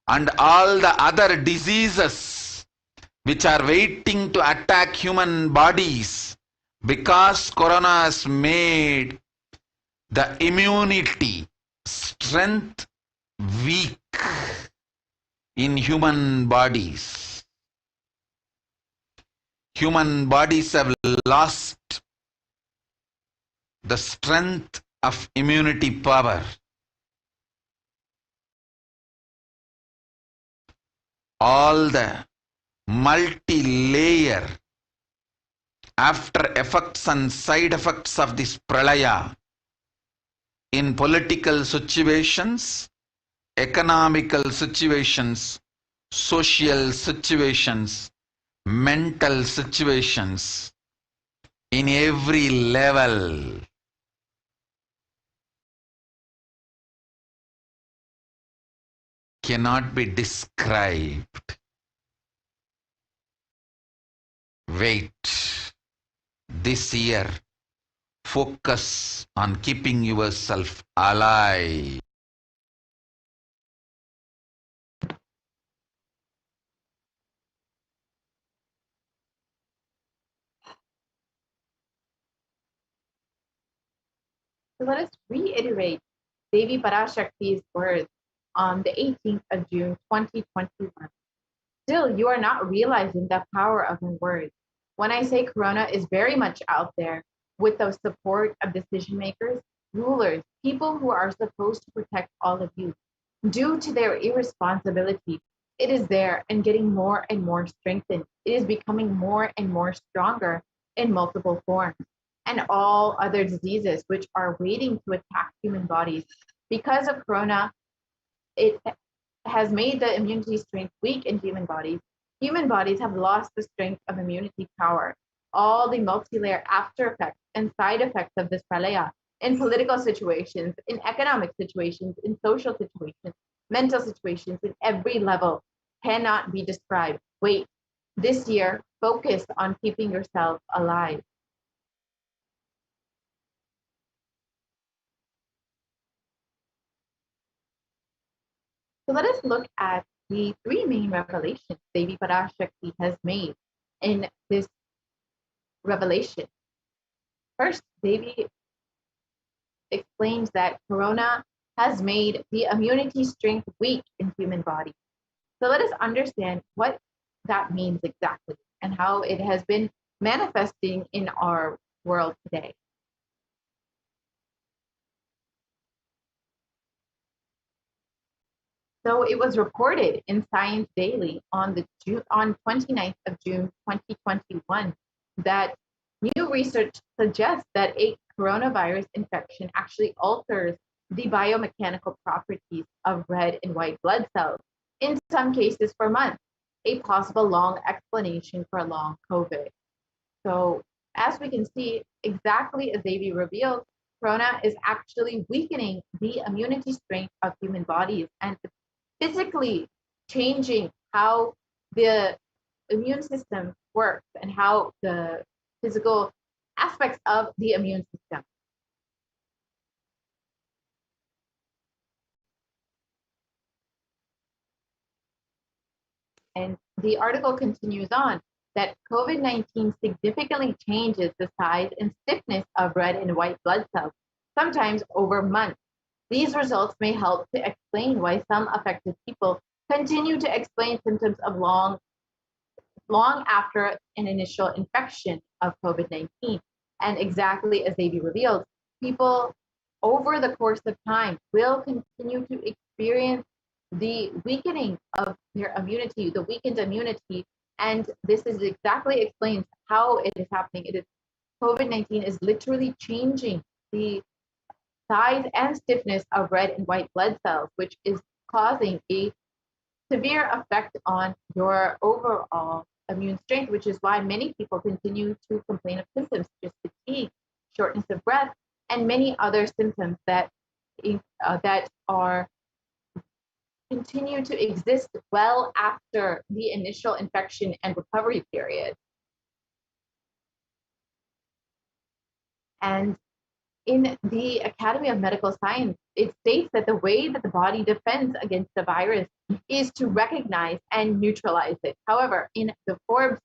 and all the other diseases which are waiting to attack human bodies, because corona has made the immunity strength weak in human bodies. Human bodies have lost the strength of immunity power. All the multi-layer after effects and side effects of this pralaya in political situations, economical situations, social situations, mental situations, in every level. Cannot be described. Wait. This year, focus on keeping yourself alive. So let us reiterate Devi Parashakti's words on the 18th of June, 2021. Still, you are not realizing the power of her words. When I say Corona is very much out there with the support of decision makers, rulers, people who are supposed to protect all of you, due to their irresponsibility, it is there and getting more and more strengthened. It is becoming more and more stronger in multiple forms. And all other diseases which are waiting to attack human bodies. Because of Corona, it has made the immunity strength weak in human bodies. Human bodies have lost the strength of immunity power. All the multi-layer after effects and side effects of this pralaya in political situations, in economic situations, in social situations, mental situations, in every level cannot be described. Wait, this year, focus on keeping yourself alive. So let us look at the three main revelations Devi Parashakti has made in this revelation. First, Devi explains that Corona has made the immunity strength weak in human body. So let us understand what that means exactly and how it has been manifesting in our world today. So it was reported in Science Daily on 29th of June 2021 that new research suggests that a coronavirus infection actually alters the biomechanical properties of red and white blood cells, in some cases for months, a possible long explanation for long COVID. So as we can see, exactly as Devi revealed, corona is actually weakening the immunity strength of human bodies and physically changing how the immune system works and how the physical aspects of the immune system. And the article continues on that COVID-19 significantly changes the size and stiffness of red and white blood cells, sometimes over months. These results may help to explain why some affected people continue to explain symptoms of long after an initial infection of COVID-19. And exactly as Davey revealed, people over the course of time will continue to experience the weakening of their immunity, the weakened immunity. And this is exactly explains how it is happening. It is COVID-19 is literally changing the size and stiffness of red and white blood cells, which is causing a severe effect on your overall immune strength, which is why many people continue to complain of symptoms such as fatigue, shortness of breath, and many other symptoms that are continue to exist well after the initial infection and recovery period. And in the Academy of Medical Science, it states that the way that the body defends against the virus is to recognize and neutralize it. However, in the Forbes,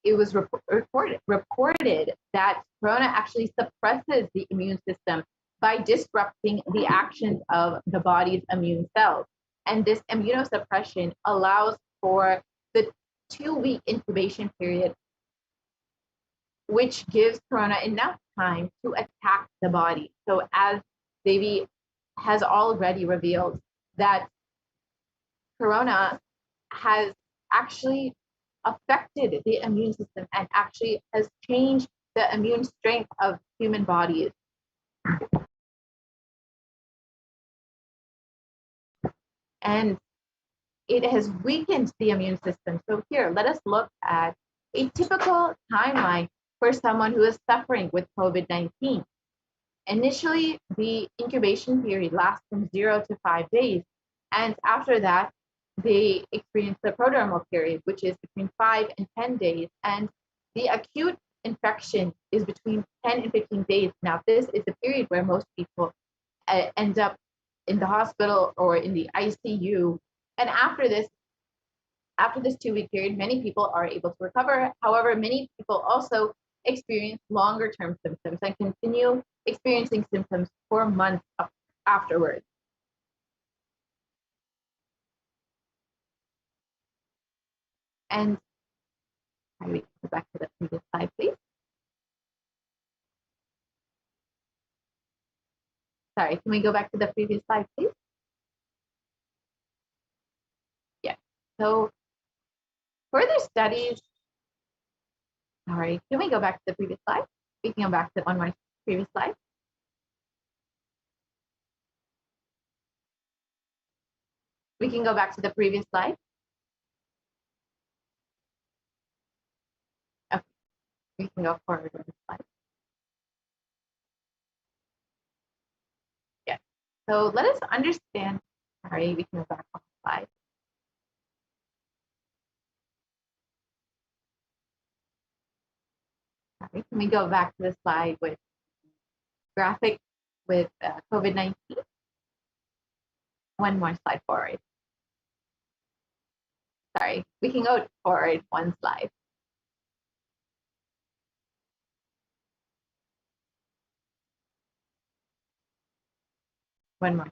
it was reported that corona actually suppresses the immune system by disrupting the actions of the body's immune cells. And this immunosuppression allows for the 2-week incubation period, which gives corona enough time to attack the body. So as Devi has already revealed, that corona has actually affected the immune system and actually has changed the immune strength of human bodies. And it has weakened the immune system. So here, let us look at a typical timeline for someone who is suffering with COVID-19. Initially, the incubation period lasts from 0 to 5 days. And after that, they experience the prodromal period, which is between 5 and 10 days. And the acute infection is between 10 and 15 days. Now, this is the period where most people end up in the hospital or in the ICU. And after this 2-week period, many people are able to recover. However, many people also experience longer term symptoms and continue experiencing symptoms for months afterwards. And can we go back to the previous slide, please? Sorry, can we go back to the previous slide, please? Yeah. So further studies, sorry, can we go back to the previous slide? We can go back to one more previous slide. We can go back to the previous slide. Okay, we can go forward on the slide. Yes. So let us understand, sorry, we can go back on the slide. Sorry, can we go back to the slide with graphic with COVID-19? One more slide forward. Sorry, we can go forward one slide. One more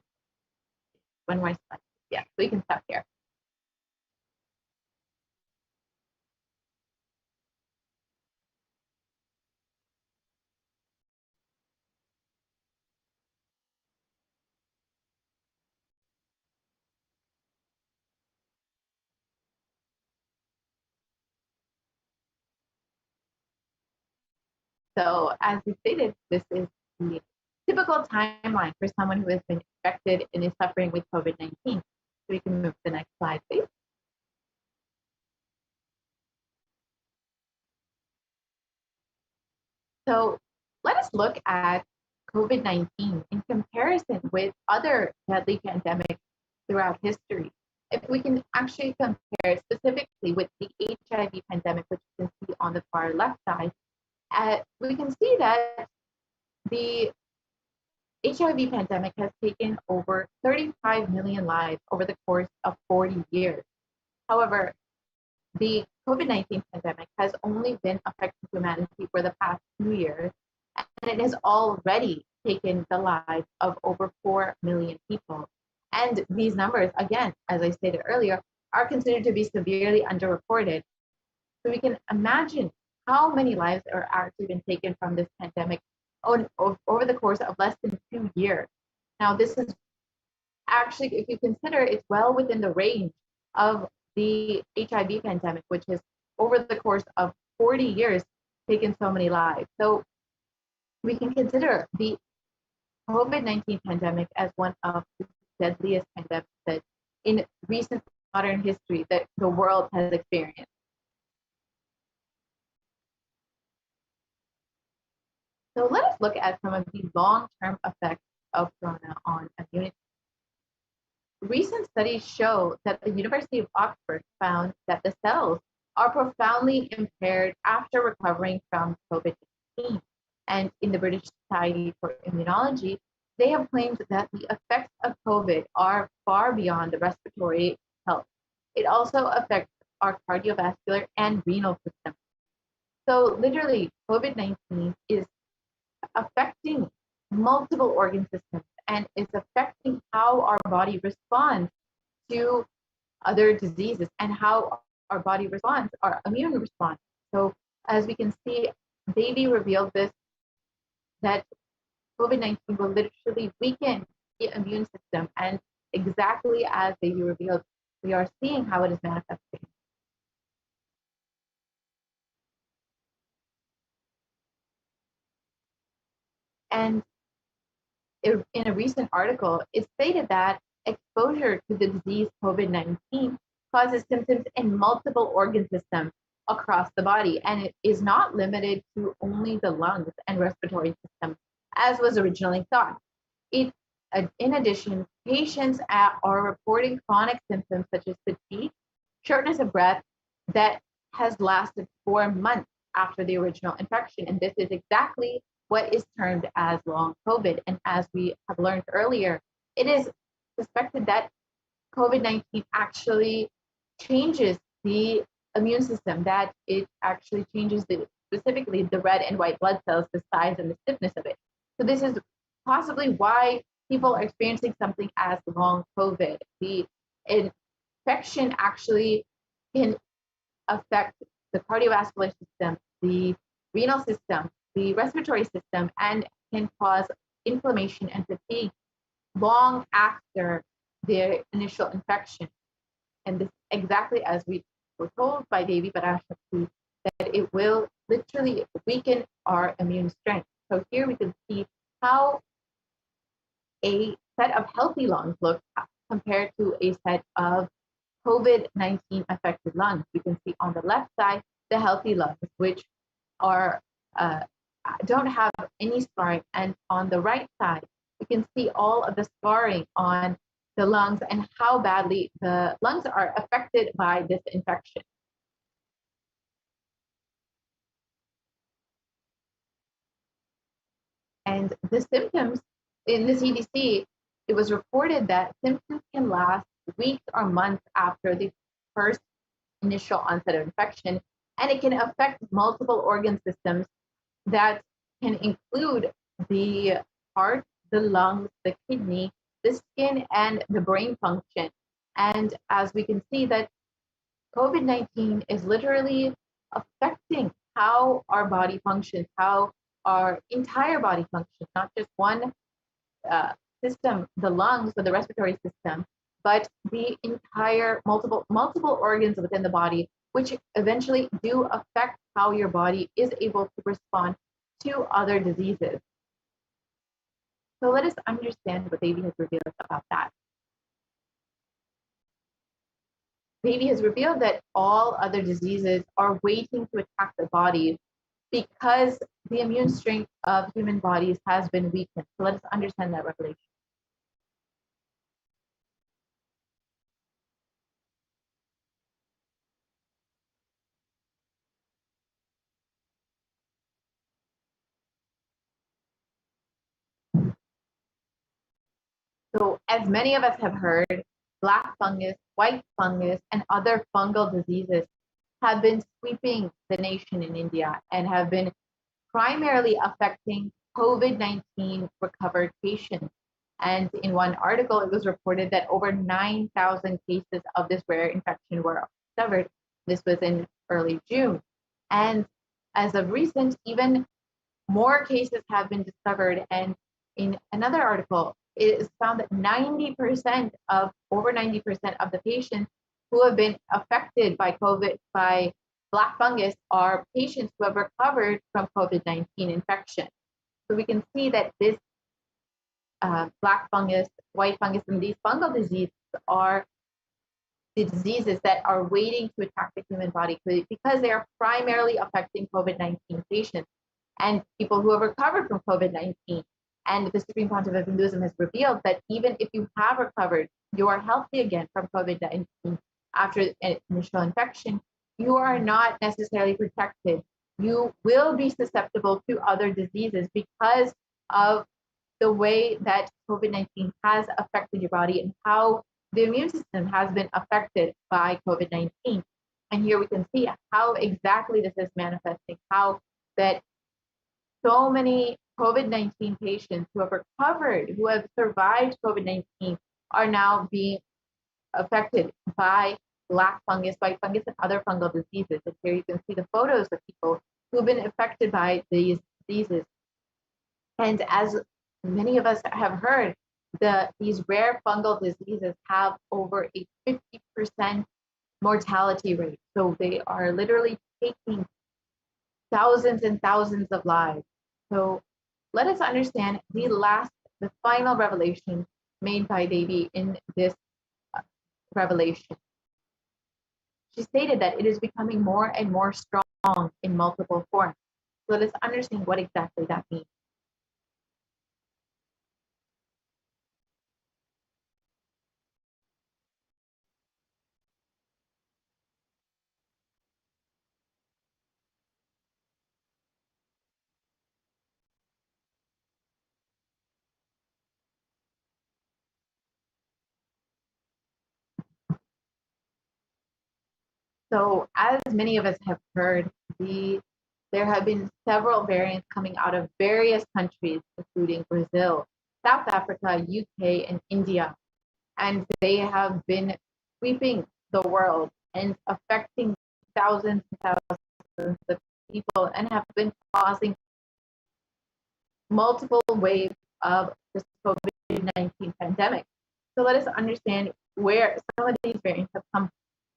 slide. Yeah, we can stop here. So as we stated, this is the typical timeline for someone who has been infected and is suffering with COVID-19. So we can move to the next slide, please. So let us look at COVID-19 in comparison with other deadly pandemics throughout history. If we can actually compare specifically with the HIV pandemic, which you can see on the far left side, we can see that the HIV pandemic has taken over 35 million lives over the course of 40 years. However, the COVID-19 pandemic has only been affecting humanity for the past 2 years, and it has already taken the lives of over 4 million people. And these numbers, again, as I stated earlier, are considered to be severely underreported. So we can imagine how many lives are actually been taken from this pandemic over the course of less than 2 years. Now, this is actually, if you consider, it's well within the range of the HIV pandemic, which has over the course of 40 years taken so many lives. So we can consider the COVID-19 pandemic as one of the deadliest pandemics that in recent modern history that the world has experienced. So let us look at some of the long-term effects of corona on immunity. Recent studies show that the University of Oxford found that the cells are profoundly impaired after recovering from COVID-19. And in the British Society for Immunology, they have claimed that the effects of COVID are far beyond the respiratory health. It also affects our cardiovascular and renal system. So literally, COVID-19 is affecting multiple organ systems and is affecting how our body responds to other diseases and how our body responds, our immune response. So as we can see, Davy revealed this, that COVID-19 will literally weaken the immune system. And exactly as Davy revealed, we are seeing how it is manifesting. And in a recent article, it stated that exposure to the disease COVID-19 causes symptoms in multiple organ systems across the body, and it is not limited to only the lungs and respiratory system, as was originally thought. In addition, patients are reporting chronic symptoms such as fatigue, shortness of breath that has lasted 4 months after the original infection. And this is exactly what is termed as long COVID. And as we have learned earlier, it is suspected that COVID-19 actually changes the immune system, that it actually changes specifically the red and white blood cells, the size and the stiffness of it. So this is possibly why people are experiencing something as long COVID. The infection actually can affect the cardiovascular system, the renal system, the respiratory system, and can cause inflammation and fatigue long after their initial infection. And this exactly as we were told by Devi Parashakti, that it will literally weaken our immune strength. So here we can see how a set of healthy lungs look compared to a set of COVID-19 affected lungs. We can see on the left side the healthy lungs, which are don't have any scarring, and on the right side we can see all of the scarring on the lungs and how badly the lungs are affected by this infection. And the symptoms in the CDC, it was reported that symptoms can last weeks or months after the first initial onset of infection, and it can affect multiple organ systems that can include the heart, the lungs, the kidney, the skin, and the brain function. And as we can see that COVID-19 is literally affecting how our body functions, how our entire body functions, not just one system, the lungs or the respiratory system, but the entire multiple organs within the body, which eventually do affect how your body is able to respond to other diseases. So let us understand what Devi has revealed about that. Devi has revealed that all other diseases are waiting to attack the body because the immune strength of human bodies has been weakened. So let us understand that revelation. So as many of us have heard, black fungus, white fungus, and other fungal diseases have been sweeping the nation in India and have been primarily affecting COVID-19 recovered patients. And in one article, it was reported that over 9,000 cases of this rare infection were discovered. This was in early June. And as of recent, even more cases have been discovered. And in another article, it is found that over 90% of the patients who have been affected by COVID, by black fungus, are patients who have recovered from COVID-19 infection. So we can see that this black fungus, white fungus, and these fungal diseases are the diseases that are waiting to attack the human body because they are primarily affecting COVID-19 patients and people who have recovered from COVID-19. And the Supreme Pontiff of Hinduism has revealed that even if you have recovered, you are healthy again from COVID-19 after an initial infection, you are not necessarily protected. You will be susceptible to other diseases because of the way that COVID-19 has affected your body and how the immune system has been affected by COVID-19. And here we can see how exactly this is manifesting, how that so many COVID-19 patients who have recovered, who have survived COVID-19, are now being affected by black fungus, white fungus, and other fungal diseases. And here you can see the photos of people who've been affected by these diseases. And as many of us have heard, these rare fungal diseases have over a 50% mortality rate. So they are literally taking thousands and thousands of lives. So let us understand the final revelation made by Devi in this revelation. She stated that it is becoming more and more strong in multiple forms. So let's understand what exactly that means. So as many of us have heard, there have been several variants coming out of various countries, including Brazil, South Africa, UK, and India. And they have been sweeping the world and affecting thousands and thousands of people and have been causing multiple waves of this COVID-19 pandemic. So let us understand where some of these variants have come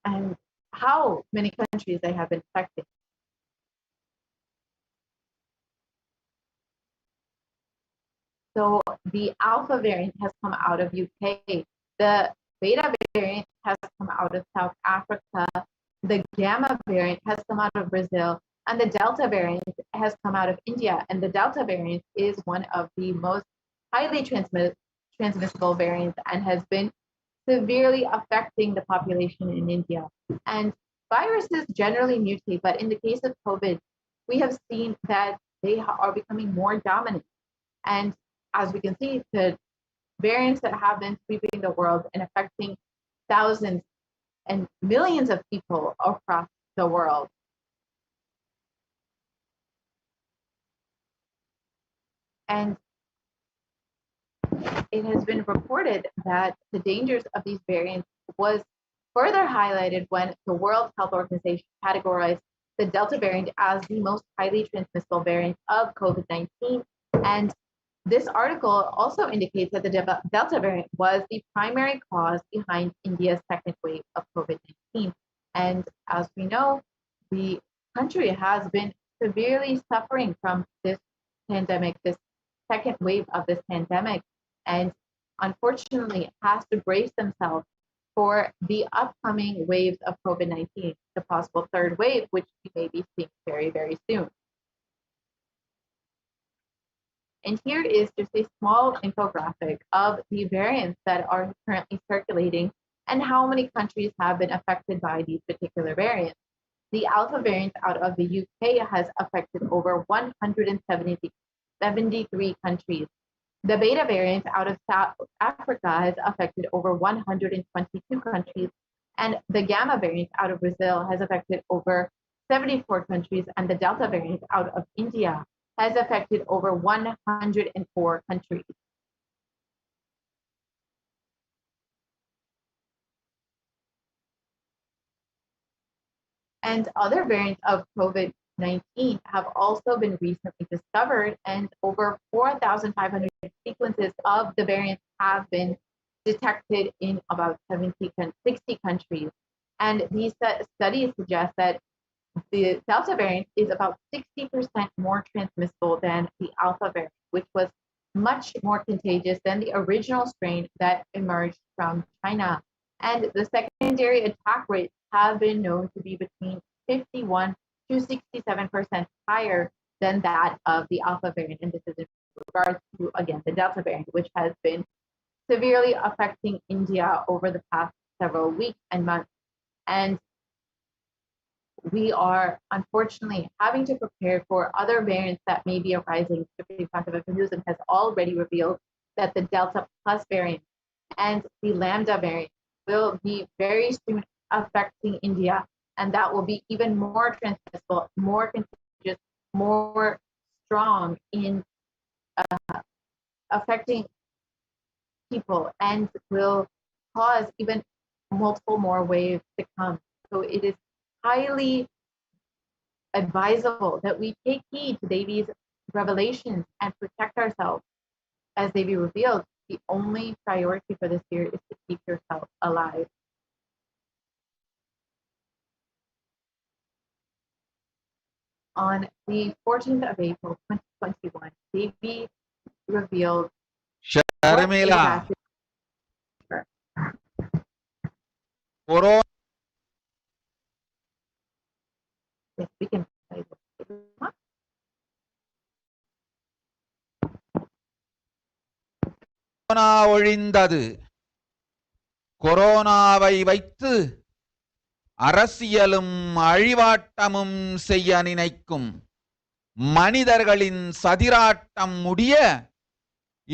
and how many countries they have been affecting. So the Alpha variant has come out of UK. The Beta variant has come out of South Africa. The Gamma variant has come out of Brazil. And the Delta variant has come out of India. And the Delta variant is one of the most highly transmissible variants and has been severely affecting the population in India. And viruses generally mutate, but in the case of COVID, we have seen that they are becoming more dominant. And as we can see, the variants that have been sweeping the world and affecting thousands and millions of people across the world. And it has been reported that the dangers of these variants was further highlighted when the World Health Organization categorized the Delta variant as the most highly transmissible variant of COVID-19. And this article also indicates that the Delta variant was the primary cause behind India's second wave of COVID-19. And as we know, the country has been severely suffering from this pandemic, this second wave of this pandemic, and unfortunately has to brace themselves for the upcoming waves of COVID-19, the possible third wave, which we may be seeing very, very soon. And here is just a small infographic of the variants that are currently circulating and how many countries have been affected by these particular variants. The Alpha variant out of the UK has affected over 173 countries. The Beta variant out of South Africa has affected over 122 countries. And the Gamma variant out of Brazil has affected over 74 countries. And the Delta variant out of India has affected over 104 countries. And other variants of COVID-19 have also been recently discovered, and over 4,500 sequences of the variants have been detected in about 60 countries. And these studies suggest that the Delta variant is about 60% more transmissible than the Alpha variant, which was much more contagious than the original strain that emerged from China. And the secondary attack rates have been known to be between 51 to 67% higher than that of the Alpha variant. And this is in regards to, again, the Delta variant, which has been severely affecting India over the past several weeks and months. And we are unfortunately having to prepare for other variants that may be arising. Supreme Pontiff Hinduism has already revealed that the Delta Plus variant and the Lambda variant will be very soon affecting India, and that will be even more transmissible, more contagious, more strong in affecting people, and will cause even multiple more waves to come. So it is highly advisable that we take heed to Devi's revelations and protect ourselves as Devi revealed. The only priority for this year is to keep yourself alive. On the 14th of April, 2021, Devi revealed what Sharmila, exactly. Corona Yes, we can play this. ஒழிந்தது. கொரோனாவை வைத்து அரசியலும் அழிவாட்டமும் செய்ய நினைக்கும் மனிதர்களின் சதிராட்டம் முடிய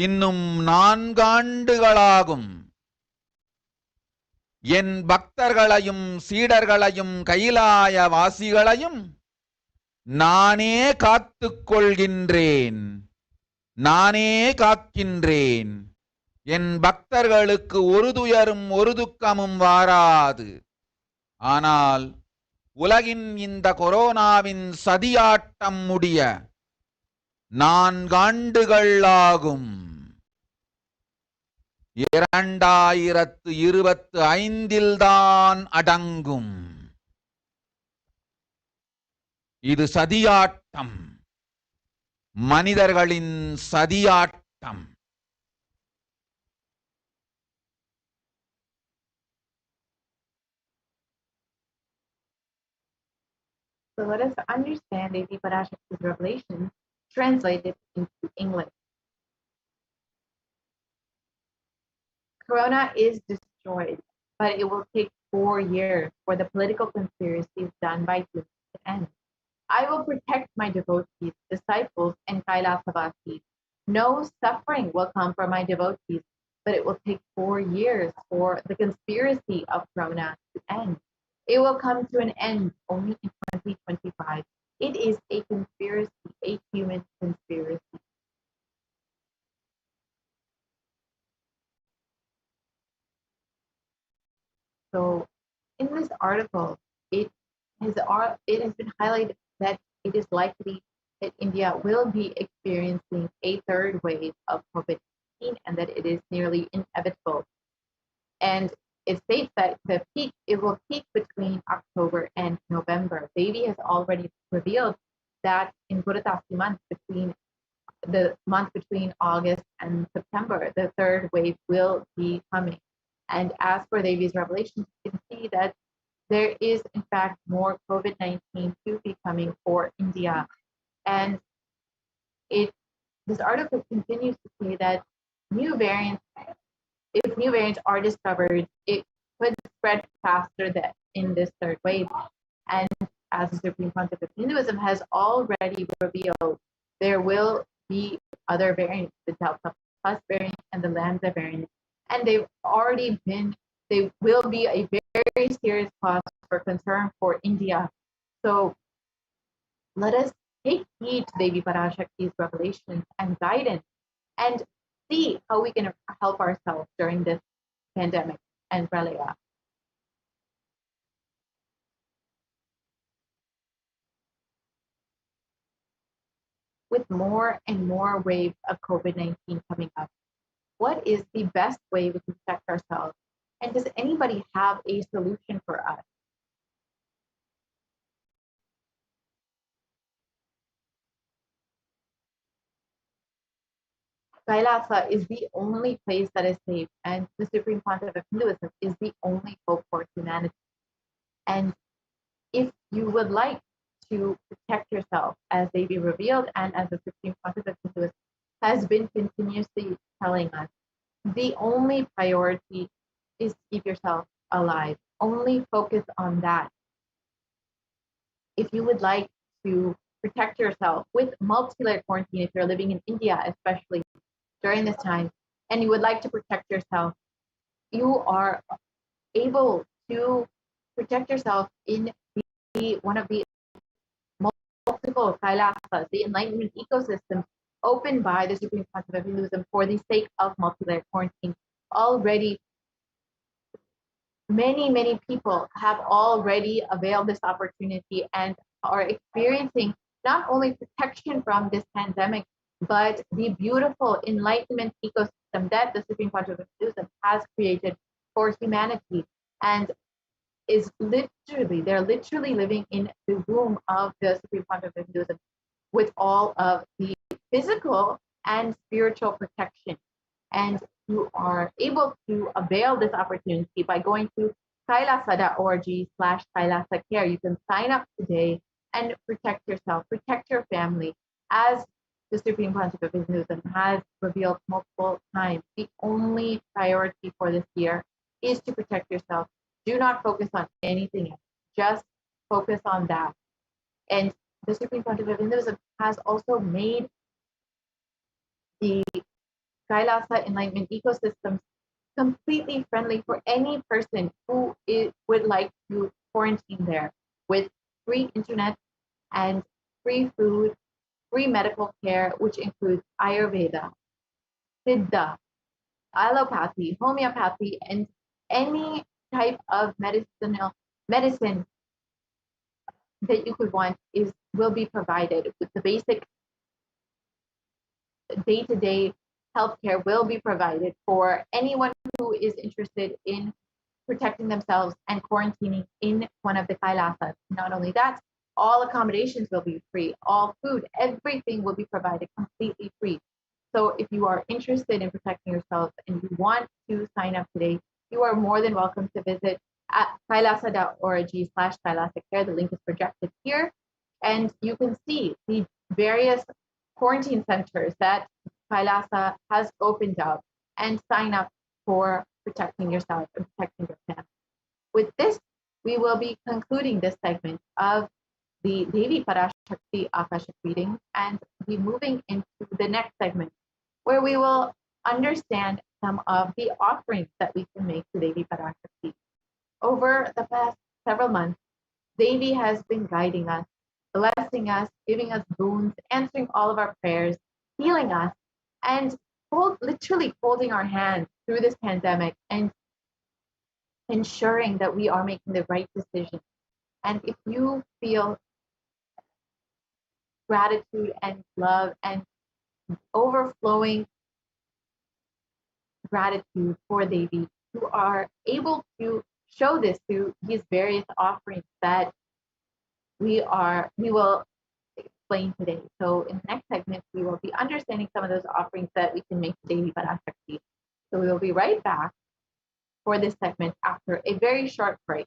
இன்னும் 4 ஆண்டுகளாகும். என் பக்தர்களையும் சீடர்களையும் கைலாய வாசிகளையும் நானே காத்துக் கொள்கின்றேன், நானே காக்கின்றேன். என் பக்தர்களுக்கு ஒரு துயரும் ஒரு துக்கமும் வாராது. ஆனால் உலகின் இந்த கொரோனாவின் சதியாட்டம் முடிய 4 ஆண்டுகள் ஆகும். 2025 தான் அடங்கும். இது சதியாட்டம், மனிதர்களின் சதியாட்டம். So let us understand Devi Parashakti's revelation translated into English. Corona is destroyed, but it will take 4 years for the political conspiracies done by humans to end. I will protect my devotees, disciples, and Kailasa. No suffering will come for my devotees, but it will take 4 years for the conspiracy of Corona to end. It will come to an end only in 2025. It is a conspiracy, a human conspiracy. So in this article, it has been highlighted that it is likely that India will be experiencing a 3rd wave of COVID-19 and that it is nearly inevitable. And it states that it will peak between October and November. Devi has already revealed that in Puratasi month, between the month between August and September, the 3rd wave will be coming. And as for Devi's revelations, you can see that there is, in fact, more COVID-19 to be coming for India. And this article continues to say that if new variants are discovered, it could spread faster than in this 3rd wave. And as the Supreme Pontiff of Hinduism has already revealed, there will be other variants, the Delta Plus variant and the Lambda variant. And they will be a very serious cause for concern for India. So let us take heed to Devi Parashakti's revelations and guidance and see how we can help ourselves during this pandemic and pralaya. With more and more waves of COVID-19 coming up, what is the best way we can protect ourselves? And does anybody have a solution for us? Kailasa is the only place that is safe, and the Supreme Pontiff of Hinduism is the only hope for humanity. And if you would like to protect yourself, as Devi revealed and as the Supreme Pontiff of Hinduism has been continuously telling us, the only priority is to keep yourself alive. Only focus on that. if you would like to protect yourself with multi-layer quarantine, if you're living in India, especially during this time, and you would like to protect yourself, you are able to protect yourself in one of the multiple Kailasas, the enlightenment ecosystems opened by the Supreme Council of Hinduism for the sake of multi-layer quarantine. Already, many people have already availed this opportunity and are experiencing not only protection from this pandemic, but the beautiful enlightenment ecosystem that the Supreme Council of Hinduism has created for humanity, and they're literally living in the womb of the Supreme Council of Hinduism with all of the physical and spiritual protection. And you are able to avail this opportunity by going to kailasa.org/Kailasa Care. You can sign up today and protect yourself, protect your family. As the Supreme Council of Hinduism has revealed multiple times, the only priority for this year is to protect yourself. Do not focus on anything else. Just focus on that. And the Supreme Council of Hinduism has also made the Kailasa enlightenment ecosystems completely friendly for any person who would like to quarantine there, with free internet and free food, free medical care, which includes Ayurveda, Siddha, allopathy, homeopathy, and any type of medicine that you could want will be provided. With the basic day-to-day healthcare will be provided for anyone who is interested in protecting themselves and quarantining in one of the Kailasas. Not only that, all accommodations will be free, all food, everything will be provided completely free. So if you are interested in protecting yourself and you want to sign up today, you are more than welcome to visit at kailasa.org/Kailasa Care. The link is projected here, and you can see the various quarantine centers that Kailasa has opened up and sign up for protecting yourself and protecting your family. With this, we will be concluding this segment of the Devi Parashakti Akashic reading and be moving into the next segment, where we will understand some of the offerings that we can make to Devi Parashakti. Over the past several months, Devi has been guiding us, blessing us, giving us boons, answering all of our prayers, healing us, and literally holding our hands through this pandemic and ensuring that we are making the right decision. And if you feel gratitude and love and overflowing gratitude for Devi, you are able to show this through these various offerings that we will explain today. So in the next segment, we will be understanding some of those offerings that we can make to Devi Parashakti. So we will be right back for this segment after a very short break.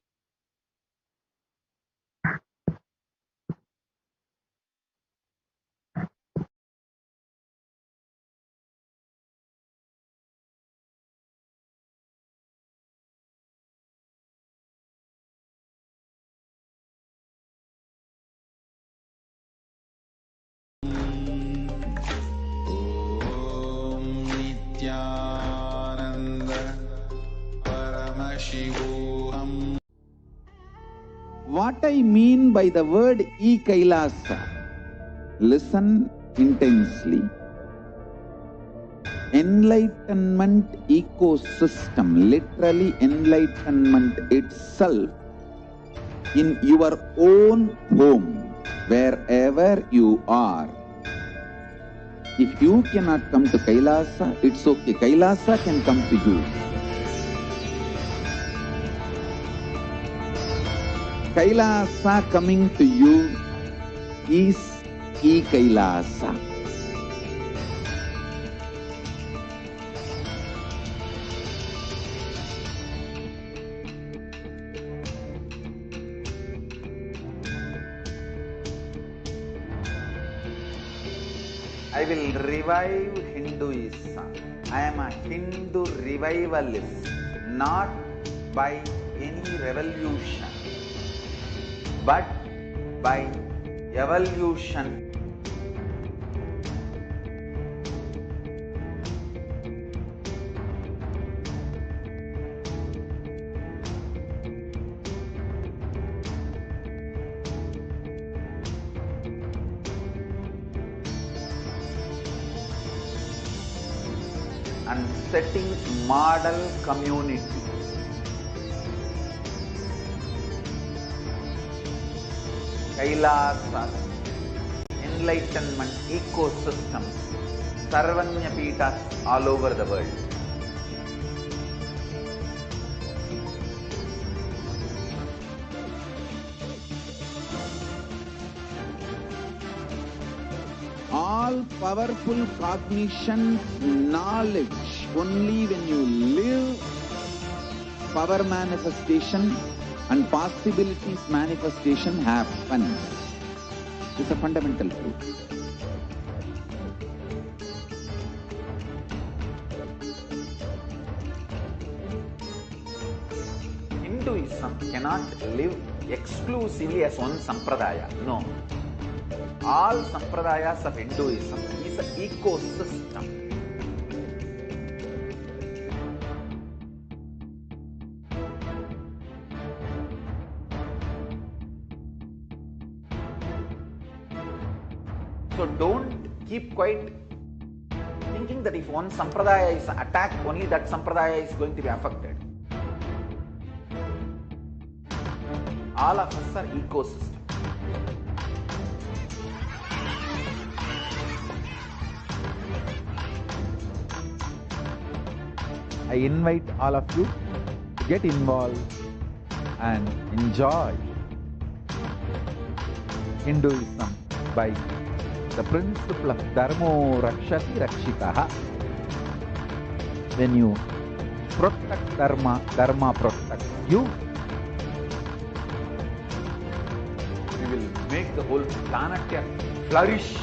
Nithyananda Paramashivoham. What I mean by the word Kailasa, listen intensely. Enlightenment ecosystem, literally enlightenment itself, in your own home, wherever you are. If you cannot come to Kailasa, it's okay. Kailasa can come to you. Kailasa coming to you is Kailasa. I will revive Hinduism. I am a Hindu revivalist, not by any revolution, but by evolution. And setting model community. Kailasa, enlightenment ecosystems, Sarvanya Peethas all over the world. All powerful cognition, knowledge, only when you live, power manifestation and possibilities manifestation happen. It's a fundamental truth. Hinduism cannot live exclusively as one sampradaya. No. All sampradayas of Hinduism is an ecosystem. So don't keep quiet thinking that if one sampradaya is attacked, only that sampradaya is going to be affected. All of us are ecosystem. I invite all of you to get involved and enjoy Hinduism by the principle of Dharmo Rakshati Rakshitaha. When you protect Dharma, Dharma protects you. We will make the whole planet flourish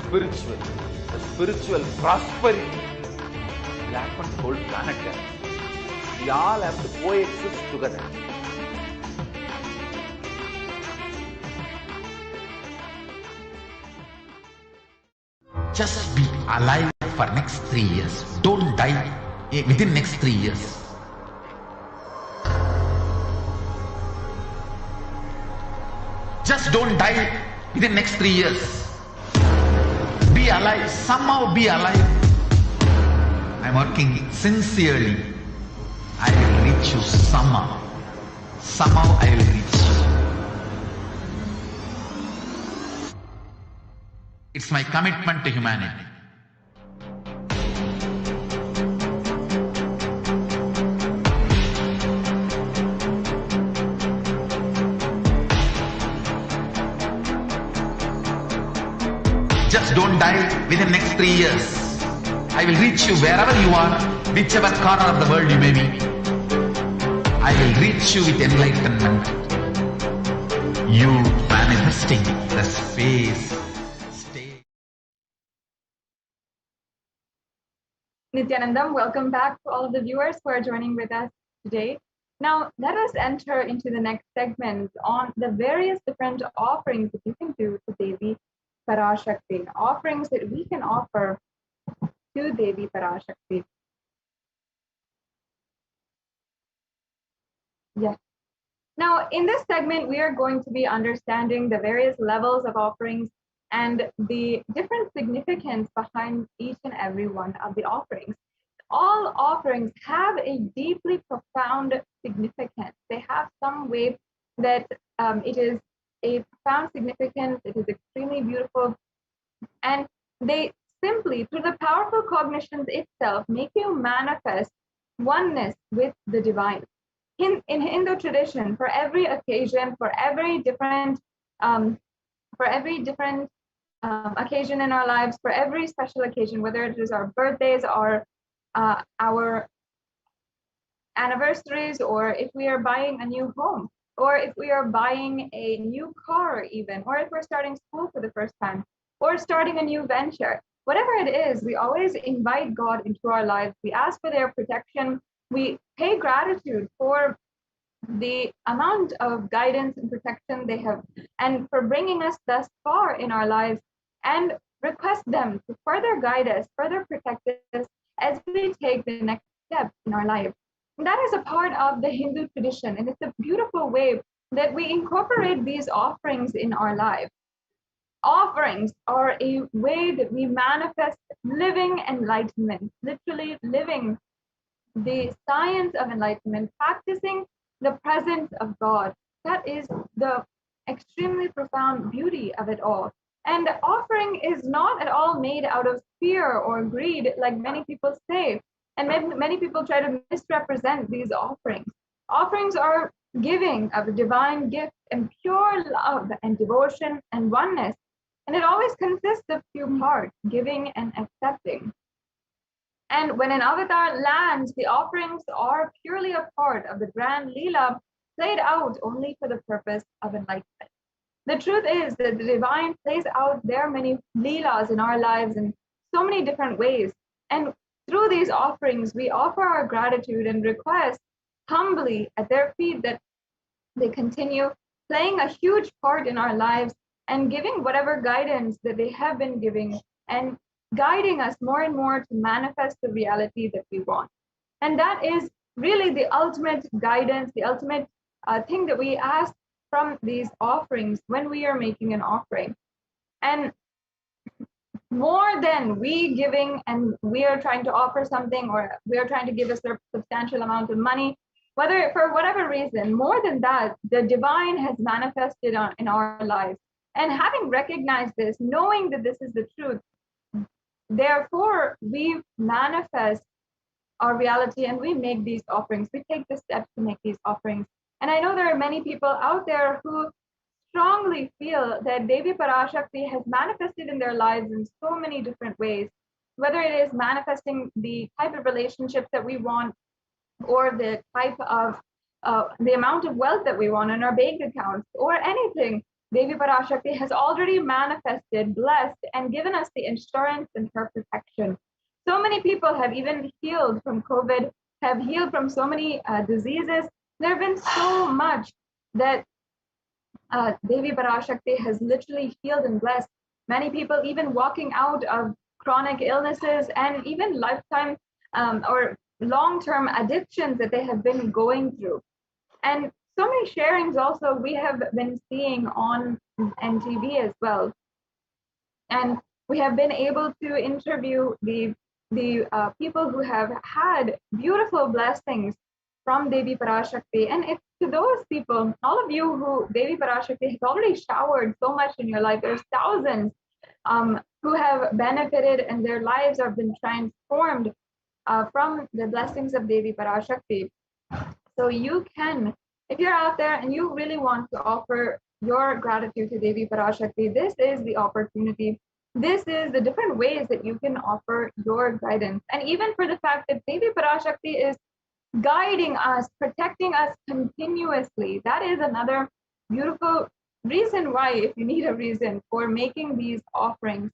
spiritually. The spiritual prosperity will happen to the whole planet. We all have to coexist together. Just be alive for next 3 years. Don't die within next 3 years. Just don't die within next 3 years. Be alive, somehow be alive. I'm working sincerely. I will reach you somehow. Somehow I will reach you. It's my commitment to humanity. Just don't die within the next 3 years. I will reach you wherever you are, whichever corner of the world you may be. I will reach you with enlightenment. You manifesting the space. Nithyanandam, welcome back to all of the viewers who are joining with us today. Now, let us enter into the next segment on the various different offerings that you can do to Devi Parashakti, offerings that we can offer to Devi Parashakti. Yes. Now, in this segment, we are going to be understanding the various levels of offerings and the different significance behind each and every one of the offerings. All offerings have a deeply profound significance. They have some way that it is a profound significance, it is extremely beautiful, and they simply, through the powerful cognitions itself, make you manifest oneness with the divine. In Hindu tradition, for every occasion, for every different occasion in our lives, for every special occasion, whether it is our birthdays or our anniversaries, or if we are buying a new home, or if we are buying a new car even, or if we're starting school for the first time, or starting a new venture, whatever it is, we always invite God into our lives. We ask for their protection. We pay gratitude for the amount of guidance and protection they have, and for bringing us thus far in our lives, and request them to further guide us, further protect us as we take the next step in our life. And that is a part of the Hindu tradition, and it's a beautiful way that we incorporate these offerings in our life. Offerings are a way that we manifest living enlightenment, literally living the science of enlightenment, practicing the presence of God. That is the extremely profound beauty of it all. And the offering is not at all made out of fear or greed, like many people say. And many people try to misrepresent these offerings. Offerings are giving of a divine gift and pure love and devotion and oneness. And it always consists of two parts, giving and accepting. And when an avatar lands, the offerings are purely a part of the grand Leela played out only for the purpose of enlightenment. The truth is that the divine plays out their many Leelas in our lives in so many different ways. And through these offerings, we offer our gratitude and request humbly at their feet that they continue playing a huge part in our lives and giving whatever guidance that they have been giving and guiding us more and more to manifest the reality that we want. And that is really the ultimate guidance, the ultimate thing that we ask from these offerings when we are making an offering. And more than we giving and we are trying to offer something, or we are trying to give a substantial amount of money, whether for whatever reason, more than that, the divine has manifested in our lives. And having recognized this, knowing that this is the truth, therefore we manifest our reality and we make these offerings. We take the steps to make these offerings. And I know there are many people out there who strongly feel that Devi Parashakti has manifested in their lives in so many different ways, whether it is manifesting the type of relationships that we want, or the type of the amount of wealth that we want in our bank accounts, or anything. Devi Parashakti has already manifested, blessed, and given us the insurance and her protection. So many people have even healed from COVID, have healed from so many diseases. There have been so much that Devi Parashakti has literally healed and blessed. Many people even walking out of chronic illnesses and even lifetime or long-term addictions that they have been going through. And so many sharings also we have been seeing on NTV as well. And we have been able to interview the people who have had beautiful blessings from Devi Parashakti. And if to those people, all of you who Devi Parashakti has already showered so much in your life, there's thousands who have benefited and their lives have been transformed from the blessings of Devi Parashakti. So you can, if you're out there and you really want to offer your gratitude to Devi Parashakti, this is the opportunity. This is the different ways that you can offer your guidance. And even for the fact that Devi Parashakti is guiding us, protecting us continuously, that is another beautiful reason why, if you need a reason for making these offerings,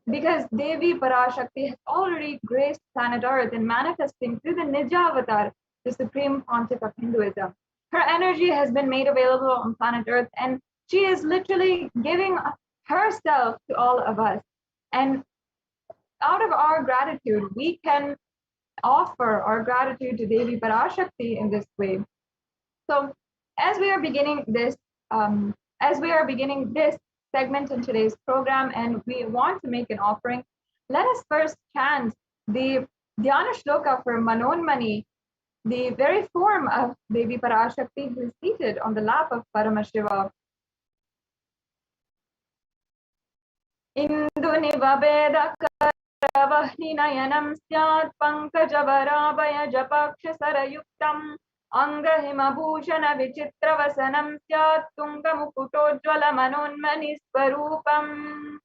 because Devi Parashakti has already graced planet Earth in manifesting through the Nija Avatar, the supreme pontiff of Hinduism. Her energy has been made available on planet Earth, and she is literally giving herself to all of us. And out of our gratitude, we can offer our gratitude to Devi Parashakti in this way. So as we are beginning this segment in today's program, and we want to make an offering, let us first chant the Dhyana Shloka for Manonmani, the very form of Devi Parashakti who is seated on the lap of Paramashiva. Indunivabeda Karavahinayanam Syat Pankajavaraabhaya Japakshasarayuktam Angahima Bhushana Vichitravasanam Syat Tungamukutojvala Manonmani Swarupam.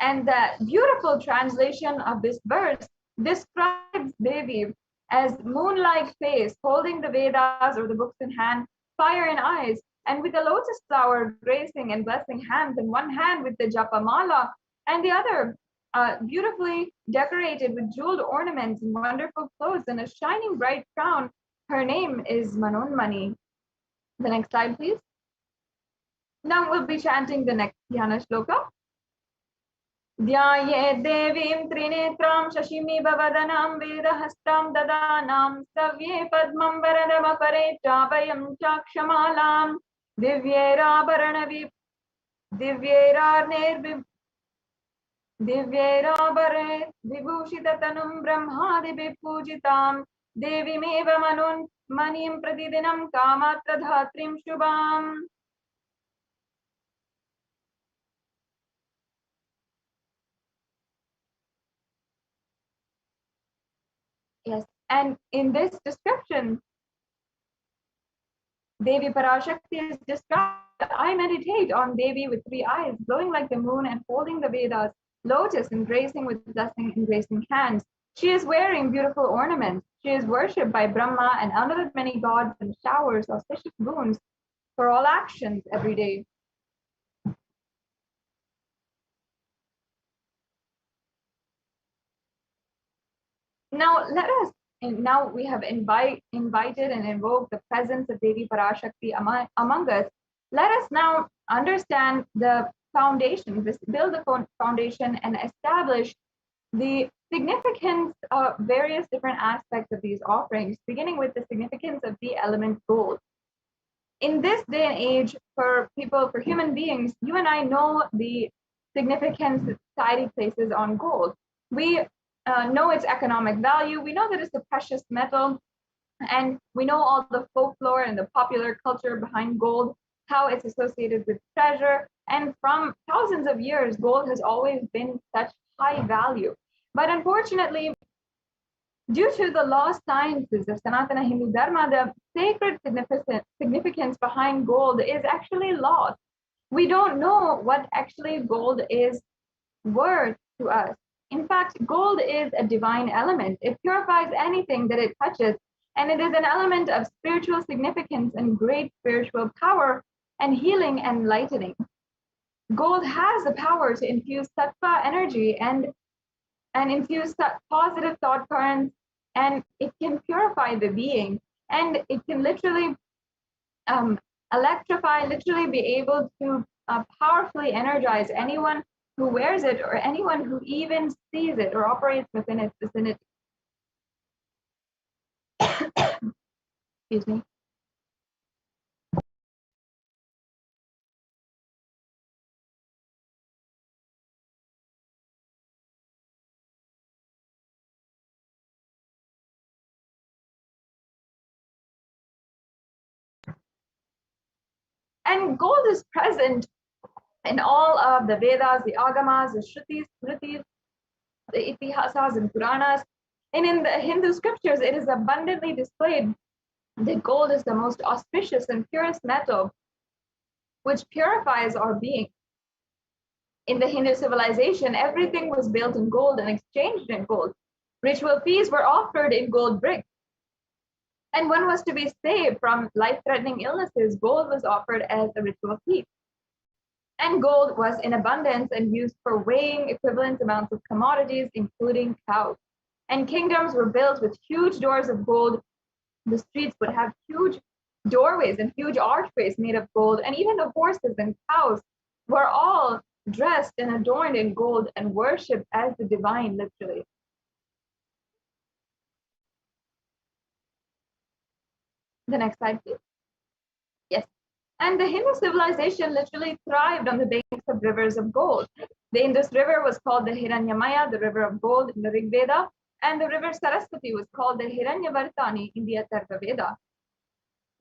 And the beautiful translation of this verse describes Devi as moon-like face, holding the Vedas or the books in hand, fire in eyes, and with a lotus flower gracing and blessing hands, in one hand with the Japamala, and the other beautifully decorated with jeweled ornaments and wonderful clothes and a shining bright crown, her name is Manonmani. The next slide, please. Now we'll be chanting the next Dhyana shloka. Dhyaye devim trinetram shashimi bhavadanam vedahastam dadanam savye padmam varadavapare chavayam chakshamalam divyera baranavi divyera vibhushitatanum brahmadi pujitam devimeva manun manim pratidinam kamatra dhatrim shubham. Yes, and in this description, Devi Parashakti is described. I meditate on Devi with 3 eyes, glowing like the moon and holding the Vedas, lotus embracing with blessing embracing hands. She is wearing beautiful ornaments. She is worshipped by Brahma and other many gods and showers auspicious boons for all actions every day. Now we have invited and invoked the presence of Devi Parashakti among us. Let us now understand the foundation, build the foundation and establish the significance of various different aspects of these offerings, beginning with the significance of the element gold. In this day and age, for human beings, you and I know the significance that society places on gold. We know its economic value. We know that it's a precious metal, and we know all the folklore and the popular culture behind gold, how it's associated with treasure. And from thousands of years, gold has always been such high value. But unfortunately, due to the lost sciences of Sanatana Hindu Dharma, the sacred significance behind gold is actually lost. We don't know what actually gold is worth to us. In fact, gold is a divine element. It purifies anything that it touches, and it is an element of spiritual significance and great spiritual power and healing and enlightening. Gold has the power to infuse sattva energy and infuse positive thought currents, and it can purify the being, and it can literally electrify, literally be able to powerfully energize anyone who wears it or anyone who even sees it or operates within its vicinity. Excuse me. And gold is present in all of the Vedas, the Agamas, the Shrutis, Smritis, the Itihasas and Puranas. And in the Hindu scriptures, it is abundantly displayed that gold is the most auspicious and purest metal, which purifies our being. In the Hindu civilization, everything was built in gold and exchanged in gold. Ritual feasts were offered in gold bricks. And when was to be saved from life-threatening illnesses, gold was offered as a ritual feast. And gold was in abundance and used for weighing equivalent amounts of commodities, including cows. And kingdoms were built with huge doors of gold. The streets would have huge doorways and huge archways made of gold. And even the horses and cows were all dressed and adorned in gold and worshipped as the divine, literally. The next slide, please. Yes. And the Hindu civilization literally thrived on the banks of rivers of gold. The Indus River was called the Hiranyamaya, the river of gold in the Rig Veda, and the river Saraswati was called the Hiranyavartani in the Atharva Veda.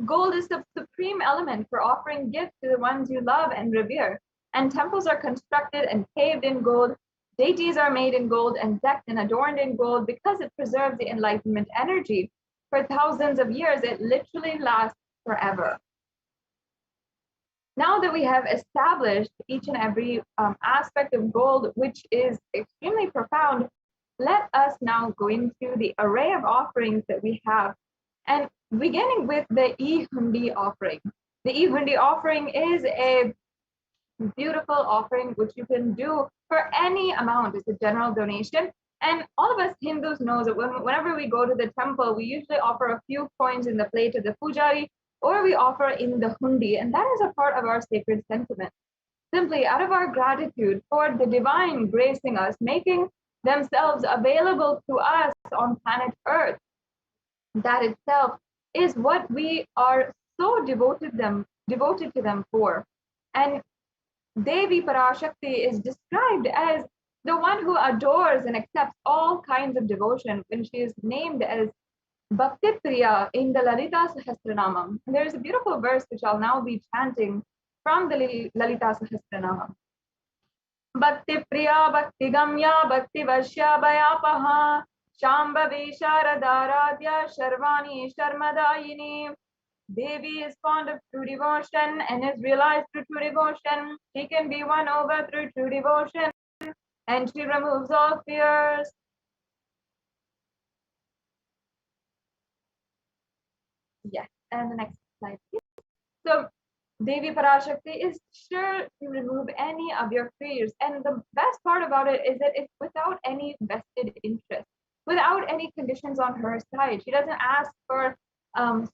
Gold is the supreme element for offering gifts to the ones you love and revere, and temples are constructed and paved in gold. Deities are made in gold and decked and adorned in gold because it preserves the enlightenment energy. For thousands of years, it literally lasts forever. Now that we have established each and every aspect of gold, which is extremely profound, let us now go into the array of offerings that we have. And beginning with the E-Hundi offering. The E-Hundi offering is a beautiful offering which you can do for any amount. It's a general donation. And all of us Hindus know that whenever we go to the temple, we usually offer a few coins in the plate to the pujari, or we offer in the hundi, and that is a part of our sacred sentiment. Simply out of our gratitude for the divine gracing us, making themselves available to us on planet Earth. That itself is what we are so devoted to them for. And Devi Parashakti is described as the one who adores and accepts all kinds of devotion when she is named as Bhakti Priya in the Lalita Sahasranamam. There is a beautiful verse which I'll now be chanting from the Lalita Sahasranamam. Bhakti Priya, Bhakti Gamya, Bhakti Vashya Bhayapaha, Shambhavi Sharadaradhya, Sharvani Sharmadayini. Devi is fond of true devotion and is realized through true devotion. She can be won over through true devotion, and she removes all fears. Yes, and the next slide, please. So, Devi Parashakti is sure to remove any of your fears. And the best part about it is that it's without any vested interest, without any conditions on her side. She doesn't ask for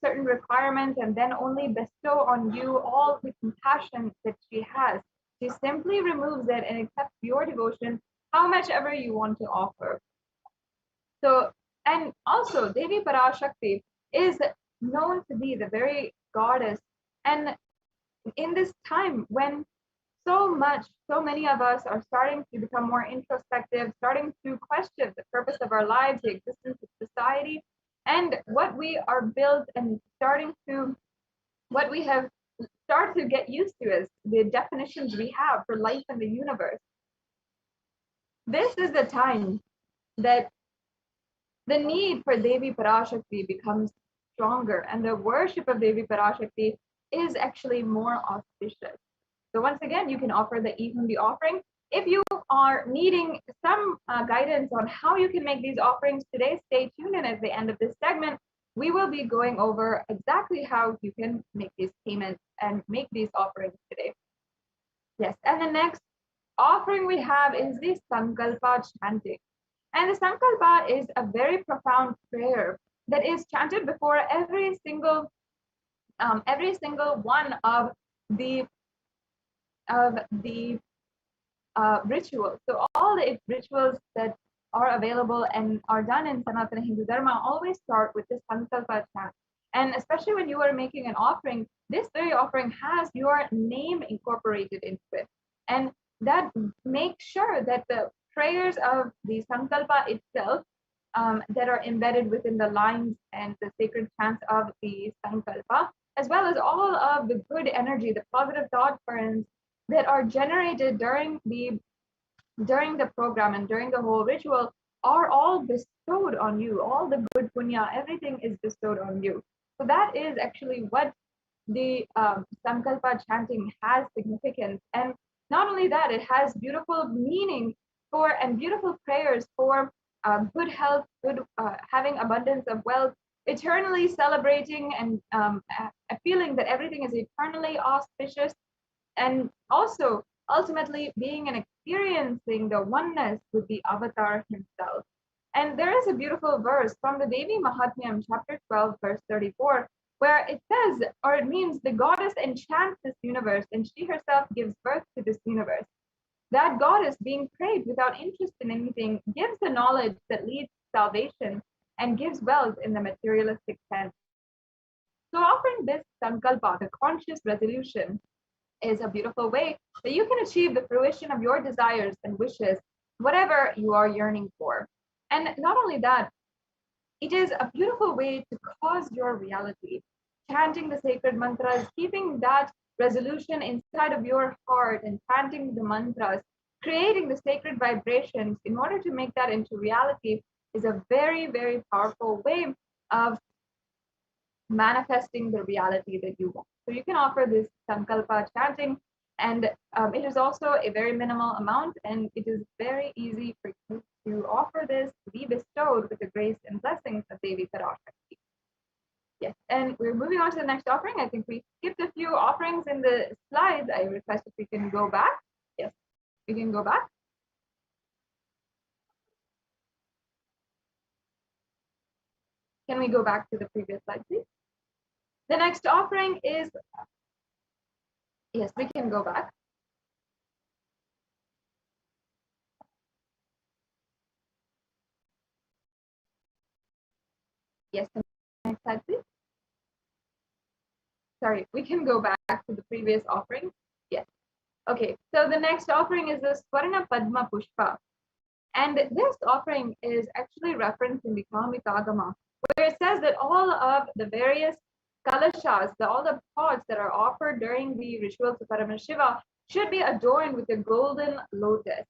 certain requirements and then only bestow on you all the compassion that she has. She simply removes it and accepts your devotion, how much ever you want to offer. So, and also Devi Parashakti is known to be the very goddess. And in this time when so many of us are starting to become more introspective, starting to question the purpose of our lives, the existence of society, and what we are built and what we have started to get used to as the definitions we have for life in the universe. This is the time that the need for Devi Parashakti becomes stronger, and the worship of Devi Parashakti is actually more auspicious. So once again, you can offer the e-hundi offering. If you are needing some guidance on how you can make these offerings today, stay tuned, and at the end of this segment, we will be going over exactly how you can make these payments and make these offerings today. Yes, and the next offering we have is the Sankalpa chanting. And the Sankalpa is a very profound prayer that is chanted before every single one of the rituals. So all the rituals that are available and are done in Sanatana Hindu Dharma always start with this Sankalpa chant. And especially when you are making an offering, this very offering has your name incorporated into it. And that makes sure that the prayers of the Sankalpa itself that are embedded within the lines and the sacred chants of the Sankalpa, as well as all of the good energy, the positive thought currents that are generated during the program and during the whole ritual, are all bestowed on you. All the good punya, everything is bestowed on you. So that is actually what the Sankalpa chanting has significance. And not only that, it has beautiful meaning for and beautiful prayers for good health, good having abundance of wealth, eternally celebrating and a feeling that everything is eternally auspicious, and also ultimately being and experiencing the oneness with the avatar himself. And there is a beautiful verse from the Devi Mahatmyam, chapter 12, verse 34, where it says, or it means, the goddess enchants this universe and she herself gives birth to this universe. That goddess, being prayed without interest in anything, gives the knowledge that leads to salvation and gives wealth in the materialistic sense. So offering this Sankalpa, the conscious resolution, is a beautiful way that you can achieve the fruition of your desires and wishes, whatever you are yearning for. And not only that, it is a beautiful way to cause your reality. Chanting the sacred mantras, keeping that resolution inside of your heart and chanting the mantras, creating the sacred vibrations in order to make that into reality is a very, very powerful way of manifesting the reality that you want. So you can offer this Sankalpa chanting, and it is also a very minimal amount, and it is very easy for you to offer this to be bestowed with the grace and blessings of Devi Parashakti. Yes, and we're moving on to the next offering. I think we skipped a few offerings in the slides. I request if we can go back. Yes, we can go back. Can we go back to the previous slide, please? The next offering is, yes, we can go back. Yes, the next slide, please. Sorry, we can go back to the previous offering. Yes. Okay, so the next offering is the Swarna Padma Pushpa. And this offering is actually referenced in the Kamitagama, where it says that all of the various kalashas, all the pots that are offered during the rituals of Paramashiva should be adorned with a golden lotus.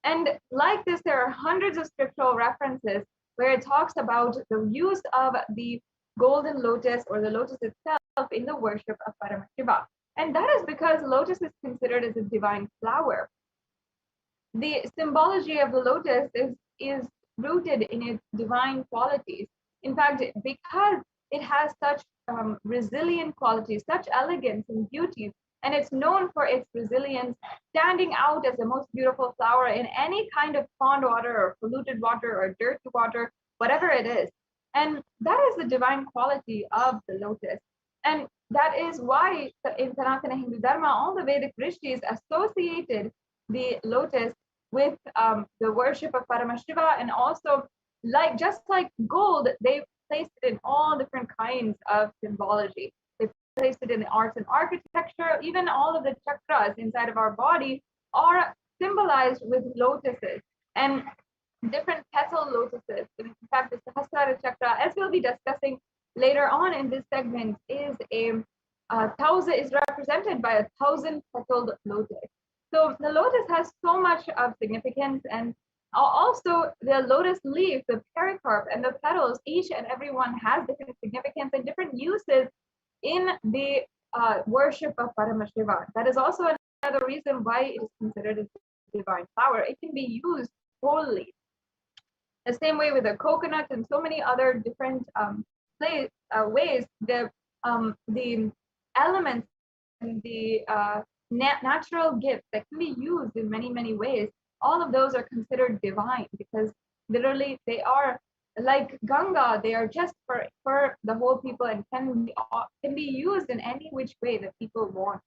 And like this, there are hundreds of scriptural references where it talks about the use of the golden lotus or the lotus itself in the worship of Paramashiva. And that is because lotus is considered as a divine flower. The symbology of the lotus is rooted in its divine qualities. In fact, because it has such resilient qualities, such elegance and beauty, and it's known for its resilience, standing out as the most beautiful flower in any kind of pond water or polluted water or dirty water, whatever it is. And that is the divine quality of the lotus. And that is why in Sanatana Hindu Dharma, all the Vedic rishis associated the lotus with the worship of Paramashiva, and also just like gold, they placed it in all different kinds of symbology. They placed it in the arts and architecture. Even all of the chakras inside of our body are symbolized with lotuses and different petal lotuses. In fact, the Sahasrara chakra, as we'll be discussing later on in this segment, is represented by 1,000 petaled lotus. So the lotus has so much of significance, and also the lotus leaf, the pericarp, and the petals, each and every one has different significance and different uses in the worship of Paramashiva. That is also another reason why it is considered a divine flower. It can be used wholly. The same way with the coconut and so many other different ways, the elements and the natural gifts that can be used in many, many ways, all of those are considered divine because literally they are like Ganga. They are just for the whole people and can be used in any which way that people want.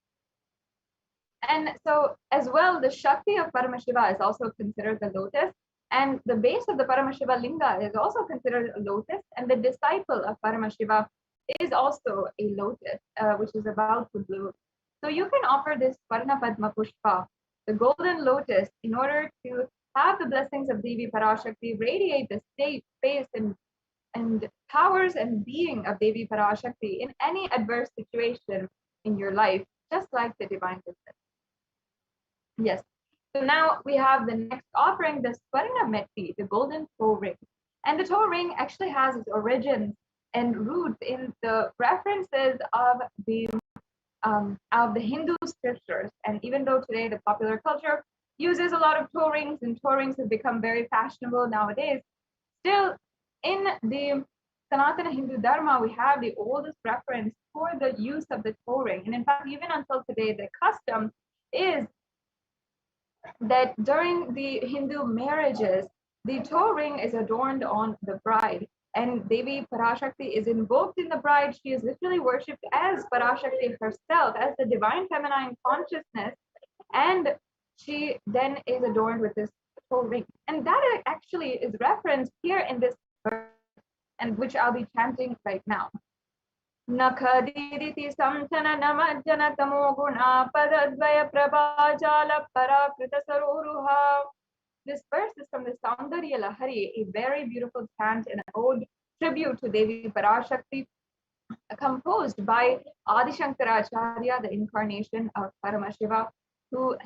And so as well, the Shakti of Paramashiva is also considered the lotus, and the base of the Paramashiva linga is also considered a lotus, and the disciple of Paramashiva is also a lotus, which is about to bloom. So you can offer this Swarna Padma Pushpa, the golden lotus, in order to have the blessings of Devi Parashakti radiate the state, space, and powers and being of Devi Parashakti in any adverse situation in your life, just like the divine business. Yes. So now we have the next offering, the Swarna Metti, the golden toe ring. And the toe ring actually has its origins and roots in the references of the Hindu scriptures. And even though today the popular culture uses a lot of toe rings, and toe rings have become very fashionable nowadays, still in the Sanatana Hindu Dharma, we have the oldest reference for the use of the toe ring. And in fact, even until today, the custom is that during the Hindu marriages, the toe ring is adorned on the bride, and Devi Parashakti is invoked in the bride. She is literally worshipped as Parashakti herself, as the divine feminine consciousness, and she then is adorned with this toe ring. And that actually is referenced here in this verse, and which I'll be chanting right now. Nakhadiditi samchana namajjana tamo guna padadvaya prabhajala parakrita saroruha. This verse is from the Saundarya Lahari, a very beautiful chant and an ode tribute to Devi Parashakti, composed by Adi Shankaracharya, the incarnation of Paramashiva, who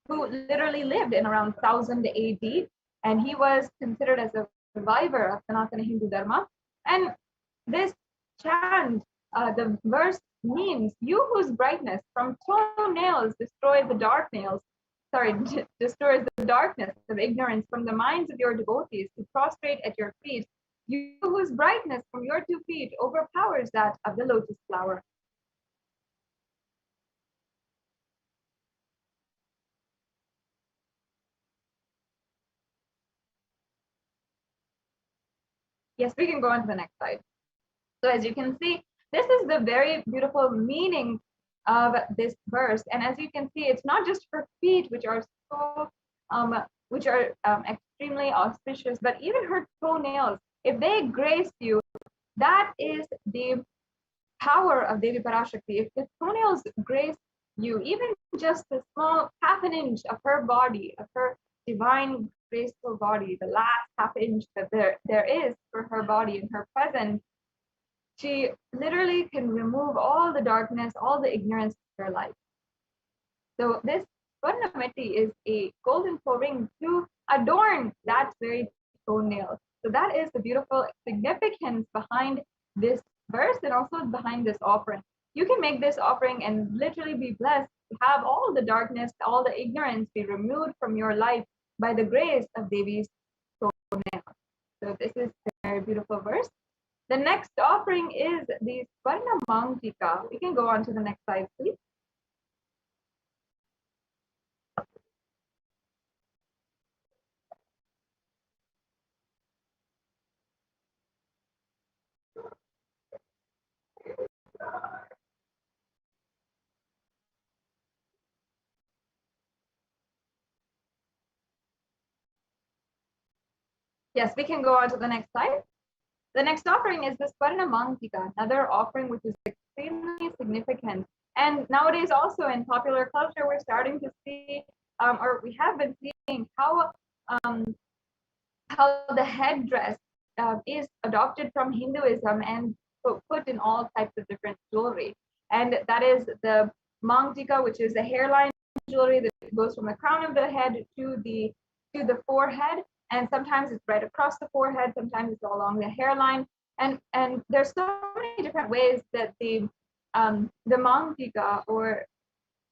literally lived in around 1000 AD, and he was considered as a survivor of Sanatana Hindu Dharma. And this chant, the verse means, you whose brightness from toenails destroys the darkness of ignorance from the minds of your devotees to prostrate at your feet, you whose brightness from your 2 feet overpowers that of the lotus flower. Yes, we can go on to the next slide. So as you can see, this is the very beautiful meaning of this verse. And as you can see, it's not just her feet, which are so, extremely auspicious, but even her toenails. If they grace you, that is the power of Devi Parashakti. If the toenails grace you, even just a small half an inch of her body, of her divine graceful body, the last half inch that there is for her body in her presence, she literally can remove all the darkness, all the ignorance of her life. So this Swarnamati is a golden toe ring to adorn that very toenail. So that is the beautiful significance behind this verse and also behind this offering. You can make this offering and literally be blessed to have all the darkness, all the ignorance be removed from your life by the grace of Devi's toenail. So this is a very beautiful verse. The next offering is the Swarna Mangtika. We can go on to the next slide, please. Yes, we can go on to the next slide. The next offering is the Swarna Mangtika, another offering which is extremely significant. And nowadays also in popular culture, we're starting to see, or we have been seeing um, how the headdress is adopted from Hinduism and put in all types of different jewelry. And that is the Mangtika, which is a hairline jewelry that goes from the crown of the head to the forehead. And sometimes it's right across the forehead, sometimes it's along the hairline. And there's so many different ways that the Mangtika or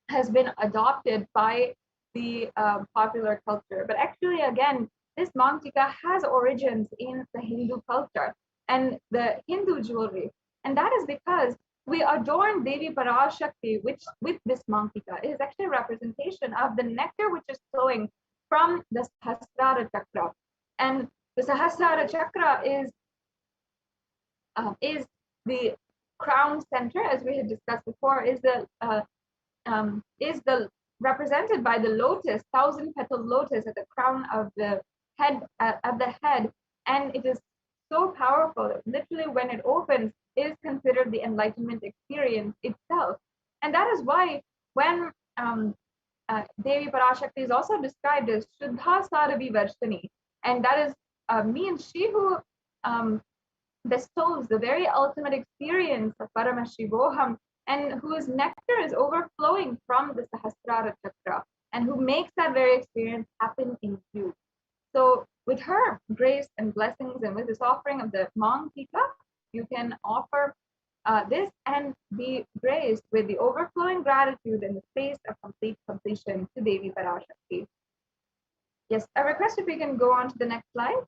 has been adopted by the popular culture. But actually, again, this Mangtika has origins in the Hindu culture and the Hindu jewelry. And that is because we adorn Devi Parashakti with this Mangtika. It is actually a representation of the nectar which is flowing from the Sahasrara Chakra. And the Sahasrara Chakra is the crown center, as we had discussed before, is the represented by the lotus, 1,000-petal lotus at the crown of the head, and it is so powerful that literally when it opens, it is considered the enlightenment experience itself. And that is why when Devi Parashakti is also described as Shuddha Saravi Varshani, and that is means she who bestows the very ultimate experience of Paramashivoham and whose nectar is overflowing from the Sahasrara Chakra and who makes that very experience happen in you. So with her grace and blessings and with this offering of the Mangtika, you can offer this and be graced with the overflowing gratitude and the space of complete completion to Devi Parashakti. Yes, I request if we can go on to the next slide.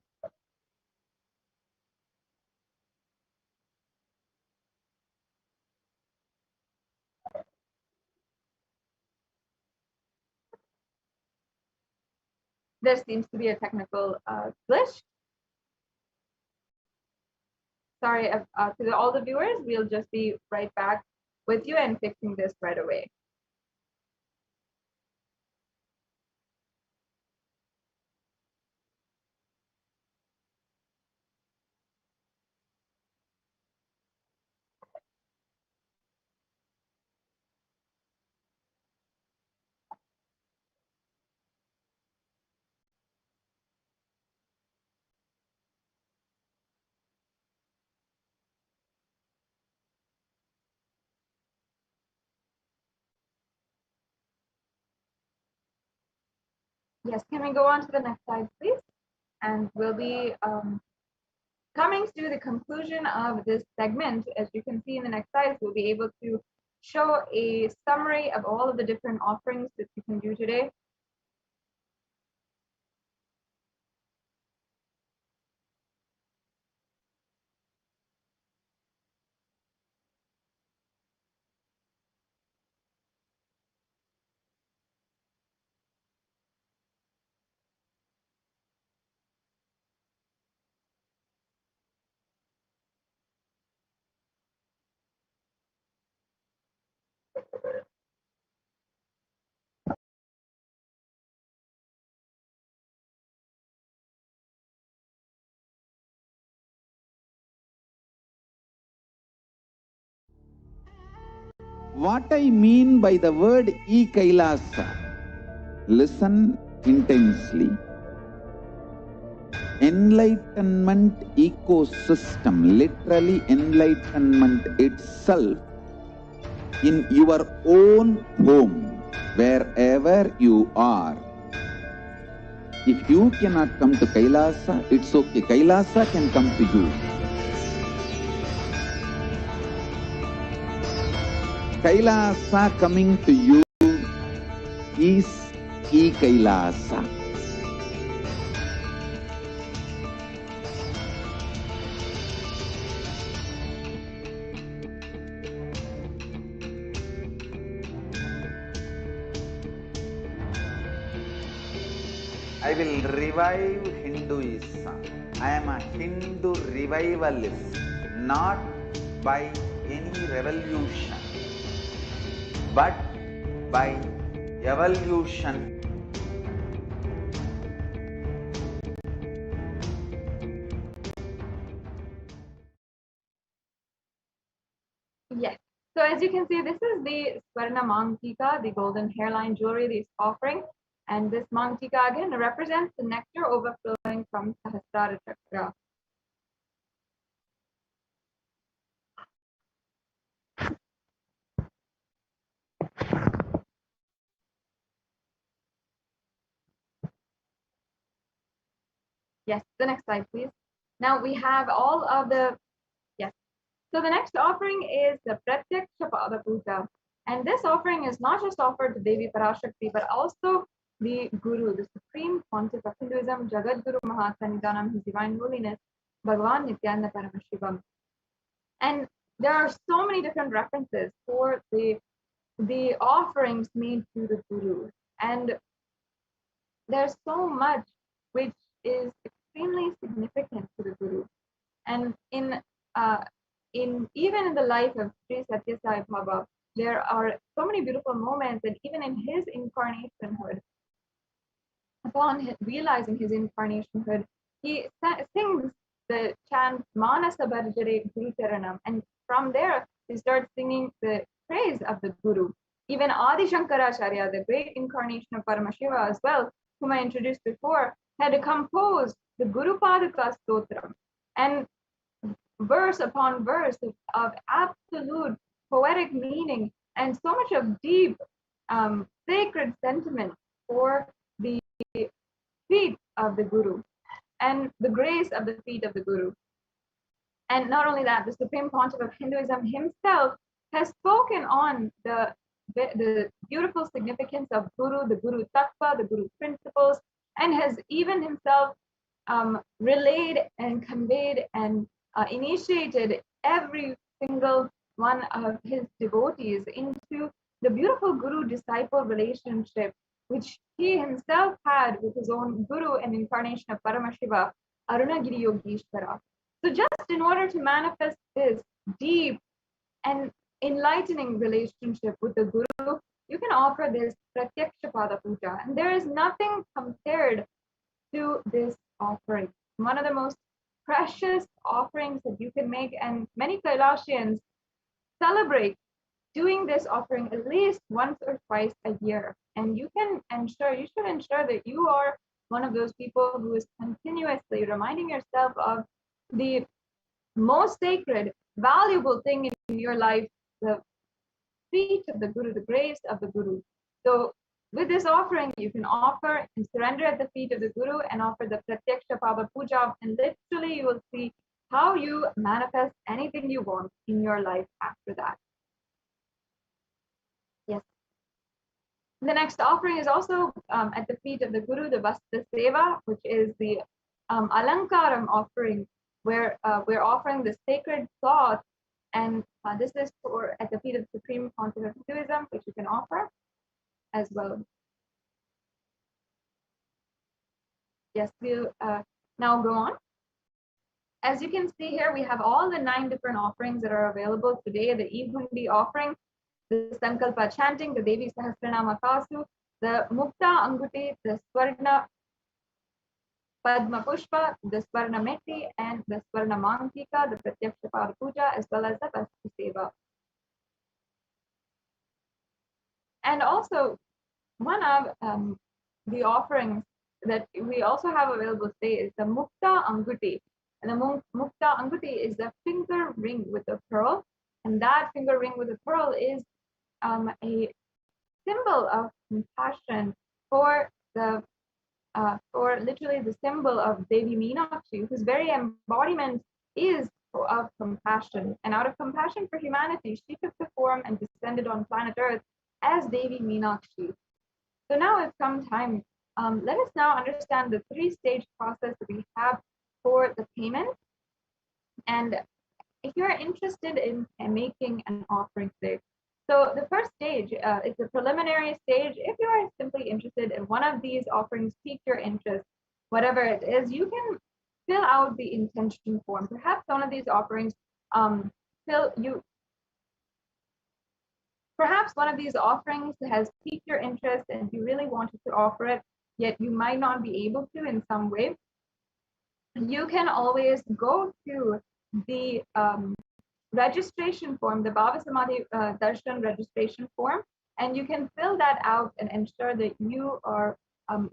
There seems to be a technical glitch. Sorry to all the viewers, we'll just be right back with you and fixing this right away. Yes, can we go on to the next slide, please? And we'll be coming to the conclusion of this segment. As you can see in the next slide, we'll be able to show a summary of all of the different offerings that you can do today. What I mean by the word Kailasa, listen intensely. Enlightenment ecosystem, literally enlightenment itself, in your own home, wherever you are. If you cannot come to Kailasa, it's okay. Kailasa can come to you. Kailasa coming to you is Kailasa. I will revive Hinduism. I am a Hindu revivalist, not by any revolution, but by evolution. Yes. So as you can see, this is the Swarna Mangtika, the golden hairline jewelry that is offering. And this Mangtika again represents the nectar overflowing from Sahasrara Chakra. Yes, the next slide, please. Now we have all of the, yes. So the next offering is the Pratyaksha Pada Puja. And this offering is not just offered to Devi Parashakti, but also the Guru, the Supreme Pontiff of Hinduism, Jagat Guru Mahasanidanam, His Divine Holiness, Bhagavan Nithyananda Paramashivam. And there are so many different references for the offerings made to the Guru. And there's so much which is extremely significant to the Guru. And in even in the life of Sri Satya Sai Baba, there are so many beautiful moments, and even in his incarnationhood, upon realizing his incarnationhood, he sings the chant Manasa Bharjare Guru Charanam, and from there he starts singing the praise of the Guru. Even Adi Shankaracharya, the great incarnation of Paramashiva as well, whom I introduced before, had composed the Guru Padaka Stotram, and verse upon verse of absolute poetic meaning and so much of deep sacred sentiment for the feet of the Guru and the grace of the feet of the Guru. And not only that, the Supreme Pontiff of Hinduism himself has spoken on the beautiful significance of Guru, the Guru Tattva, the Guru principles, and has even himself relayed and conveyed and initiated every single one of his devotees into the beautiful Guru-disciple relationship which he himself had with his own Guru and incarnation of Paramashiva, Arunagiri Yogeshwara. So just in order to manifest this deep and enlightening relationship with the Guru, you can offer this Pratyaksha Pada Puja. And there is nothing compared to this offering. One of the most precious offerings that you can make, and many Kailasians celebrate doing this offering at least once or twice a year. And you should ensure that you are one of those people who is continuously reminding yourself of the most sacred, valuable thing in your life, the feet of the Guru, the grace of the Guru. So with this offering, you can offer and surrender at the feet of the Guru and offer the Pratyaksha Pada Puja, and literally you will see how you manifest anything you want in your life after that. Yes. The next offering is also at the feet of the Guru, the Vasta Seva, which is the Alankaram offering, where we're offering the sacred cloth, and this is for at the feet of the Supreme Pontiff of Hinduism, which you can offer as well. Yes, we'll now go on. As you can see here, we have all the 9 different offerings that are available today. The E-Hundi offering, the Sankalpa chanting, the Devi Sahasranama Kasu, the Mukta Anguti, the Swarna Padma Pushpa, the Swarna Meti, and the Swarna Mangtika, the Pratyaksha Pada Puja, as well as the Vasta Seva. And also, one of the offerings that we also have available today is the Mukta Anguti. And the Mukta Anguti is a finger ring with a pearl. And that finger ring with a pearl is a symbol of compassion for literally the symbol of Devi Meenakshi, whose very embodiment is of compassion. And out of compassion for humanity, she took the form and descended on planet Earth as Devi Meenakshi. So now it's come time. Let us now understand the three-stage process that we have for the payment. And if you're interested in making an offering today, so the first stage is the preliminary stage. If you are simply interested in one of these offerings, pique your interest, whatever it is, you can fill out the intention form. Perhaps one of these offerings Perhaps one of these offerings has piqued your interest and you really wanted to offer it, yet you might not be able to in some way. You can always go to the registration form, the Bhava Samadhi Darshan registration form, and you can fill that out and ensure that you are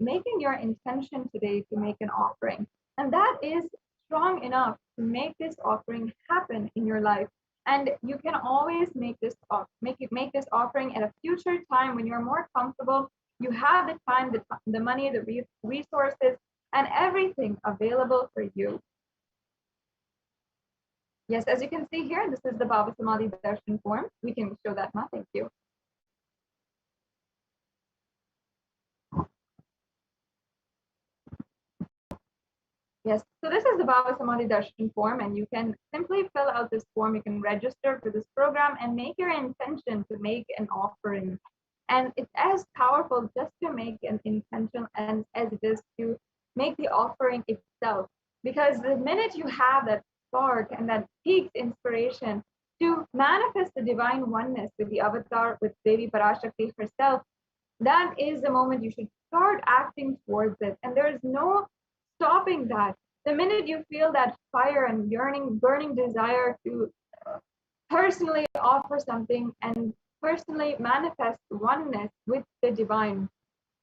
making your intention today to make an offering. And that is strong enough to make this offering happen in your life. And you can always make this offering at a future time when you're more comfortable. You have the time, the money, the resources, and everything available for you. Yes, as you can see here, this is the Bhava Samadhi Darshan form. We can show that now. Thank you. Yes, so this is the Bhava Samadhi Darshan form, and you can simply fill out this form. You can register for this program and make your intention to make an offering. And it's as powerful just to make an intention as it is to make the offering itself. Because the minute you have that spark and that peaked inspiration to manifest the divine oneness with the avatar, with Devi Parashakti herself, that is the moment you should start acting towards it. And there is no stopping that. The minute you feel that fire and yearning, burning desire to personally offer something and personally manifest oneness with the divine,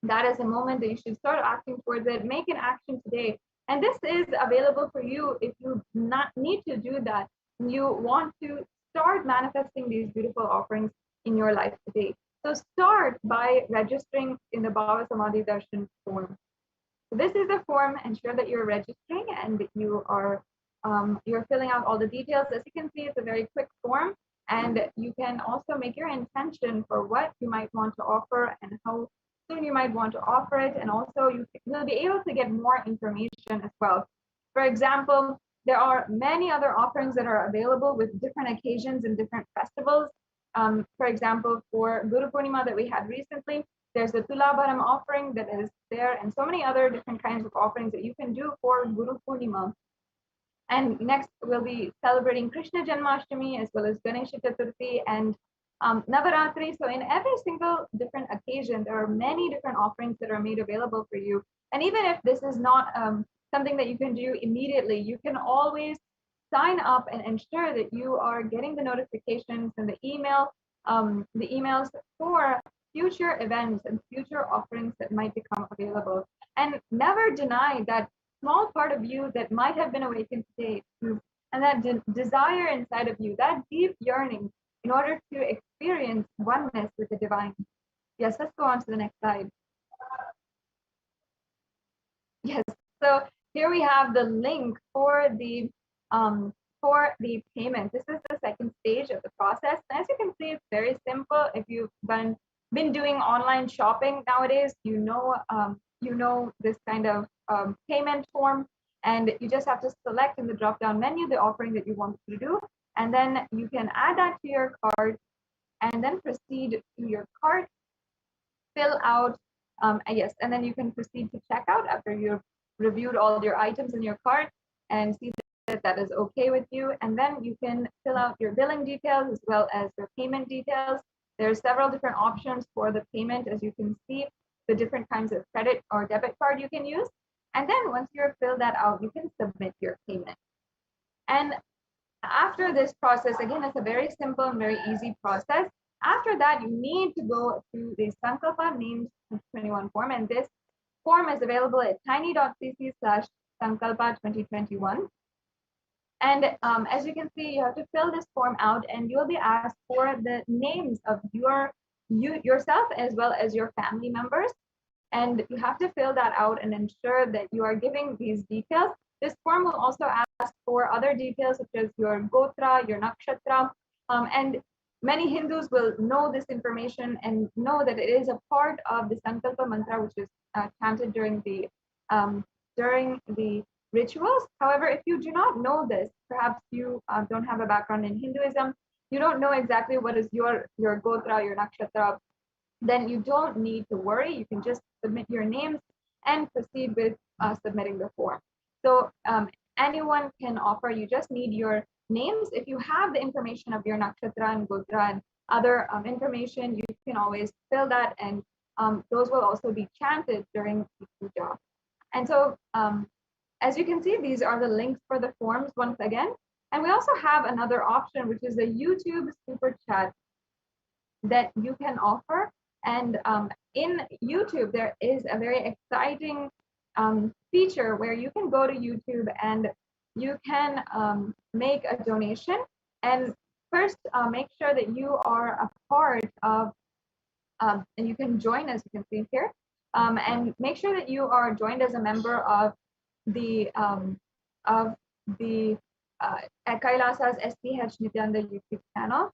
that is the moment that you should start acting towards it. Make an action today. And this is available for you if you not need to do that. You want to start manifesting these beautiful offerings in your life today. So start by registering in the Bhava Samadhi Darshan form. So this is the form. Ensure that you're registering and you are you're filling out all the details. As you can see, it's a very quick form, and you can also make your intention for what you might want to offer and how soon you might want to offer it, and also you will be able to get more information as well. For example, there are many other offerings that are available with different occasions and different festivals. For example, for Guru Purnima that we had recently, there's the Tulabharam offering that is there, and so many other different kinds of offerings that you can do for Guru Purnima. And next, we'll be celebrating Krishna Janmashtami as well as Ganesha Chaturthi and Navaratri. So in every single different occasion, there are many different offerings that are made available for you. And even if this is not something that you can do immediately, you can always sign up and ensure that you are getting the notifications and the emails for future events and future offerings that might become available. And never deny that small part of you that might have been awakened today, and that desire inside of you, that deep yearning in order to experience oneness with the divine. Yes, let's go on to the next slide. Yes, so here we have the link for the payment. This is the second stage of the process. And as you can see, it's very simple. If you've been doing online shopping nowadays, you know this kind of payment form, and you just have to select in the drop-down menu the offering that you want to do, and then you can add that to your cart and then proceed to your cart, fill out, yes, and then you can proceed to checkout after you've reviewed all your items in your cart and see that that is okay with you, and then you can fill out your billing details as well as your payment details. There are several different options for the payment, as you can see, the different kinds of credit or debit card you can use. And then once you've filled that out, you can submit your payment. And after this process, again, it's a very simple and very easy process. After that, you need to go to the Sankalpa Names 2021 form, and this form is available at tiny.cc/Sankalpa2021. And as you can see, you have to fill this form out, and you'll be asked for the names of yourself as well as your family members. And you have to fill that out and ensure that you are giving these details. This form will also ask for other details such as your gotra, your nakshatra, and many Hindus will know this information and know that it is a part of the Sankalpa mantra, which is chanted during the rituals. However, if you do not know this, perhaps you don't have a background in Hinduism, you don't know exactly what is your gotra, your nakshatra, then you don't need to worry. You can just submit your names and proceed with submitting the form. So anyone can offer, you just need your names. If you have the information of your nakshatra and gotra and other information, you can always fill that, and those will also be chanted during the puja. And so as you can see, these are the links for the forms once again. And we also have another option, which is a YouTube super chat that you can offer. And in YouTube, there is a very exciting feature where you can go to YouTube and you can make a donation. And first, make sure that you are a part of, and you can join, as you can see here, and make sure that you are joined as a member of the Kailasa's HDH Nithyananda YouTube channel.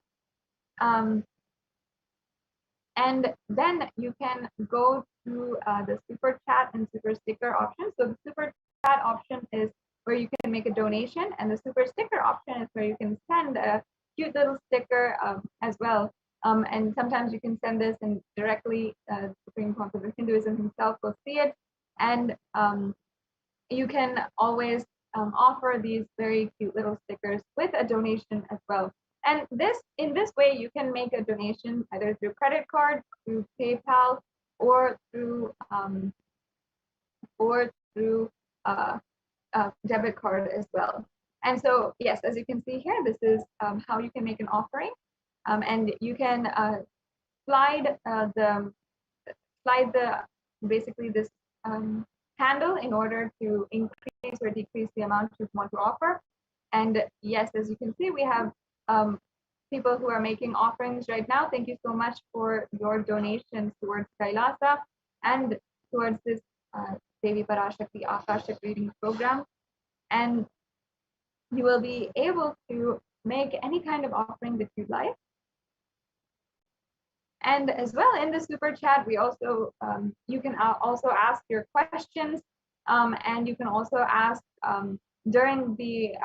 And then you can go to the super chat and super sticker option. So the super chat option is where you can make a donation, and the super sticker option is where you can send a cute little sticker as well. And sometimes you can send this, and directly the Supreme Council of Hinduism himself will see it. And you can always offer these very cute little stickers with a donation as well. And in this way, you can make a donation either through credit card, through PayPal, or through debit card as well. And so, yes, as you can see here, this is how you can make an offering, and you can slide basically this handle in order to increase or decrease the amount you want to offer. And yes, as you can see, we have people who are making offerings right now. Thank you so much for your donations towards Kailasa and towards this Devi Parashakti Akashic reading program. And you will be able to make any kind of offering that you'd like. And as well, in the super chat, we also you can also ask your questions, and you can also ask during the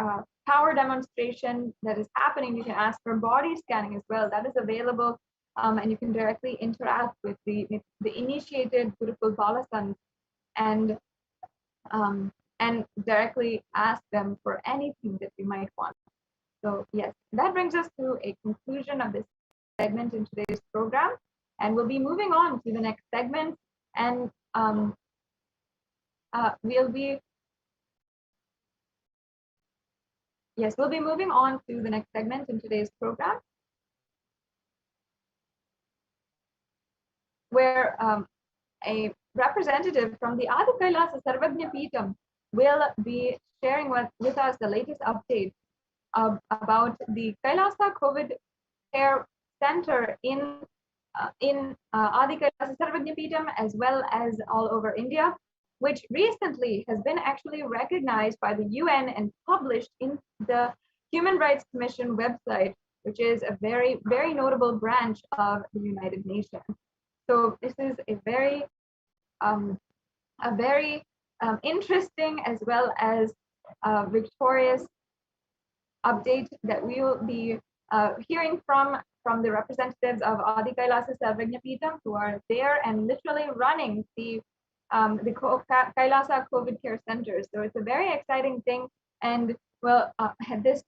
power demonstration that is happening. You can ask for body scanning as well. That is available, and you can directly interact with the initiated Gurukul Balasans and directly ask them for anything that you might want. So yes, that brings us to a conclusion of this segment in today's program, and we'll be moving on to the next segment, and we'll be moving on to the next segment in today's program, where a representative from the Adi Kailasa Sarvajna Peetham will be sharing with us the latest update about the Kailasa COVID Care Center in Adi Kailasa Sarvajna Peetham, as well as all over India, which recently has been actually recognized by the UN and published in the Human Rights Commission website, which is a very, very notable branch of the United Nations. So this is a very interesting as well as victorious update that we will be hearing from the representatives of Adi Kailasa Sarvajna Peetham, who are there and literally running the Kailasa COVID Care Center. So it's a very exciting thing. And well, this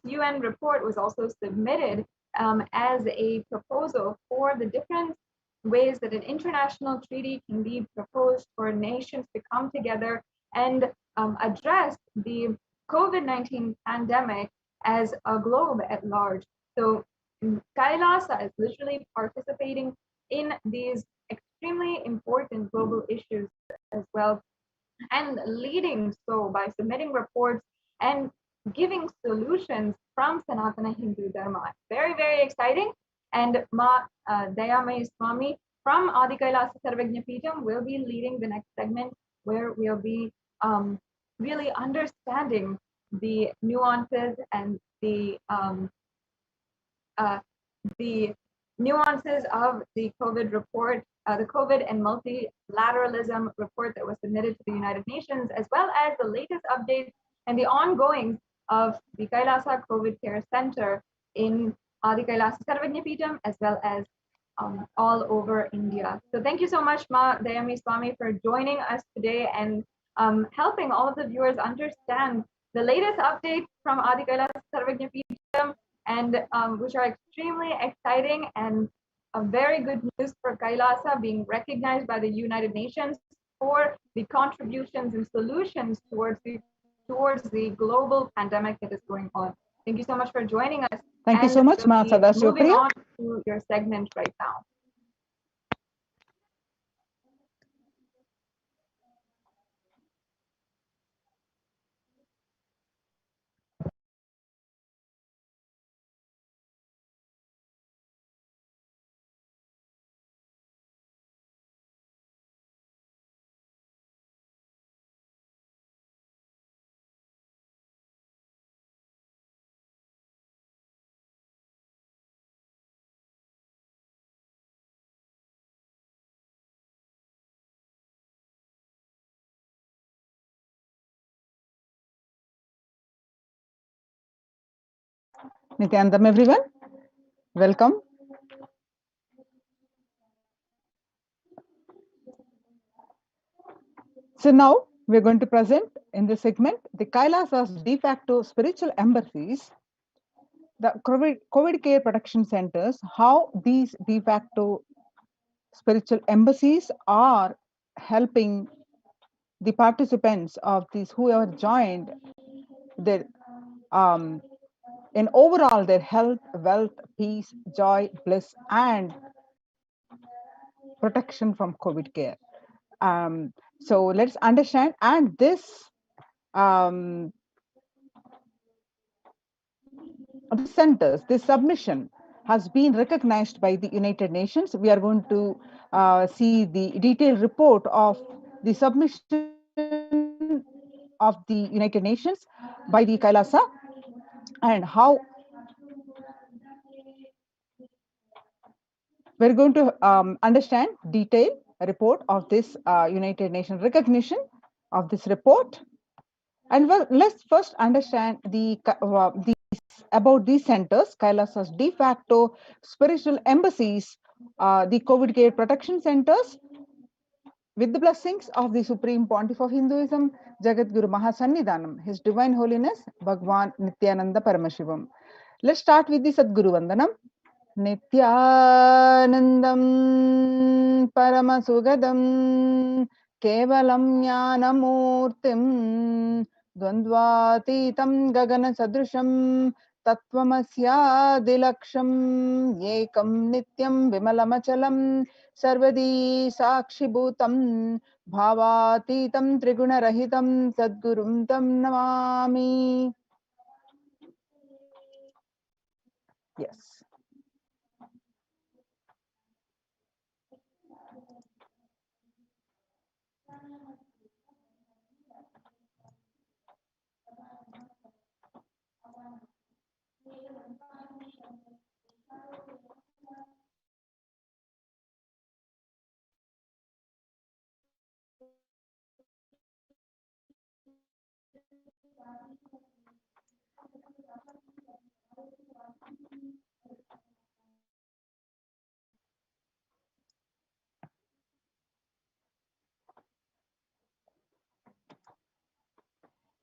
UN report was also submitted as a proposal for the different ways that an international treaty can be proposed for nations to come together and address the COVID-19 pandemic as a globe at large. So Kailasa is literally participating in these extremely important global issues as well, and leading so by submitting reports and giving solutions from Sanatana Hindu Dharma. Very, very exciting. And Dayamay Swami from Adi Kailasa Sarvajna Peetham will be leading the next segment, where we'll be really understanding the nuances and uh, the nuances of the COVID report, the COVID and multilateralism report that was submitted to the United Nations, as well as the latest updates and the ongoing of the Kailasa COVID Care Center in Adi Kailasa Sarvajna Peetham, as well as all over India. So thank you so much, Ma Dayami Swami, for joining us today and helping all of the viewers understand the latest updates from Adi Kailasa Sarvajna Peetham, and which are extremely exciting and a very good news for Kailasa being recognized by the United Nations for the contributions and solutions towards the global pandemic that is going on. Thank you so much for joining us. Thank you so much, Ma Moving Sadashivapriya. on to your segment right now. Nithyanandam, everyone. Welcome. So now we're going to present in this segment the Kailasa's de facto spiritual embassies, the COVID care protection centers, how these de facto spiritual embassies are helping the participants of these who have joined their in overall their health, wealth, peace, joy, bliss, and protection from COVID care. So let's understand. And this centers, this submission has been recognized by the United Nations. We are going to see the detailed report of the submission of the United Nations by the Kailasa, and how we're going to understand detailed report of this United Nations recognition of this report. And well, let's first understand about these centers, Kailasa's de facto spiritual embassies, the COVID care protection centers, with the blessings of the Supreme Pontiff of Hinduism, Jagat Guru Mahasannidhanam, His Divine Holiness, Bhagwan Nithyananda Paramashivam. Let's start with the Sadguru Vandanam. Nithyanandam Paramasugadam Kevalam Jnanamurtim Dvandvatitam Gagana Sadrusham Tattvamasya Ekam Nityam Vimalamachalam Sarvadi Sakshibhutam Bhavatitam Trigunarahitam Sadgurum Tam Namami. Yes.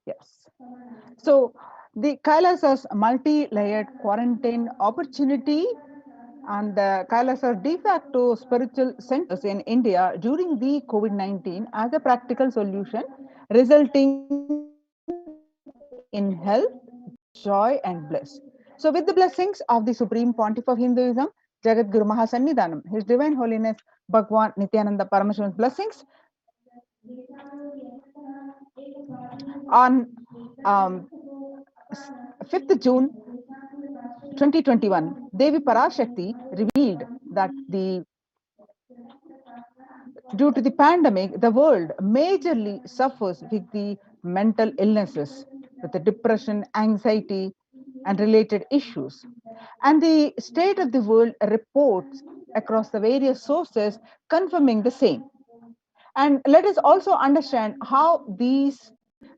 Yes. So the Kailasa's multi-layered quarantine opportunity and the Kailasa de facto spiritual centers in India during the COVID-19 as a practical solution, resulting in health, joy, and bliss. So, with the blessings of the Supreme Pontiff of Hinduism, Jagat Guru Mahasannidhanam, His Divine Holiness Bhagwan Nithyananda Paramashivan's blessings, on 5th June 2021, Devi Parashakti revealed that due to the pandemic, the world majorly suffers with the mental illnesses, with the depression, anxiety, and related issues. And the state of the world reports across the various sources confirming the same. And let us also understand how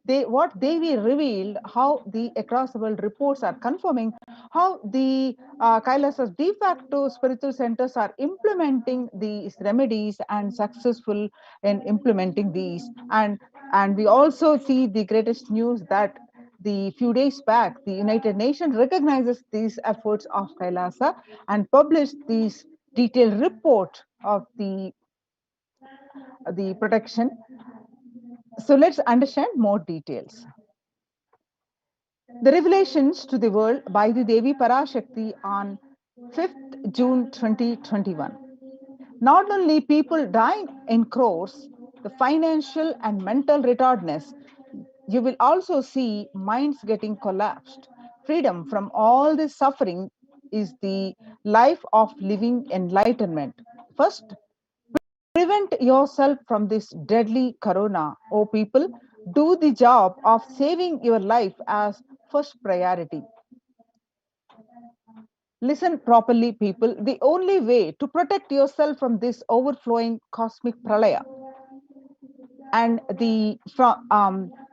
what Devi revealed, how the across the world reports are confirming how the Kailasa's de facto spiritual centers are implementing these remedies and successful in implementing these. And we also see the greatest news that the few days back, the United Nations recognizes these efforts of Kailasa and published these detailed report of the protection. So let's understand more details. The revelations to the world by the Devi Parashakti on 5th June 2021. Not only people dying in crores, the financial and mental retardedness, you will also see minds getting collapsed. Freedom from all this suffering is the life of living enlightenment. First, prevent yourself from this deadly corona. Oh, people, do the job of saving your life as first priority. Listen properly, people. The only way to protect yourself from this overflowing cosmic pralaya and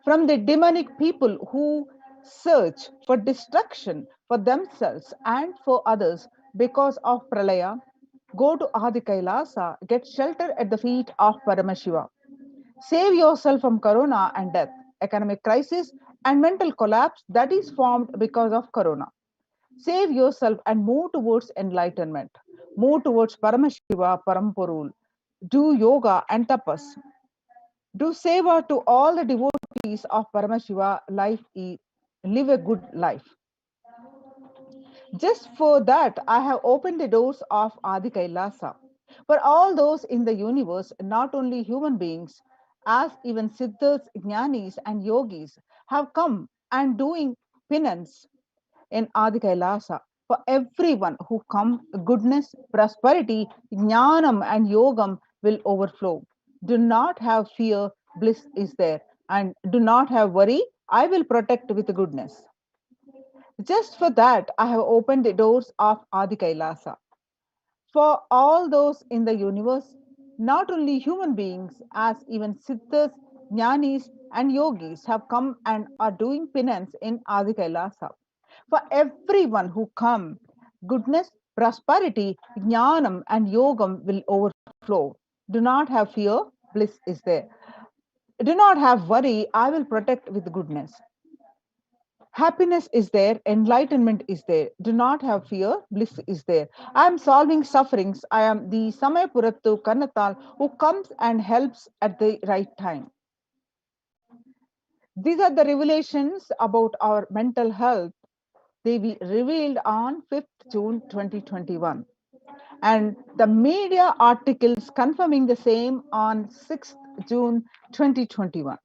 from the demonic people who search for destruction for themselves and for others because of pralaya, go to Adi Kailasa, get shelter at the feet of Paramashiva. Save yourself from corona and death, economic crisis, and mental collapse that is formed because of corona. Save yourself and move towards enlightenment. Move towards Paramashiva, Parampurul. Do yoga and tapas. Do seva to all the devotees of Paramashiva. Live a good life. Just for that, I have opened the doors of Adi Kailasa. For all those in the universe, not only human beings, as even Siddhas, Jnanis, and Yogis have come and doing penance in Adi Kailasa. For everyone who come, goodness, prosperity, jnanam, and yogam will overflow. Do not have fear, bliss is there. And do not have worry, I will protect with goodness. Just for that, I have opened the doors of Adi Kailasa. For all those in the universe, not only human beings, as even Siddhas, Jnanis, and Yogis have come and are doing penance in Adi Kailasa. For everyone who come, goodness, prosperity, jnanam, and yogam will overflow. Do not have fear, bliss is there. Do not have worry, I will protect with goodness. Happiness is there, enlightenment is there. Do not have fear, bliss is there. I am solving sufferings. I am the Samayapurattu Kannatal who comes and helps at the right time. These are the revelations about our mental health. They be revealed on 5th June 2021. And the media articles confirming the same on 6th June 2021.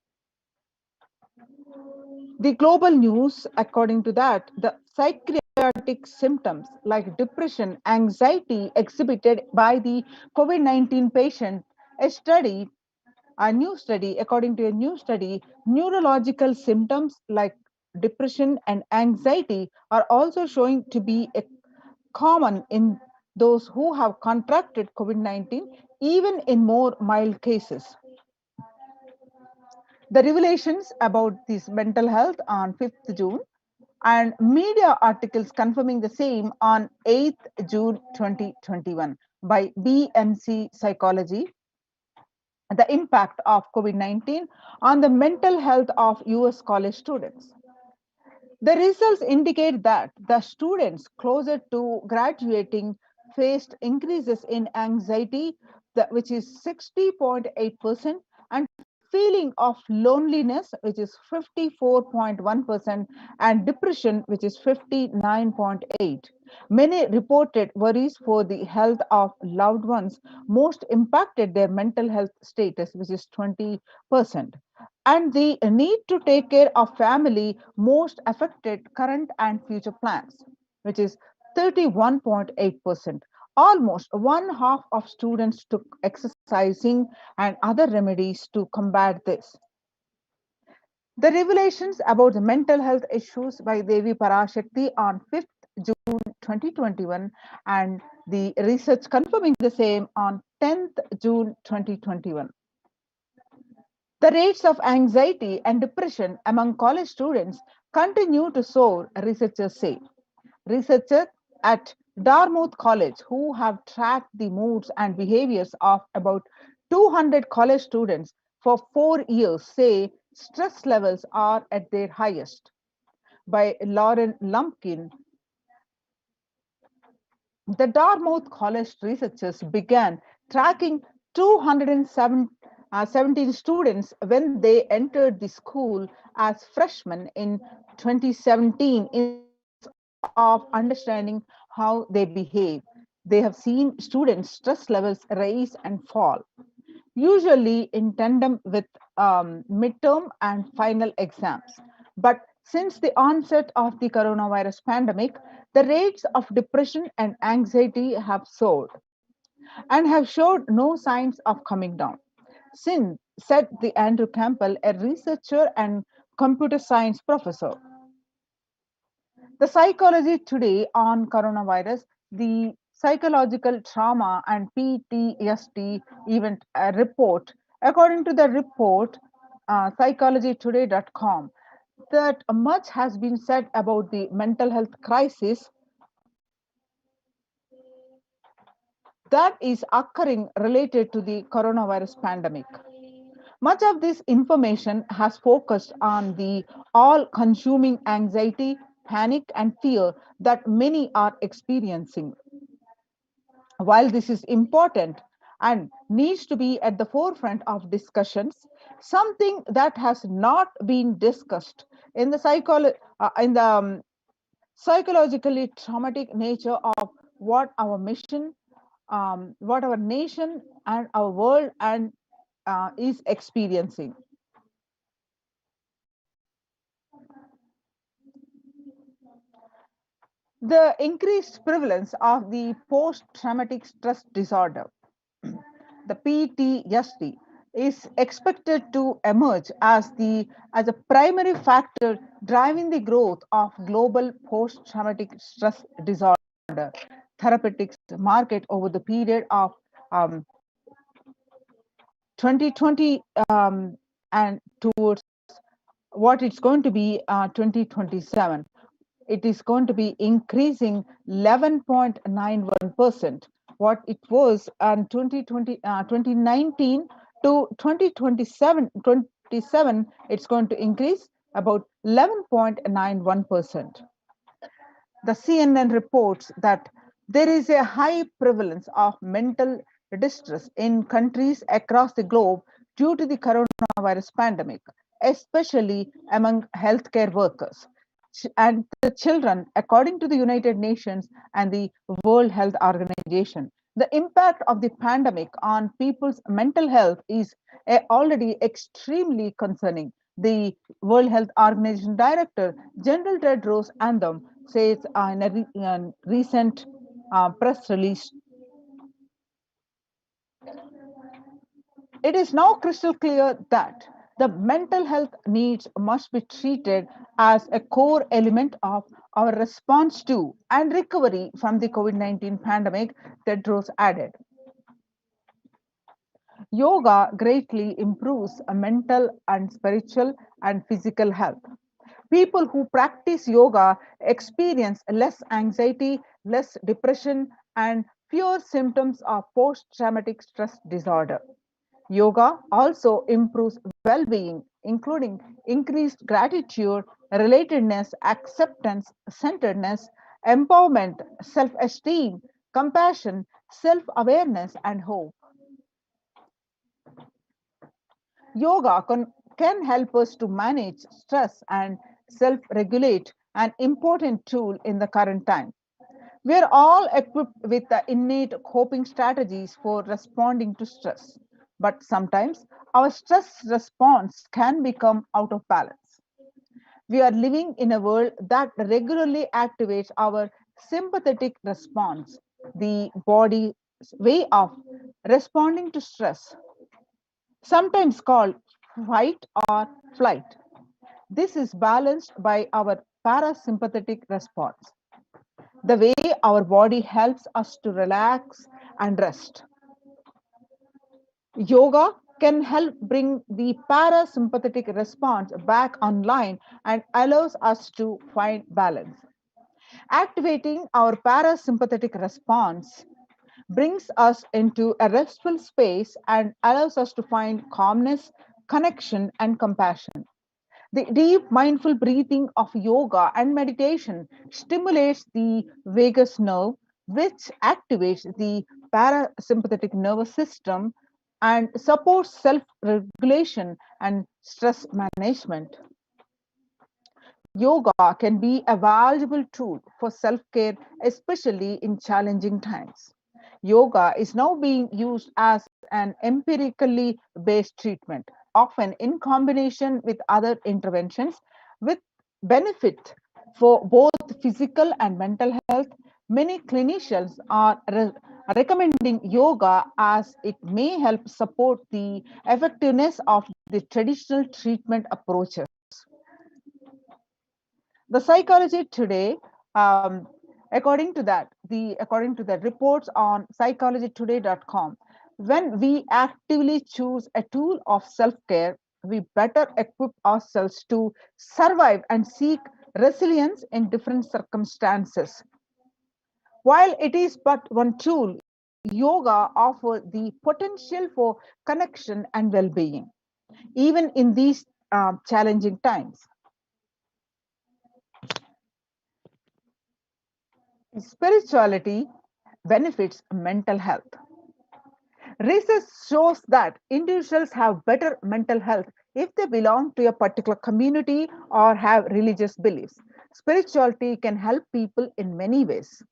The global news, according to that, the psychiatric symptoms like depression, anxiety exhibited by the COVID-19 patient, according to a new study, neurological symptoms like depression and anxiety are also showing to be common in those who have contracted COVID-19, even in more mild cases. The revelations about this mental health on 5th June and media articles confirming the same on 8th June 2021 by BMC Psychology, the impact of COVID-19 on the mental health of US college students. The results indicate that the students closer to graduating faced increases in anxiety, which is 60.8%, and feeling of loneliness, which is 54.1%, and depression, which is 59.8%. Many reported worries for the health of loved ones most impacted their mental health status, which is 20%. And the need to take care of family most affected current and future plans, which is 31.8%. Almost one half of students took exercising and other remedies to combat this. The revelations about the mental health issues by Devi Parashakti on 5th June 2021 and the research confirming the same on 10th June 2021. The rates of anxiety and depression among college students continue to soar, researchers say. Researchers at Dartmouth College, who have tracked the moods and behaviors of about 200 college students for 4 years, say stress levels are at their highest. By Lauren Lumpkin, the Dartmouth College researchers began tracking 217 students when they entered the school as freshmen in 2017 in the hopes of understanding how they behave. They have seen students' stress levels rise and fall, usually in tandem with midterm and final exams. But since the onset of the coronavirus pandemic, the rates of depression and anxiety have soared and have showed no signs of coming down. Since, said the Andrew Campbell, a researcher and computer science professor. The psychology today on coronavirus, the psychological trauma and PTSD event report. According to the report, psychologytoday.com, that much has been said about the mental health crisis that is occurring related to the coronavirus pandemic. Much of this information has focused on the all consuming anxiety, panic, and fear that many are experiencing. While this is important and needs to be at the forefront of discussions, something that has not been discussed in the psychologically traumatic nature of what our mission, what our nation and our world and is experiencing. The increased prevalence of the post-traumatic stress disorder, the PTSD, is expected to emerge as a primary factor driving the growth of global post-traumatic stress disorder therapeutics market over the period of um, 2020 and towards what it's going to be 2027. It is going to be increasing 11.91%. What it was on 2019 to 2027, it's going to increase about 11.91%. The CNN reports that there is a high prevalence of mental distress in countries across the globe due to the coronavirus pandemic, especially among healthcare workers and the children, according to the United Nations and the World Health Organization. The impact of the pandemic on people's mental health is already extremely concerning. The World Health Organization Director, General Tedros Adhanom, says in a recent press release, it is now crystal clear that the mental health needs must be treated as a core element of our response to and recovery from the COVID-19 pandemic, Tedros added. Yoga greatly improves mental and spiritual and physical health. People who practice yoga experience less anxiety, less depression, and fewer symptoms of post traumatic stress disorder. Yoga also improves well being, including increased gratitude, relatedness, acceptance, centeredness, empowerment, self esteem, compassion, self awareness, and hope. Yoga can help us to manage stress and self regulate, an important tool in the current time. We are all equipped with the innate coping strategies for responding to stress, but sometimes our stress response can become out of balance. We are living in a world that regularly activates our sympathetic response, the body's way of responding to stress, sometimes called fight or flight. This is balanced by our parasympathetic response, the way our body helps us to relax and rest. Yoga can help bring the parasympathetic response back online and allows us to find balance. Activating our parasympathetic response brings us into a restful space and allows us to find calmness, connection, and compassion. The deep mindful breathing of yoga and meditation stimulates the vagus nerve, which activates the parasympathetic nervous system and supports self regulation and stress management. Yoga can be a valuable tool for self care, especially in challenging times. Yoga is now being used as an empirically based treatment, often in combination with other interventions, with benefit for both physical and mental health. Many clinicians are recommending yoga as it may help support the effectiveness of the traditional treatment approaches. The psychology today, according to that, according to the reports on psychologytoday.com, when we actively choose a tool of self-care, we better equip ourselves to survive and seek resilience in different circumstances. While it is but one tool, yoga offers the potential for connection and well-being, even in these challenging times. Spirituality benefits mental health. Research shows that individuals have better mental health if they belong to a particular community or have religious beliefs. Spirituality can help people in many ways.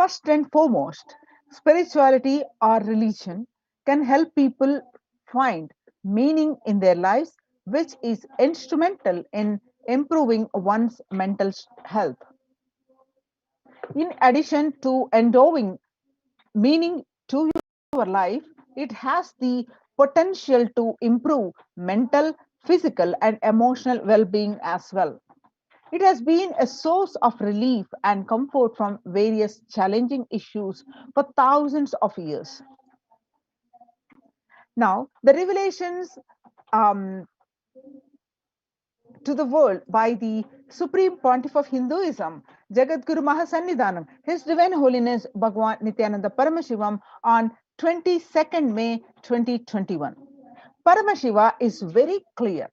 First and foremost, spirituality or religion can help people find meaning in their lives, which is instrumental in improving one's mental health. In addition to endowing meaning to your life, it has the potential to improve mental, physical, and emotional well being as well. It has been a source of relief and comfort from various challenging issues for thousands of years. Now, the revelations um, to the world by the Supreme Pontiff of Hinduism, Jagadguru Mahasannidhanam, His Divine Holiness Bhagwan Nithyananda Paramashivam on 22nd May 2021. Paramashiva is very clear.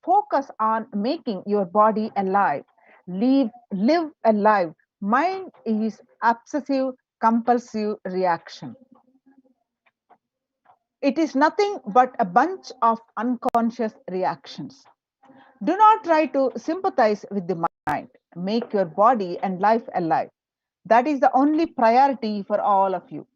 Focus on making your body alive. Live alive. Mind is obsessive compulsive reaction. It is nothing but a bunch of unconscious reactions. Do not try to sympathize with the mind. Make your body and life alive. That is the only priority for all of you.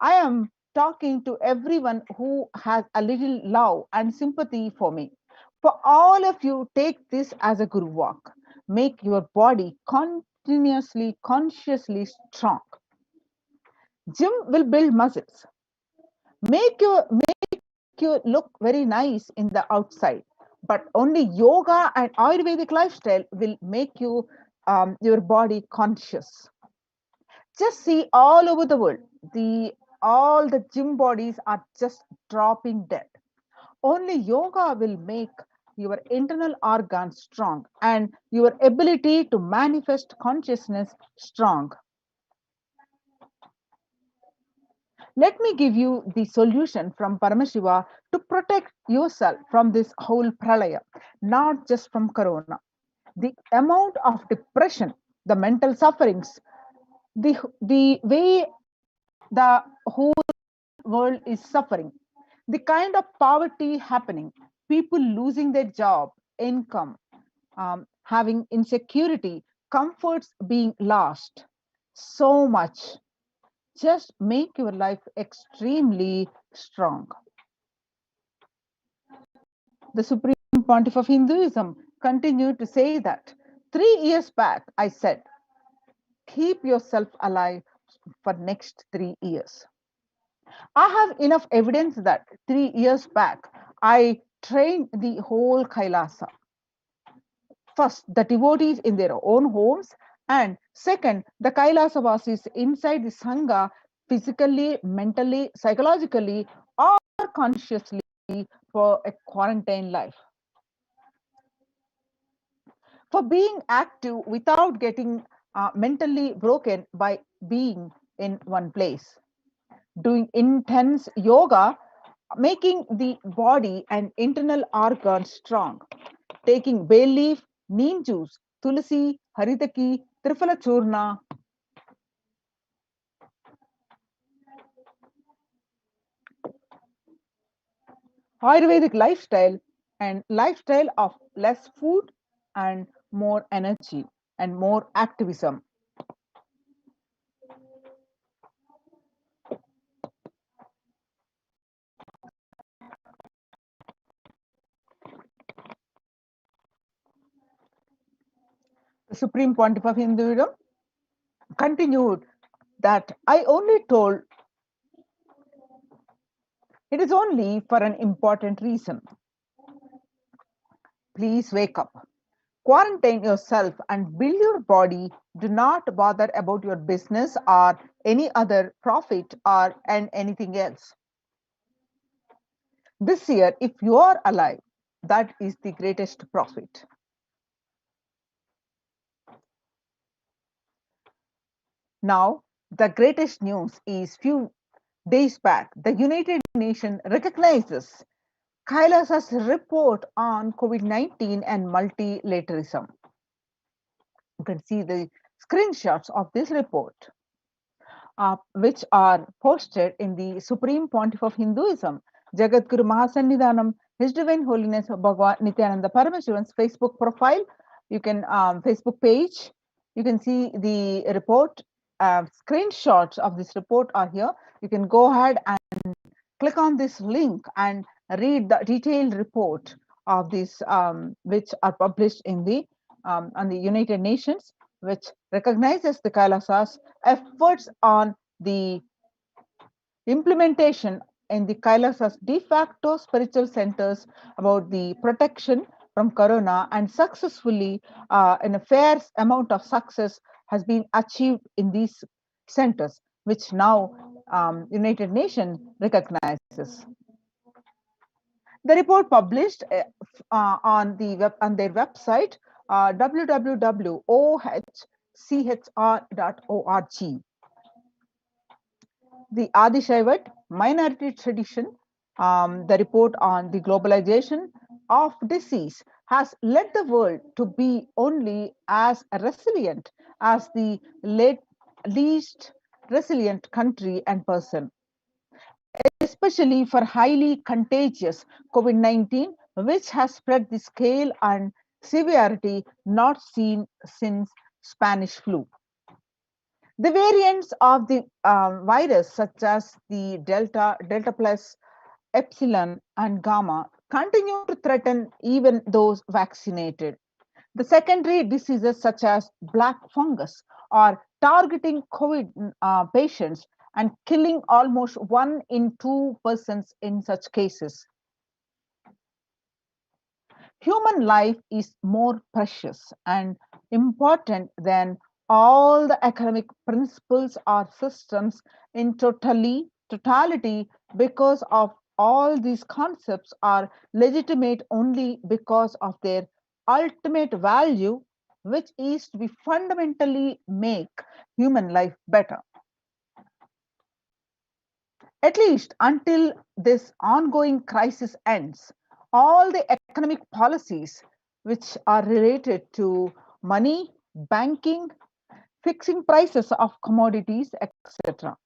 I am talking to everyone who has a little love and sympathy for me. For all of you, take this as a guru walk. Make your body continuously, consciously strong. Gym will build muscles. Make you look very nice in the outside, but only yoga and Ayurvedic lifestyle will make you your body conscious. Just see all over the world, all the gym bodies are just dropping dead. Only yoga will make your internal organs strong and your ability to manifest consciousness strong. Let me give you the solution from Paramashiva to protect yourself from this whole pralaya, not just from corona. The amount of depression, the mental sufferings, the way the whole world is suffering. The kind of poverty happening, people losing their job, income, having insecurity, comforts being lost, so much. Just make your life extremely strong. The Supreme Pontiff of Hinduism continued to say that 3 years back, I said, keep yourself alive for next 3 years. I have enough evidence that 3 years back, I trained the whole Kailasa. First, the devotees in their own homes, and second, the Kailasa inside the Sangha, physically, mentally, psychologically, or consciously for a quarantine life. For being active without getting mentally broken by being in one place. Doing intense yoga, making the body and internal organs strong. Taking bay leaf, neem juice, tulsi, haritaki, triphala churna. Ayurvedic lifestyle and lifestyle of less food and more energy and more activism. The Supreme Pontiff of Hinduism continued that I only told it is only for an important reason. Please wake up. Quarantine yourself and build your body. Do not bother about your business or any other profit or and anything else. This year, if you are alive, that is the greatest profit. Now, the greatest news is few days back, the United Nations recognizes Kailasa's report on COVID-19 and multilateralism. You can see the screenshots of this report, which are posted in the Supreme Pontiff of Hinduism, Jagadguru Mahasannidhanam, His Divine Holiness Bhagavan Nithyananda Paramashivan's Facebook profile. You can Facebook page. You can see the report. Screenshots of this report are here. You can go ahead and click on this link and read the detailed report of this, which are published in the on the United Nations, which recognizes the Kailasa's efforts on the implementation in the Kailasa's de facto spiritual centers about the protection from corona, and successfully in a fair amount of success has been achieved in these centers, which now United Nations recognizes. The report published on their website www.ohr.org. The Adi Shaivat minority tradition, the report on the globalization of disease has led the world to be only as resilient as the least resilient country and person, especially for highly contagious COVID-19, which has spread the scale and severity not seen since Spanish flu. The variants of the virus, such as the Delta, Delta plus, Epsilon, and Gamma, continue to threaten even those vaccinated. The secondary diseases, such as black fungus, are targeting COVID patients and killing almost 1 in 2 persons in such cases. Human life is more precious and important than all the economic principles or systems in totality, because of all these concepts are legitimate only because of their ultimate value, which is to be fundamentally make human life better. At least until this ongoing crisis ends, all the economic policies which are related to money, banking, fixing prices of commodities, etc.,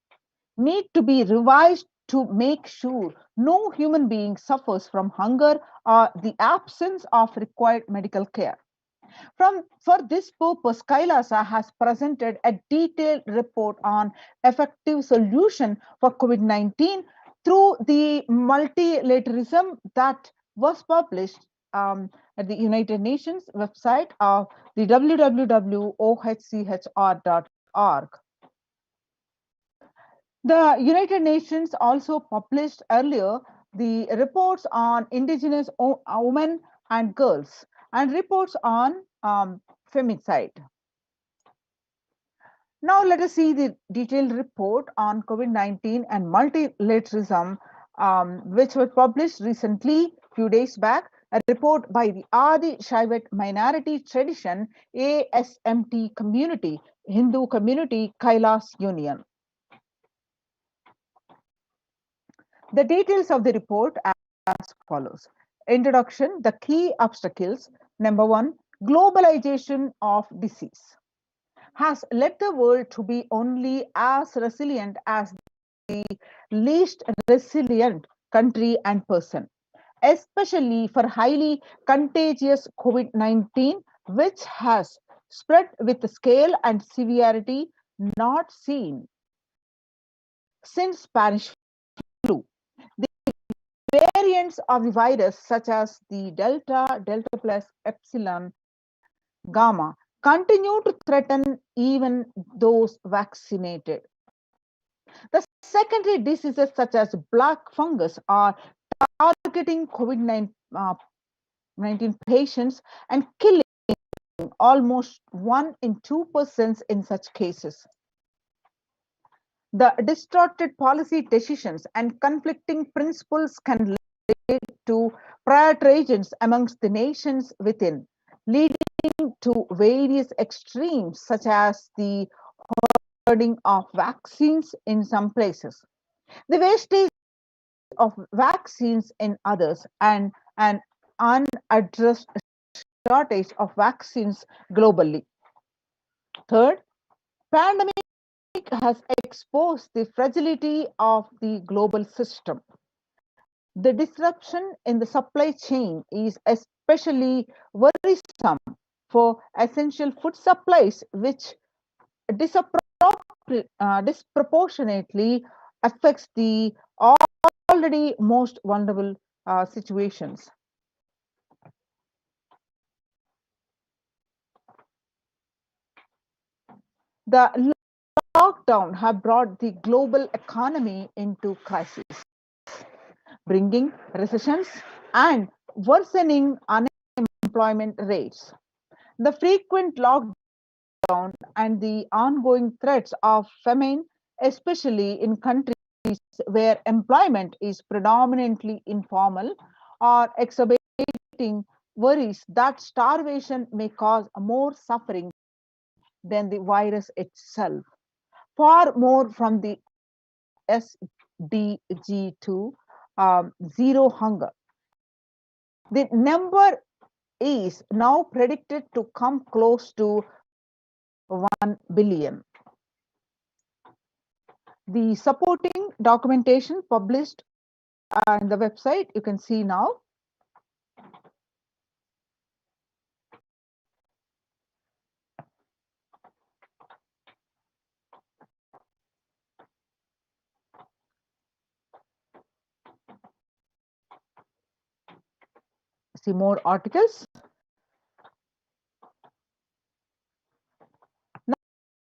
need to be revised to make sure no human being suffers from hunger or the absence of required medical care. For this purpose, Kailasa has presented a detailed report on effective solution for COVID-19 through the multilateralism that was published at the United Nations website of the www.ohchr.org. The United Nations also published earlier the reports on indigenous women and girls and reports on femicide. Now let us see the detailed report on COVID-19 and multilateralism, which was published recently, few days back, a report by the Adi Shaivat Minority Tradition ASMT community, Hindu community, Kailas Union. The details of the report as follows. Introduction, the key obstacles. Number one, globalization of disease has led the world to be only as resilient as the least resilient country and person, especially for highly contagious COVID-19, which has spread with a scale and severity not seen since Spanish flu. The variants of the virus, such as the Delta, Delta plus, Epsilon, Gamma, continue to threaten even those vaccinated. The secondary diseases such as black fungus are targeting COVID-19 patients and killing almost 1 in 2 persons in such cases. The distorted policy decisions and conflicting principles can lead to prioritizations amongst the nations within, leading to various extremes such as the hoarding of vaccines in some places, the wastage of vaccines in others, and an unaddressed shortage of vaccines globally. Third, pandemic has exposed the fragility of the global system. The disruption in the supply chain is especially worrisome for essential food supplies, which disproportionately affects the already most vulnerable situations. The lockdown have brought the global economy into crisis, bringing recessions and worsening unemployment rates. The frequent lockdown and the ongoing threats of famine, especially in countries where employment is predominantly informal, are exacerbating worries that starvation may cause more suffering than the virus itself. Far more from the SDG2, zero hunger. The number is now predicted to come close to 1 billion. The supporting documentation published on the website, you can see now. See more articles.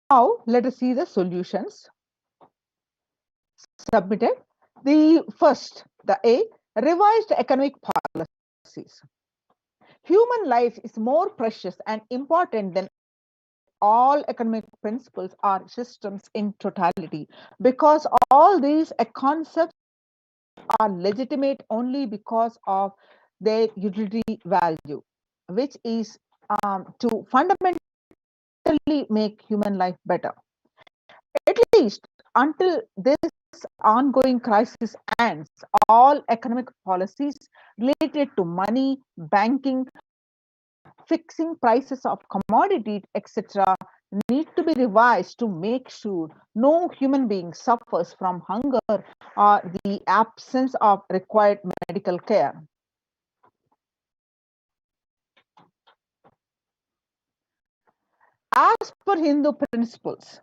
Now, let us see the solutions submitted. The first, the A, revised economic policies. Human life is more precious and important than all economic principles or systems in totality, because all these concepts are legitimate only because of their utility value, which is to fundamentally make human life better. At least until this ongoing crisis ends, all economic policies related to money, banking, fixing prices of commodities, etc., need to be revised to make sure no human being suffers from hunger or the absence of required medical care. As per Hindu principles,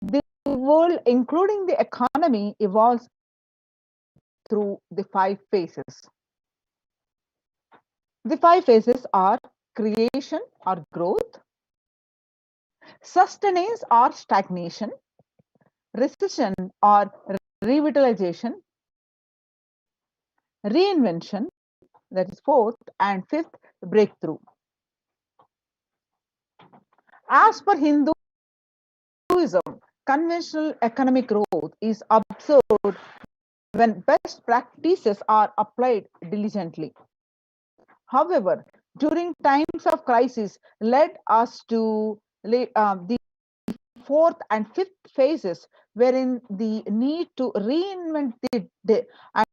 the world, including the economy, evolves through the 5 phases. The 5 phases are creation or growth, sustenance or stagnation, recession or revitalization, reinvention, that is 4th, and 5th, breakthrough. As per Hinduism, conventional economic growth is observed when best practices are applied diligently. However, during times of crisis led us to the 4th and 5th phases, wherein the need to reinvent and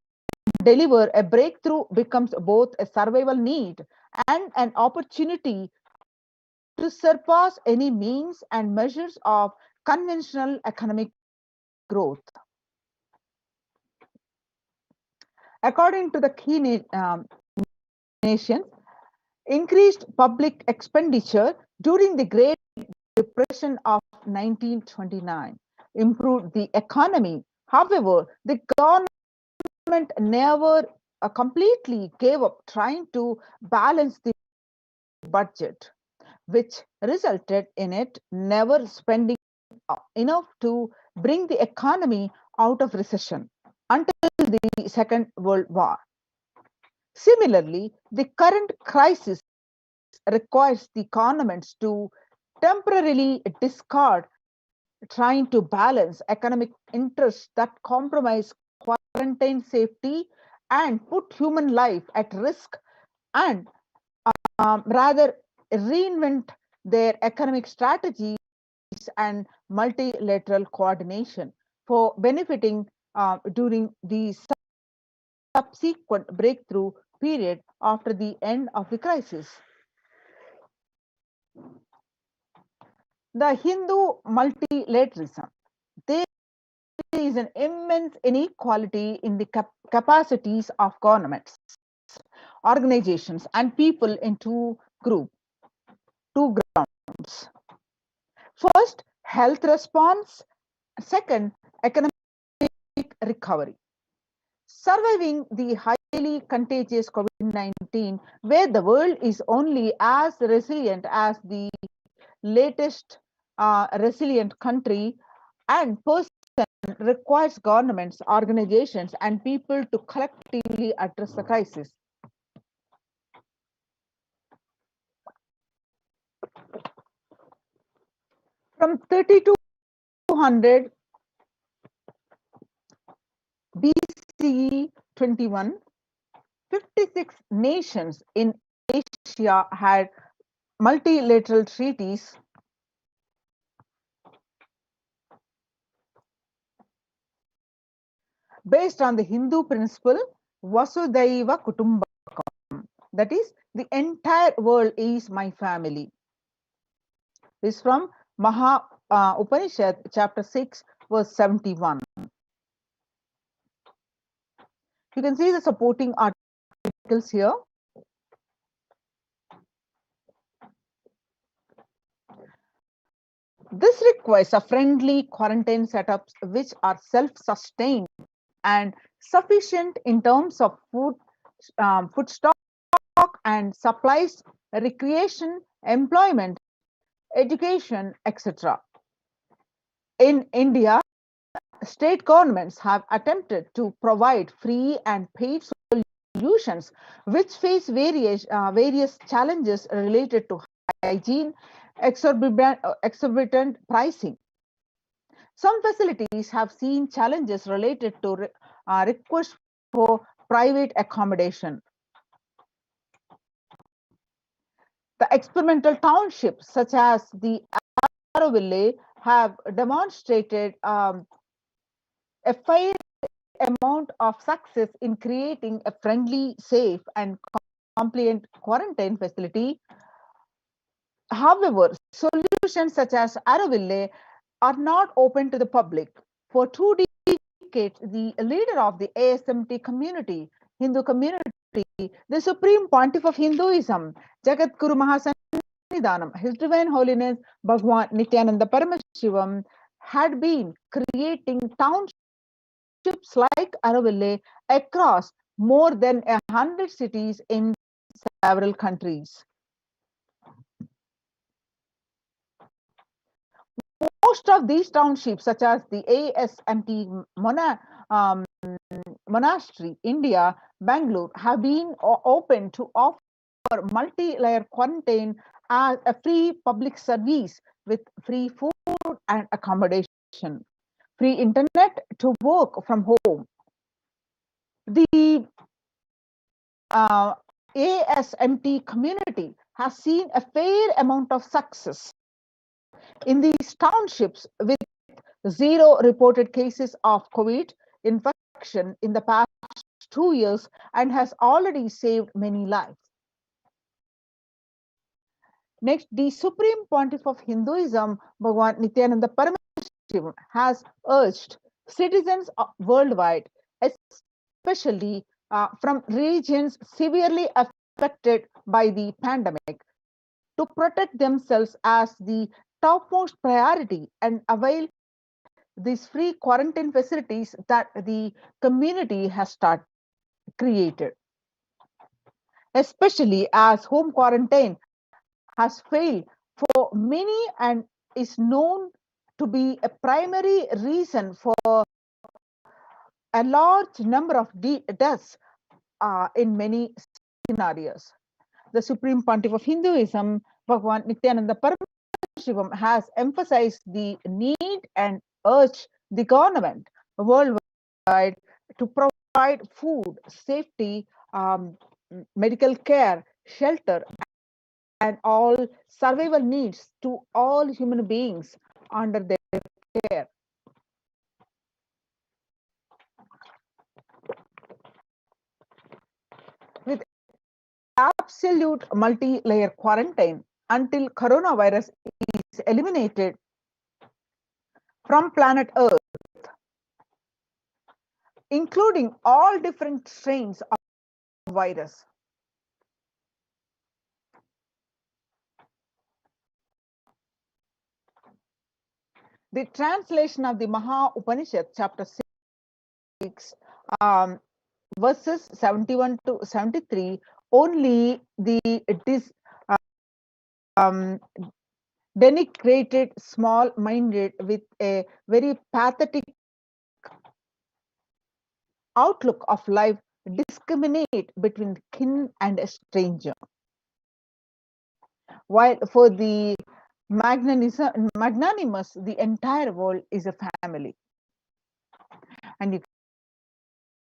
deliver a breakthrough becomes both a survival need and an opportunity to surpass any means and measures of conventional economic growth. According to the key nations, increased public expenditure during the Great Depression of 1929 improved the economy. However, the government never completely gave up trying to balance the budget, which resulted in it never spending enough to bring the economy out of recession until the Second World War. Similarly, the current crisis requires the governments to temporarily discard trying to balance economic interests that compromise quarantine safety and put human life at risk, and rather reinvent their economic strategies and multilateral coordination for benefiting during the subsequent breakthrough period after the end of the crisis. The Hindu multilateralism. There is an immense inequality in the capacities of governments, organizations, and people in two grounds. First, health response. Second, economic recovery. Surviving the highly contagious COVID-19, where the world is only as resilient as the latest resilient country and person, requires governments, organizations, and people to collectively address the crisis. From 3200 BCE 21, 56 nations in Asia had multilateral treaties based on the Hindu principle Vasudhaiva Kutumbakam, that is, the entire world is my family. This is from Maha Upanishad, chapter 6, verse 71. You can see the supporting articles here. This requires a friendly quarantine setups which are self-sustained and sufficient in terms of food stock and supplies, recreation, employment, education, etc. In India, state governments have attempted to provide free and paid solutions which face various challenges related to hygiene, exorbitant pricing. Some facilities have seen challenges related to requests for private accommodation. The experimental townships, such as the Auroville, have demonstrated a fair amount of success in creating a friendly, safe, and compliant quarantine facility. However, solutions institutions such as Araville are not open to the public. For 2 decades, the leader of the ASMT community, Hindu community, the Supreme Pontiff of Hinduism, Jagat Guru Mahasannidhanam, His Divine Holiness Bhagwan Nithyananda Paramashivam, had been creating townships like Araville across more than 100 cities in several countries. Most of these townships, such as the ASMT Monastery, India, Bangalore, have been open to offer multi-layer quarantine as a free public service with free food and accommodation, free internet to work from home. The ASMT community has seen a fair amount of success in these townships with zero reported cases of COVID infection in the past 2 years and has already saved many lives. Next, the Supreme Pontiff of Hinduism, Bhagwan Nithyananda Paramashivam, has urged citizens worldwide, especially from regions severely affected by the pandemic, to protect themselves as the topmost priority and avail these free quarantine facilities that the community has created, especially as home quarantine has failed for many and is known to be a primary reason for a large number of deaths in many scenarios. The Supreme Pontiff of Hinduism, Bhagwan Nithyananda Paramashivam, has emphasized the need and urged the government worldwide to provide food, safety, medical care, shelter, and all survival needs to all human beings under their care. With absolute multi-layer quarantine until coronavirus is eliminated from planet Earth, including all different strains of virus. The translation of the Maha Upanishad, chapter 6, verses 71 to 73, only the denigrated, small-minded, with a very pathetic outlook of life, discriminate between kin and a stranger. While for the magnanimous, the entire world is a family. And you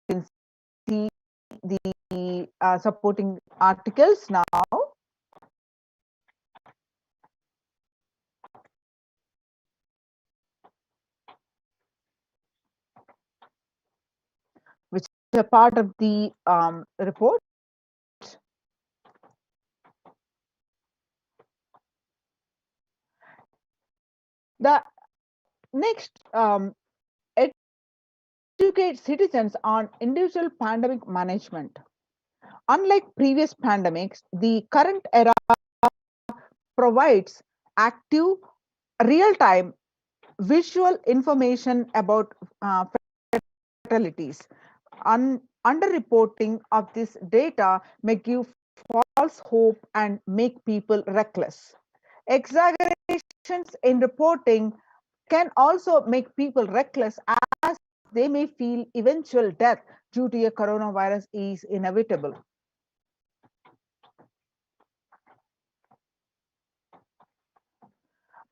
can see the supporting articles now. Which is a part of the report. The next, educate citizens on individual pandemic management. Unlike previous pandemics, the current era provides active, real-time visual information about fatalities. Underreporting of this data may give false hope and make people reckless. Exaggerations in reporting can also make people reckless, as they may feel eventual death due to a coronavirus is inevitable.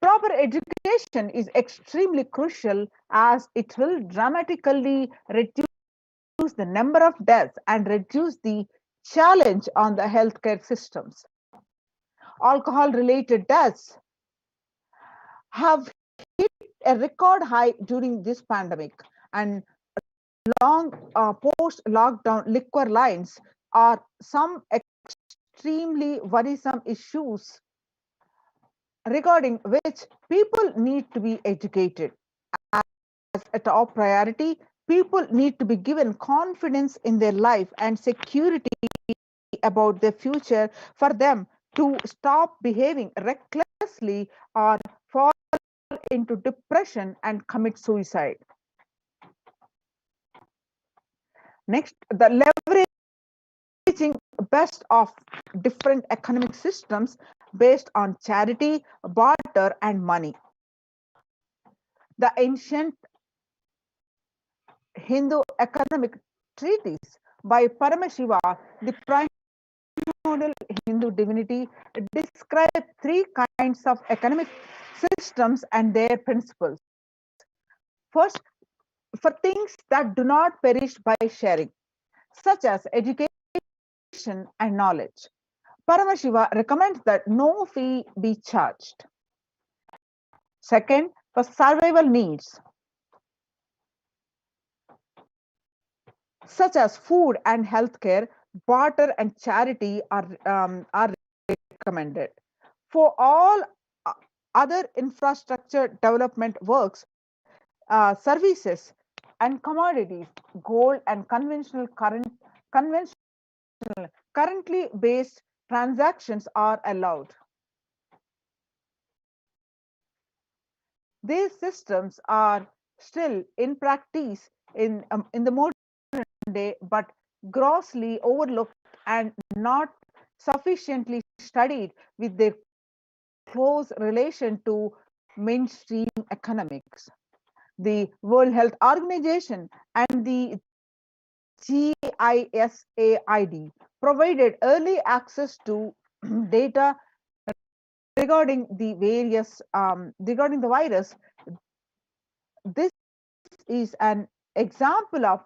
Proper education is extremely crucial, as it will dramatically reduce the number of deaths and reduce the challenge on the healthcare systems. Alcohol-related deaths have hit a record high during this pandemic, and long post-lockdown liquor lines are some extremely worrisome issues regarding which people need to be educated. As a top priority, people need to be given confidence in their life and security about their future for them to stop behaving recklessly or fall into depression and commit suicide. Next, the leveraging best of different economic systems based on charity, barter, and money. The ancient Hindu economic treatise by Paramashiva, the primordial Hindu divinity, describe three kinds of economic systems and their principles. First, for things that do not perish by sharing, such as education and knowledge, Paramashiva recommends that no fee be charged. Second, for survival needs, such as food and healthcare, barter and charity are recommended. For all other infrastructure development works, services and commodities, gold and conventional currently based transactions are allowed. These systems are still in practice in the modern day, but grossly overlooked and not sufficiently studied with their close relation to mainstream economics. The World Health Organization and the GISAID provided early access to data regarding the virus. This is an example of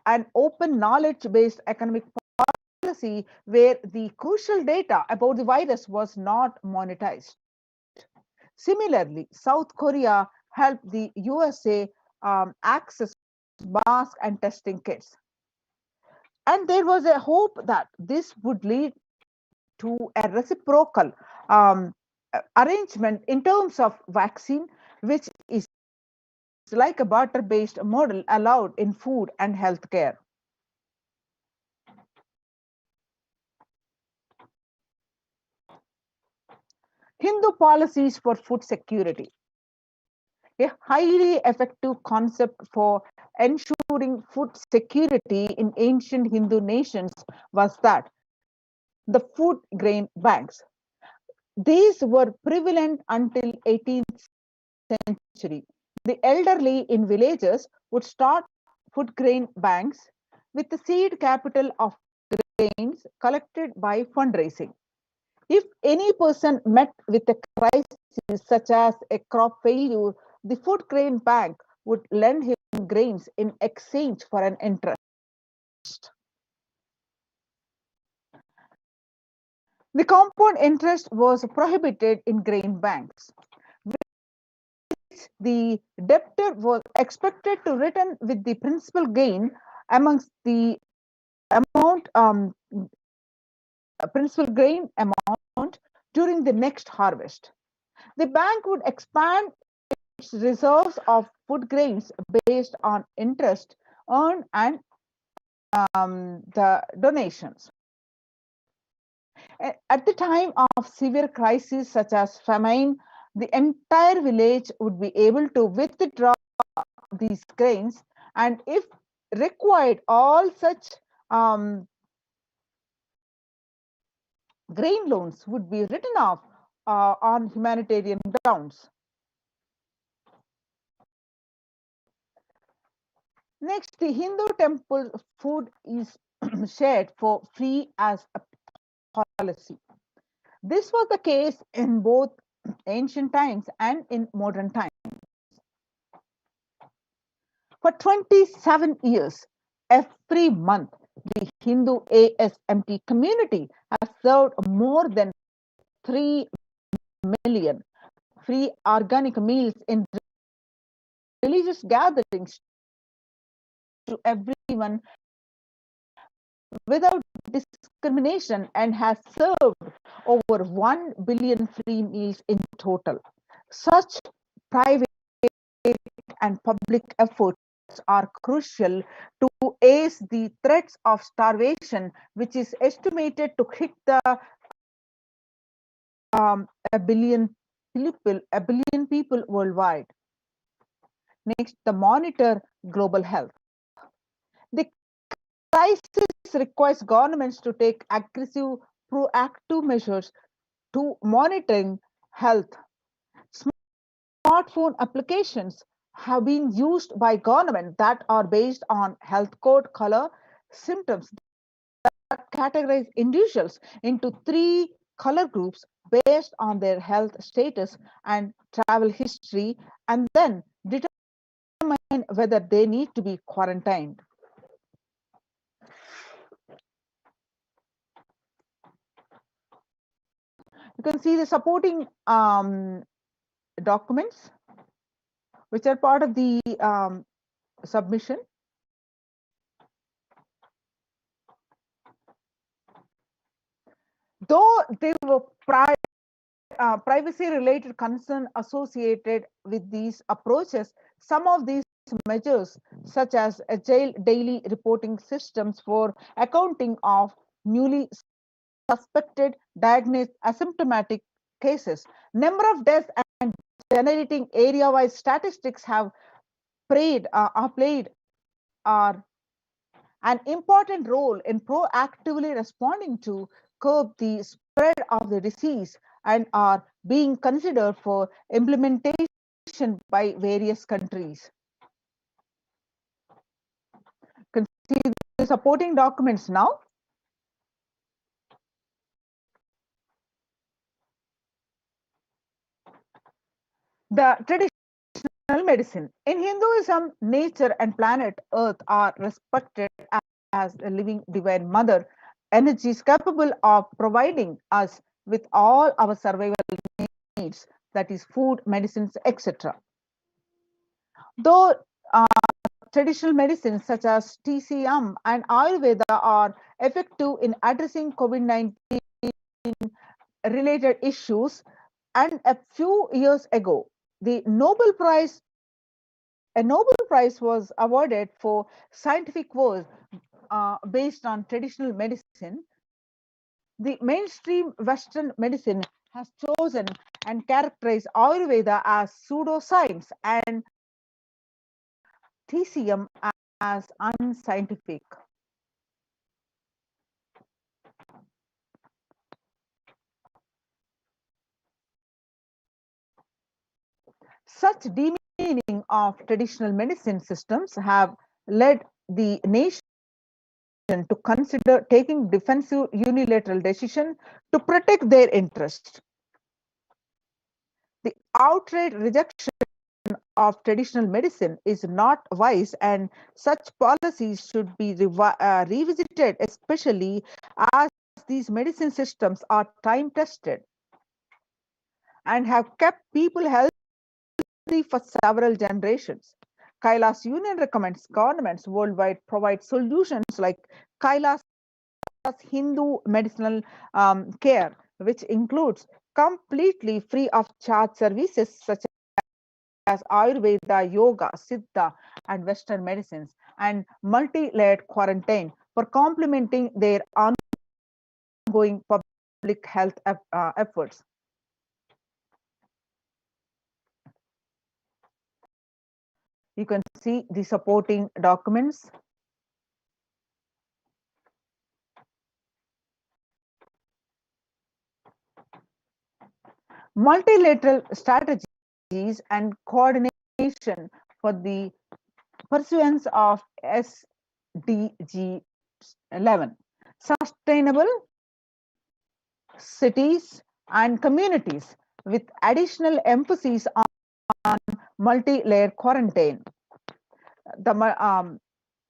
an open knowledge-based economic policy where the crucial data about the virus was not monetized. Similarly, South Korea helped the USA access mask and testing kits. And there was a hope that this would lead to a reciprocal arrangement in terms of vaccine, which is like a barter-based model allowed in food and healthcare. Hindu policies for food security. A highly effective concept for ensuring food security in ancient Hindu nations was that the food grain banks. These were prevalent until 18th century. The elderly in villages would start food grain banks with the seed capital of grains collected by fundraising. If any person met with a crisis such as a crop failure, the food grain bank would lend him grains in exchange for an interest. The compound interest was prohibited in grain banks, which the debtor was expected to return with the principal gain amongst the amount principal grain amount during the next harvest. The bank would expand its reserves of food grains based on interest earned and the donations. At the time of severe crises such as famine, the entire village would be able to withdraw these grains, and if required, all such grain loans would be written off on humanitarian grounds. Next, the Hindu temple food is shared for free as a policy. This was the case in both ancient times and in modern times. For 27 years, every month, the Hindu ASMT community has served more than 3 million free organic meals in religious gatherings to everyone without discrimination and has served over 1 billion free meals in total. Such private and public efforts are crucial to ace the threats of starvation, which is estimated to hit the a billion people worldwide. Next, the monitor global health. The crisis requires governments to take aggressive, proactive measures to monitoring health. Smartphone applications have been used by government that are based on health code color symptoms that categorize individuals into 3 color groups based on their health status and travel history, and then determine whether they need to be quarantined. You can see the supporting documents which are part of the submission. Though there were privacy-related concerns associated with these approaches, some of these measures, such as agile daily reporting systems for accounting of newly suspected, diagnosed asymptomatic cases, number of deaths, and generating area-wise statistics have played an important role in proactively responding to curb the spread of the disease and are being considered for implementation by various countries. You can see the supporting documents now. The traditional medicine. In Hinduism, nature and planet Earth are respected as a living divine mother, energies capable of providing us with all our survival needs, that is food, medicines, etc. Though traditional medicines such as TCM and Ayurveda are effective in addressing COVID-19 related issues, and a few years ago, a Nobel Prize was awarded for scientific work based on traditional medicine. The mainstream Western medicine has chosen and characterized Ayurveda as pseudoscience and TCM as unscientific. Such demeaning of traditional medicine systems have led the nation to consider taking defensive unilateral decision to protect their interests. The outright rejection of traditional medicine is not wise, and such policies should be revisited, especially as these medicine systems are time tested and have kept people healthy for several generations. Kailasa Union recommends governments worldwide provide solutions like Kailasa's Hindu medicinal care, which includes completely free of charge services such as Ayurveda, Yoga, Siddha, and Western medicines, and multi-layered quarantine for complementing their ongoing public health efforts. You can see the supporting documents. Multilateral strategies and coordination for the pursuance of SDG 11, sustainable cities and communities, with additional emphasis on multi-layer quarantine. The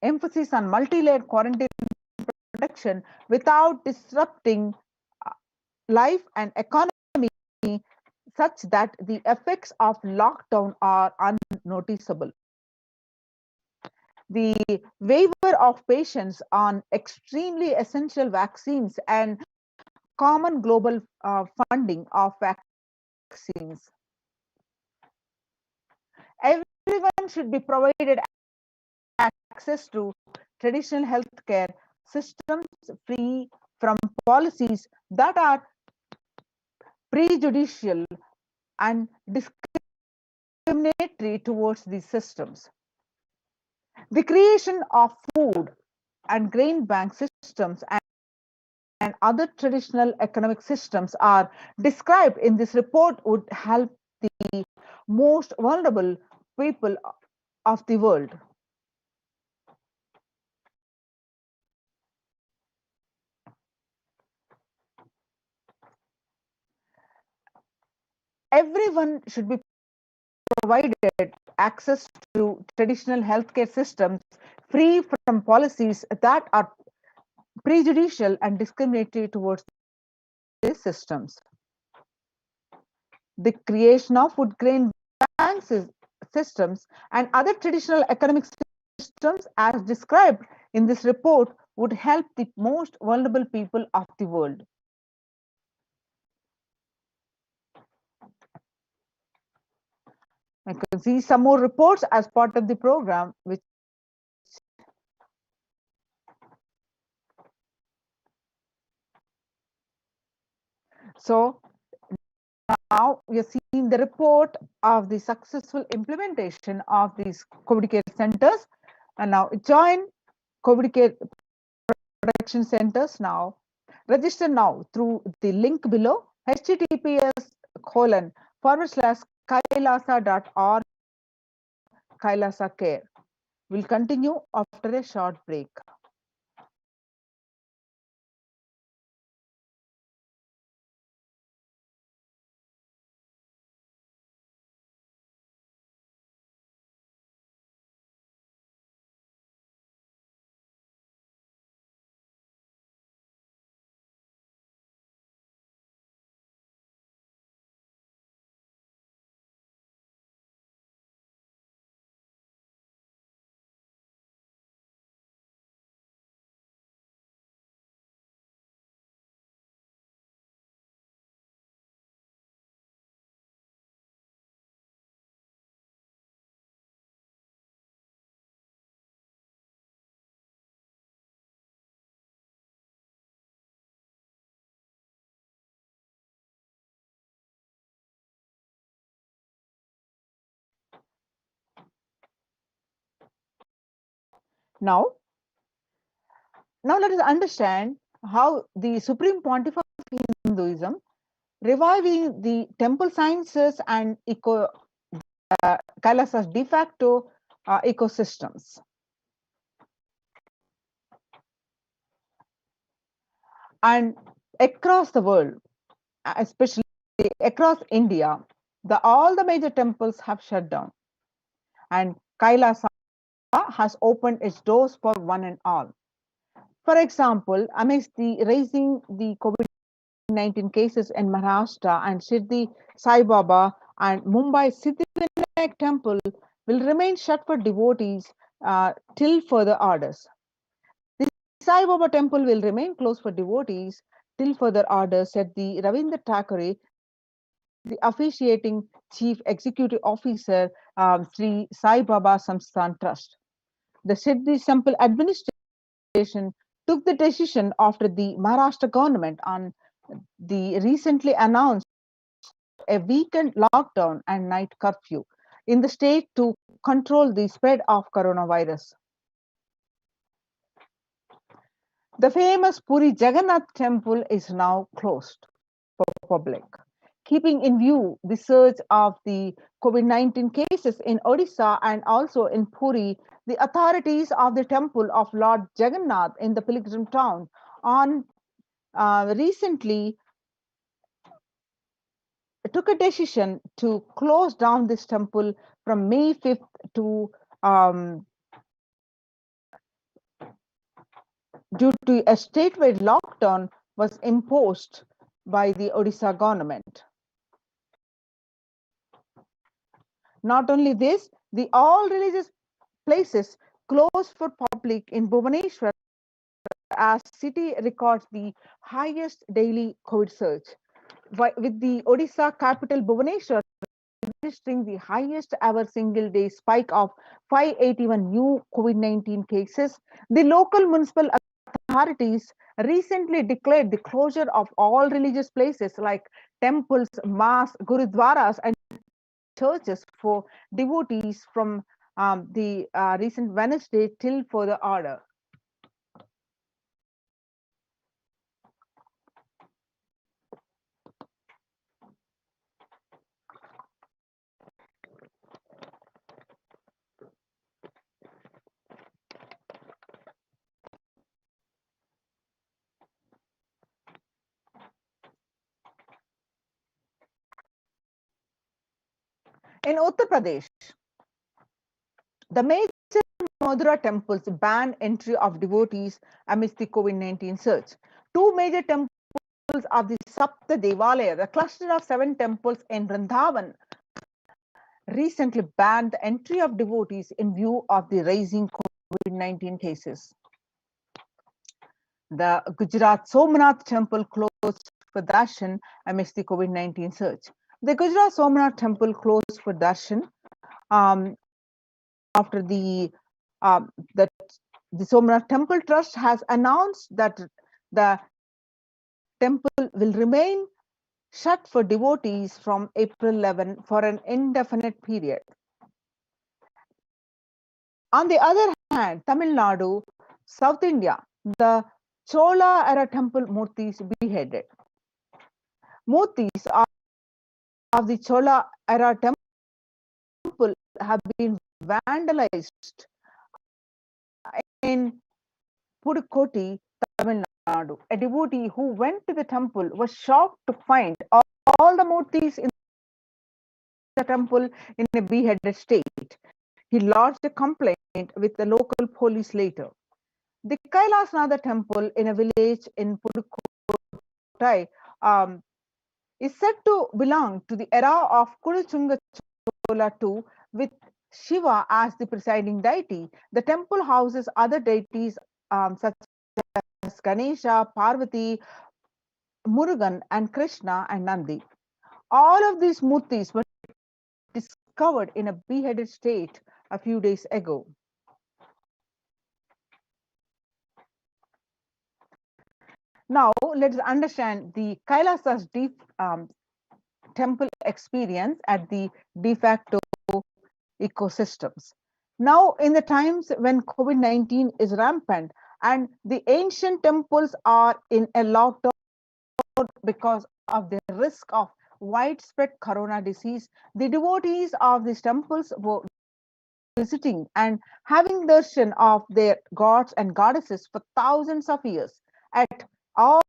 emphasis on multi-layered quarantine protection without disrupting life and economy, such that the effects of lockdown are unnoticeable. the waiver of patients on extremely essential vaccines and common global funding of vaccines. Everyone should be provided access to traditional healthcare systems free from policies that are prejudicial and discriminatory towards these systems. The creation of food and grain bank systems and other traditional economic systems are described in this report would help the most vulnerable people of the world. Everyone should be provided access to traditional healthcare systems free from policies that are prejudicial and discriminatory towards these systems. The creation of food grain bank systems and other traditional economic systems as described in this report would help the most vulnerable people of the world. I can see some more reports as part of the program, which so now we are seeing the report of the successful implementation of these COVID care centers, and now join COVID care protection centers now. Register now through the link below, https://kailasa.org Kailasa Care. We'll continue after a short break. Now let us understand how the Supreme Pontiff of Hinduism reviving the temple sciences and Kailasa's de facto ecosystems. And across the world, especially across India, all the major temples have shut down, and Kailasa has opened its doors for one and all. For example, amidst the raising the COVID-19 cases in Maharashtra, and Shirdi Sai Baba and Mumbai Siddhivinayak temple will remain shut for devotees till further orders. The Sai Baba temple will remain closed for devotees till further orders, said the Ravindra Thakore, the officiating chief executive officer, Sri Sai Baba Samsthan Trust. The Siddhi Temple administration took the decision after the Maharashtra government on the recently announced a weekend lockdown and night curfew in the state to control the spread of coronavirus. The famous Puri Jagannath temple is now closed for public, keeping in view the surge of the COVID-19 cases in Odisha and also in Puri. The authorities of the temple of Lord Jagannath in the pilgrim town on recently took a decision to close down this temple from May 5th to due to a statewide lockdown was imposed by the Odisha government. Not only this, the all religious places closed for public in Bhubaneswar as city records the highest daily COVID surge, with the Odisha capital Bhubaneswar registering the highest ever single day spike of 581 new COVID-19 cases. The local municipal authorities recently declared the closure of all religious places like temples, mosques, gurudwaras, and churches for devotees from the recent Wednesday till further order. In Uttar Pradesh, the major Madura temples banned entry of devotees amidst the COVID-19 surge. Two major temples of the Sapta Devalaya, the cluster of 7 temples in Vrindavan, recently banned the entry of devotees in view of the rising COVID-19 cases. The Gujarat Somnath temple closed for darshan amidst the COVID-19 surge. The Gujarat Somnath temple closed for darshan after the Somnath Temple Trust has announced that the temple will remain shut for devotees from April 11 for an indefinite period. On the other hand, Tamil Nadu, South India, the Chola era temple murtis beheaded. Murtis of the Chola era temple have been vandalized in Pudukoti, Tamil Nadu. A devotee who went to the temple was shocked to find all the murtis in the temple in a beheaded state. He lodged a complaint with the local police later. The Kailasa temple in a village in Pudukottai is said to belong to the era of Kuruchunga Chola II, with Shiva as the presiding deity. The temple houses other deities such as Ganesha, Parvati, Murugan, and Krishna and Nandi. All of these murtis were discovered in a beheaded state a few days ago. Now, let's understand the Kailasa's deep temple experience at the de facto ecosystems. Now, in the times when COVID-19 is rampant and the ancient temples are in a lockdown because of the risk of widespread corona disease, the devotees of these temples were visiting and having darshan of their gods and goddesses for thousands of years. At all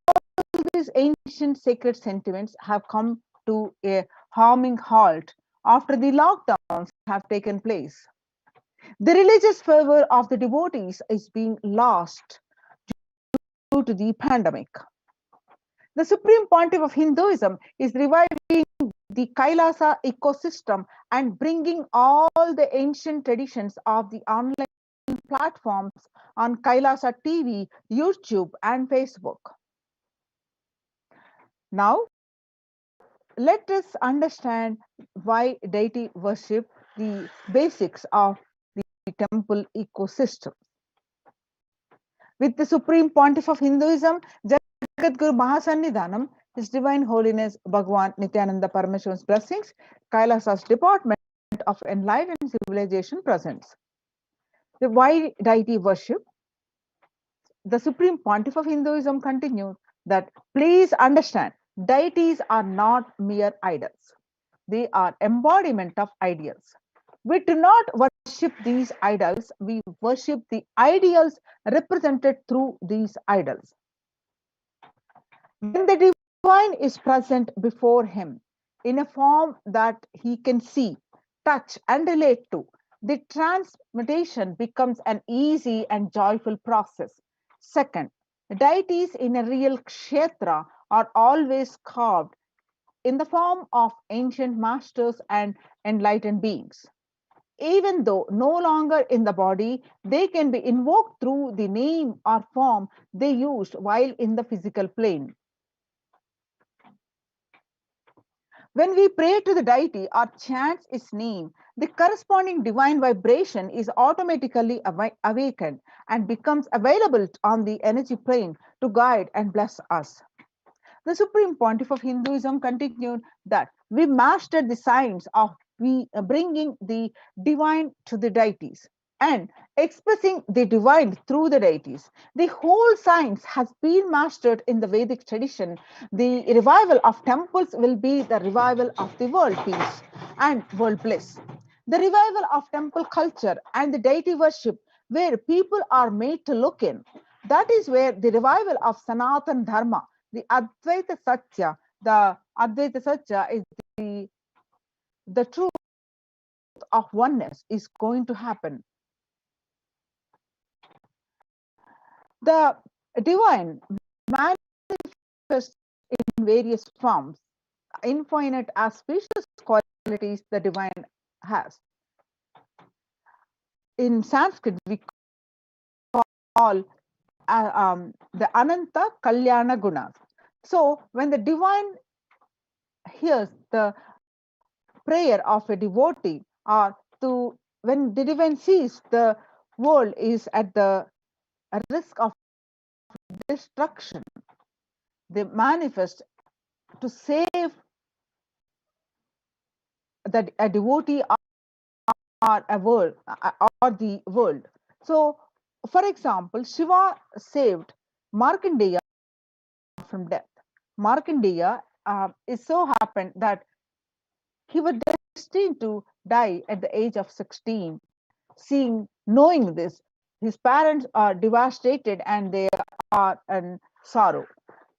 these ancient sacred sentiments have come to a harming halt after the lockdowns have taken place. The religious fervor of the devotees is being lost due to the pandemic. The Supreme Pontiff of Hinduism is reviving the Kailasa ecosystem and bringing all the ancient traditions of the online platforms on Kailasa TV, YouTube, and Facebook. Now, let us understand why deity worship, the basics of the temple ecosystem. With the Supreme Pontiff of Hinduism, Jagadguru Mahasannidhanam, His Divine Holiness Bhagwan Nithyananda Paramashivan's blessings, Kailasa's Department of Enlightened Civilization presents. The why deity worship? The Supreme Pontiff of Hinduism continued that please understand, deities are not mere idols. They are embodiment of ideals. We do not worship these idols, we worship the ideals represented through these idols. When the divine is present before him in a form that he can see, touch, and relate to, the transmutation becomes an easy and joyful process. Second, deities in a real kshetra are always carved in the form of ancient masters and enlightened beings. Even though no longer in the body, they can be invoked through the name or form they used while in the physical plane. When we pray to the deity or chant its name, the corresponding divine vibration is automatically awakened and becomes available on the energy plane to guide and bless us. The Supreme Pontiff of Hinduism continued that we mastered the science of bringing the divine to the deities and expressing the divine through the deities. The whole science has been mastered in the Vedic tradition. The revival of temples will be the revival of the world peace and world bliss. The revival of temple culture and the deity worship, where people are made to look in. That is where the revival of Sanatan Dharma, the Advaita Satya, is the truth of oneness is going to happen. The divine manifests in various forms, infinite auspicious qualities the divine has. In Sanskrit, we call the Ananta Kalyana Gunas. So when the divine hears the prayer of a devotee, or when the divine sees the world is at the risk of destruction, they manifest to save a devotee or a world or the world. So, for example, Shiva saved Markandeya from death. Markandeya is so happened that he was destined to die at the age of 16. Knowing this, his parents are devastated and they are in sorrow.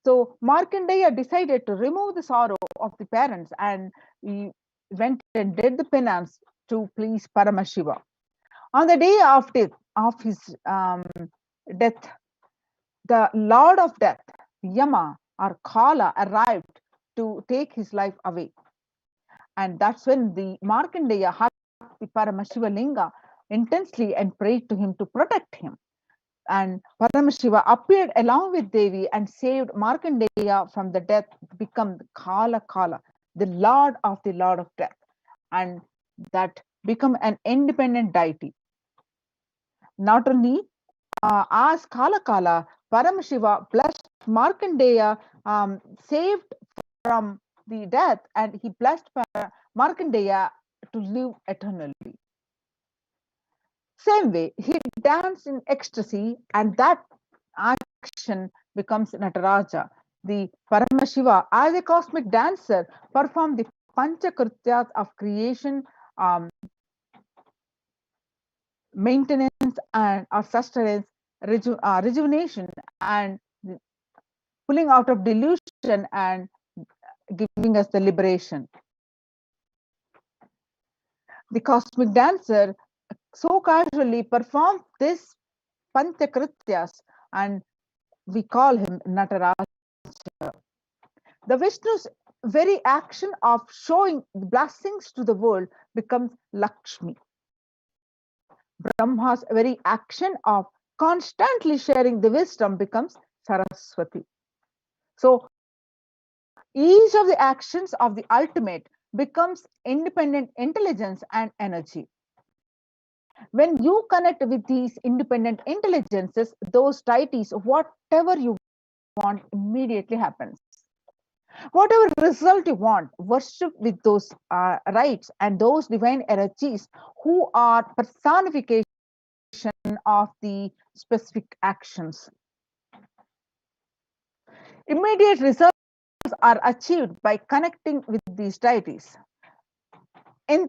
So Markandeya decided to remove the sorrow of the parents, and he went and did the penance to please Paramashiva. On the day of his death, the Lord of Death, Yama or Kala, arrived to take his life away. And that's when the Markandeya hugged the Paramashiva Linga intensely and prayed to him to protect him. And Paramashiva appeared along with Devi and saved Markandeya from the death, become Kala, the Lord of Death, and that become an independent deity. Not only as Kala, Paramashiva blessed Markandeya, saved from the death, and he blessed Markandeya to live eternally. Same way, he danced in ecstasy, and that action becomes Nataraja. The Paramashiva, as a cosmic dancer, performed the Panchakrityas of creation, maintenance, and sustenance, rejuvenation, and pulling out of delusion and giving us the liberation. The cosmic dancer so casually performed this Panchakrityas, and we call him Nataraja. The Vishnu's very action of showing blessings to the world becomes Lakshmi. Brahma's very action of constantly sharing the wisdom becomes Saraswati. So each of the actions of the ultimate becomes independent intelligence and energy. When you connect with these independent intelligences, those deities, whatever you want immediately happens. Whatever result you want, worship with those rights and those divine energies who are personification of the specific actions. Immediate results are achieved by connecting with these deities. In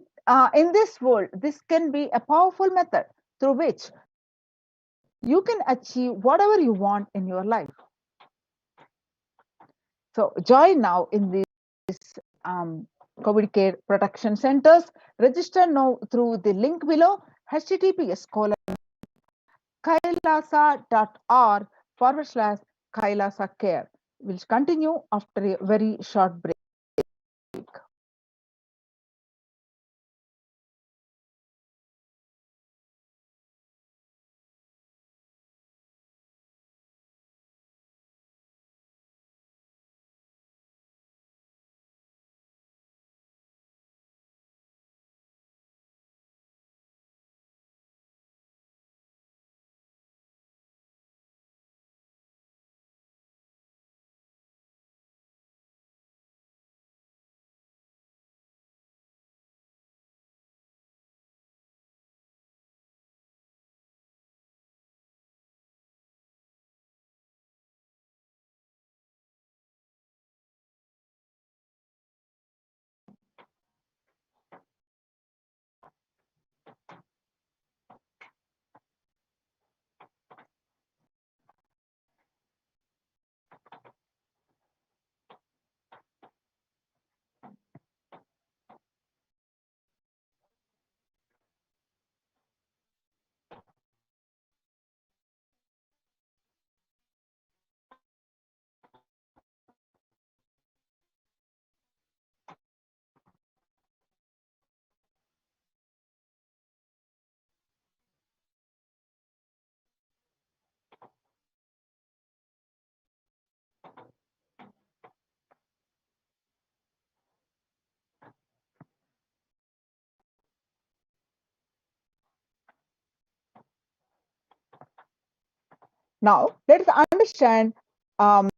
this world, this can be a powerful method through which you can achieve whatever you want in your life. So join now in this COVID care protection centers. Register now through the link below, https://kailasa.org/Kailasa care. We'll continue after a very short break. Now, let's understand on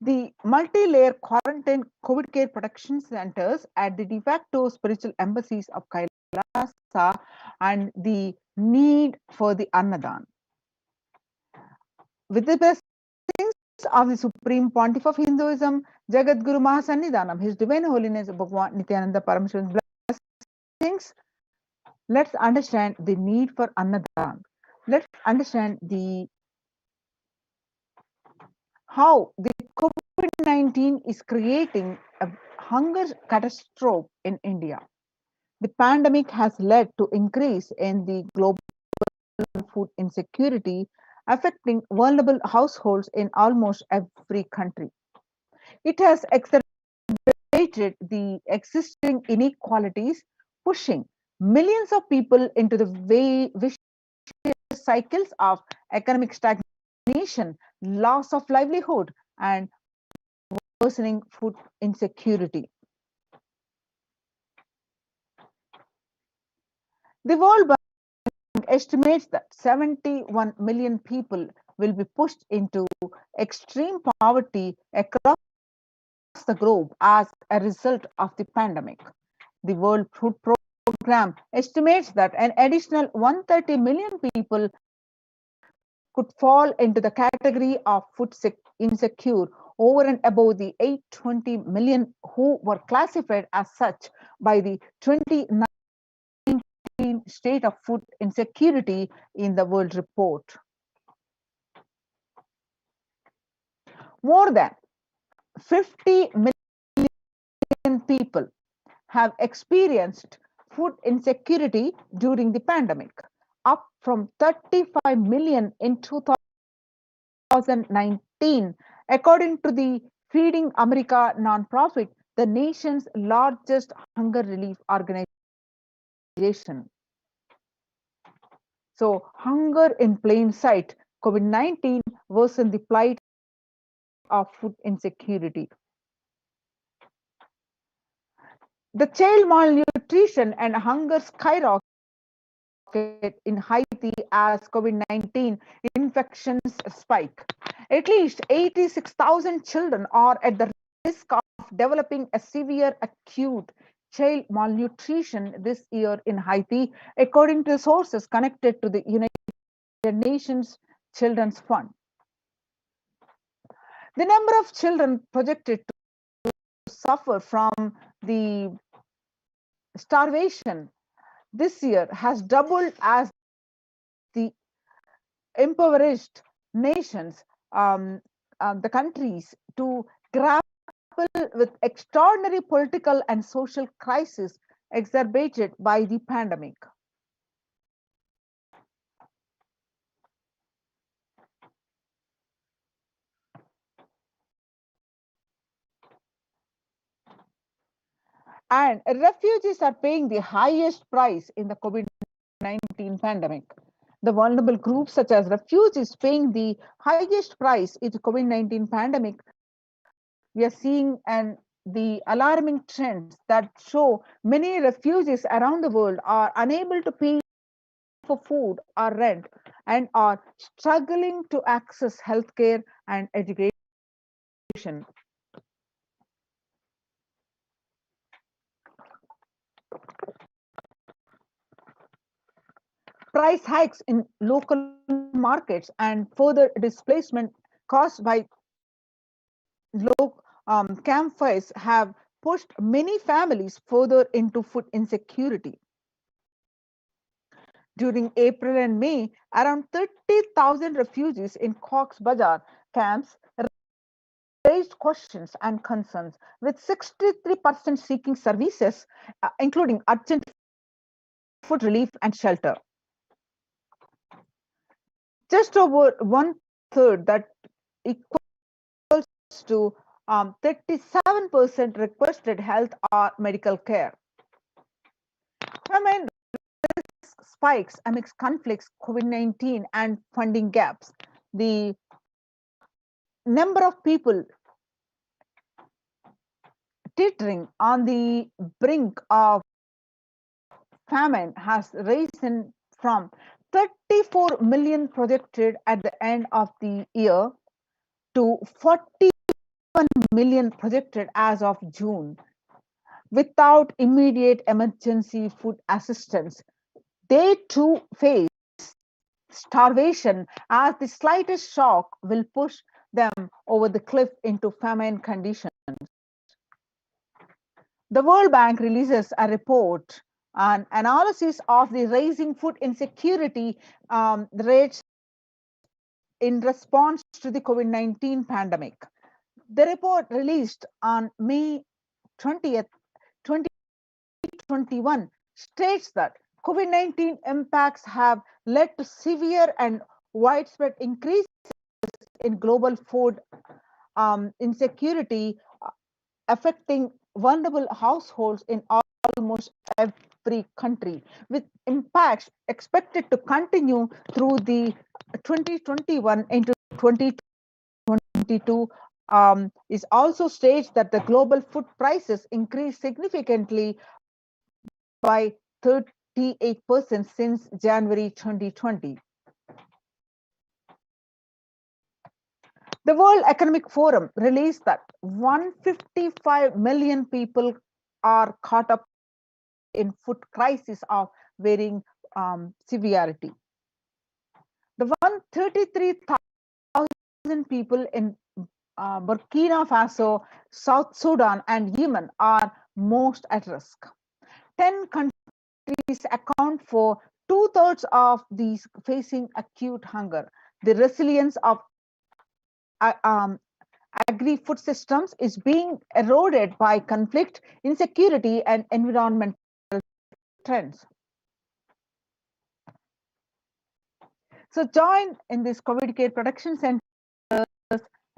the multi-layer quarantine COVID care protection centers at the de facto spiritual embassies of Kailasa and the need for the Annadan. With the blessings of the Supreme Pontiff of Hinduism, Jagat Guru Mahasannidhanam, His Divine Holiness Bhagwan Nithyananda Paramashivam blessings, let's understand the need for Annadan. Let's understand how the COVID-19 is creating a hunger catastrophe in India. The pandemic has led to increase in the global food insecurity, affecting vulnerable households in almost every country. It has exacerbated the existing inequalities, pushing millions of people into the vicious cycles of economic stagnation, loss of livelihood, and worsening food insecurity. The World Bank estimates that 71 million people will be pushed into extreme poverty across the globe as a result of the pandemic. The World Food Program estimates that an additional 130 million people could fall into the category of food insecure over and above the 820 million who were classified as such by the 2019 State of Food Insecurity in the World Report. More than 50 million people have experienced food insecurity during the pandemic, up from 35 million in 2019, according to the Feeding America nonprofit, the nation's largest hunger relief organization. So, hunger in plain sight, COVID-19 worsened the plight of food insecurity. The child malnutrition and hunger skyrocket in Haiti as COVID-19 infections spike. At least 86,000 children are at the risk of developing a severe acute child malnutrition this year in Haiti, according to sources connected to the United Nations Children's Fund. The number of children projected to suffer from the starvation this year has doubled as the impoverished nations, the countries, to grapple with extraordinary political and social crisis exacerbated by the pandemic. And refugees are paying the highest price in the COVID-19 pandemic. The vulnerable groups, such as refugees, paying the highest price in the COVID-19 pandemic. We are seeing the alarming trends that show many refugees around the world are unable to pay for food or rent and are struggling to access healthcare and education. Price hikes in local markets and further displacement caused by low campfires have pushed many families further into food insecurity. During April and May, around 30,000 refugees in Cox's Bazar camps raised questions and concerns, with 63% seeking services, including urgent food relief and shelter. Just over one third, that equals to 37% requested health or medical care. Human risk spikes amidst conflicts, COVID-19, and funding gaps. The number of people teetering on the brink of famine has risen from 34 million projected at the end of the year to 41 million projected as of June. Without immediate emergency food assistance, they too face starvation, as the slightest shock will push them over the cliff into famine conditions. The World Bank releases a report, an analysis of the rising food insecurity rates in response to the COVID-19 pandemic. The report released on May 20th, 2021 states that COVID-19 impacts have led to severe and widespread increases in global food insecurity, affecting vulnerable households in almost every country, with impacts expected to continue through the 2021 into 2022. Is also states that the global food prices increased significantly by 38% since January 2020. The World Economic Forum released that 155 million people are caught up in food crisis of varying severity. The 133,000 people in Burkina Faso, South Sudan, and Yemen are most at risk. 10 countries account for 2/3 of these facing acute hunger. The resilience of agri-food systems is being eroded by conflict, insecurity, and environmental trends. So join in this COVID care production centers.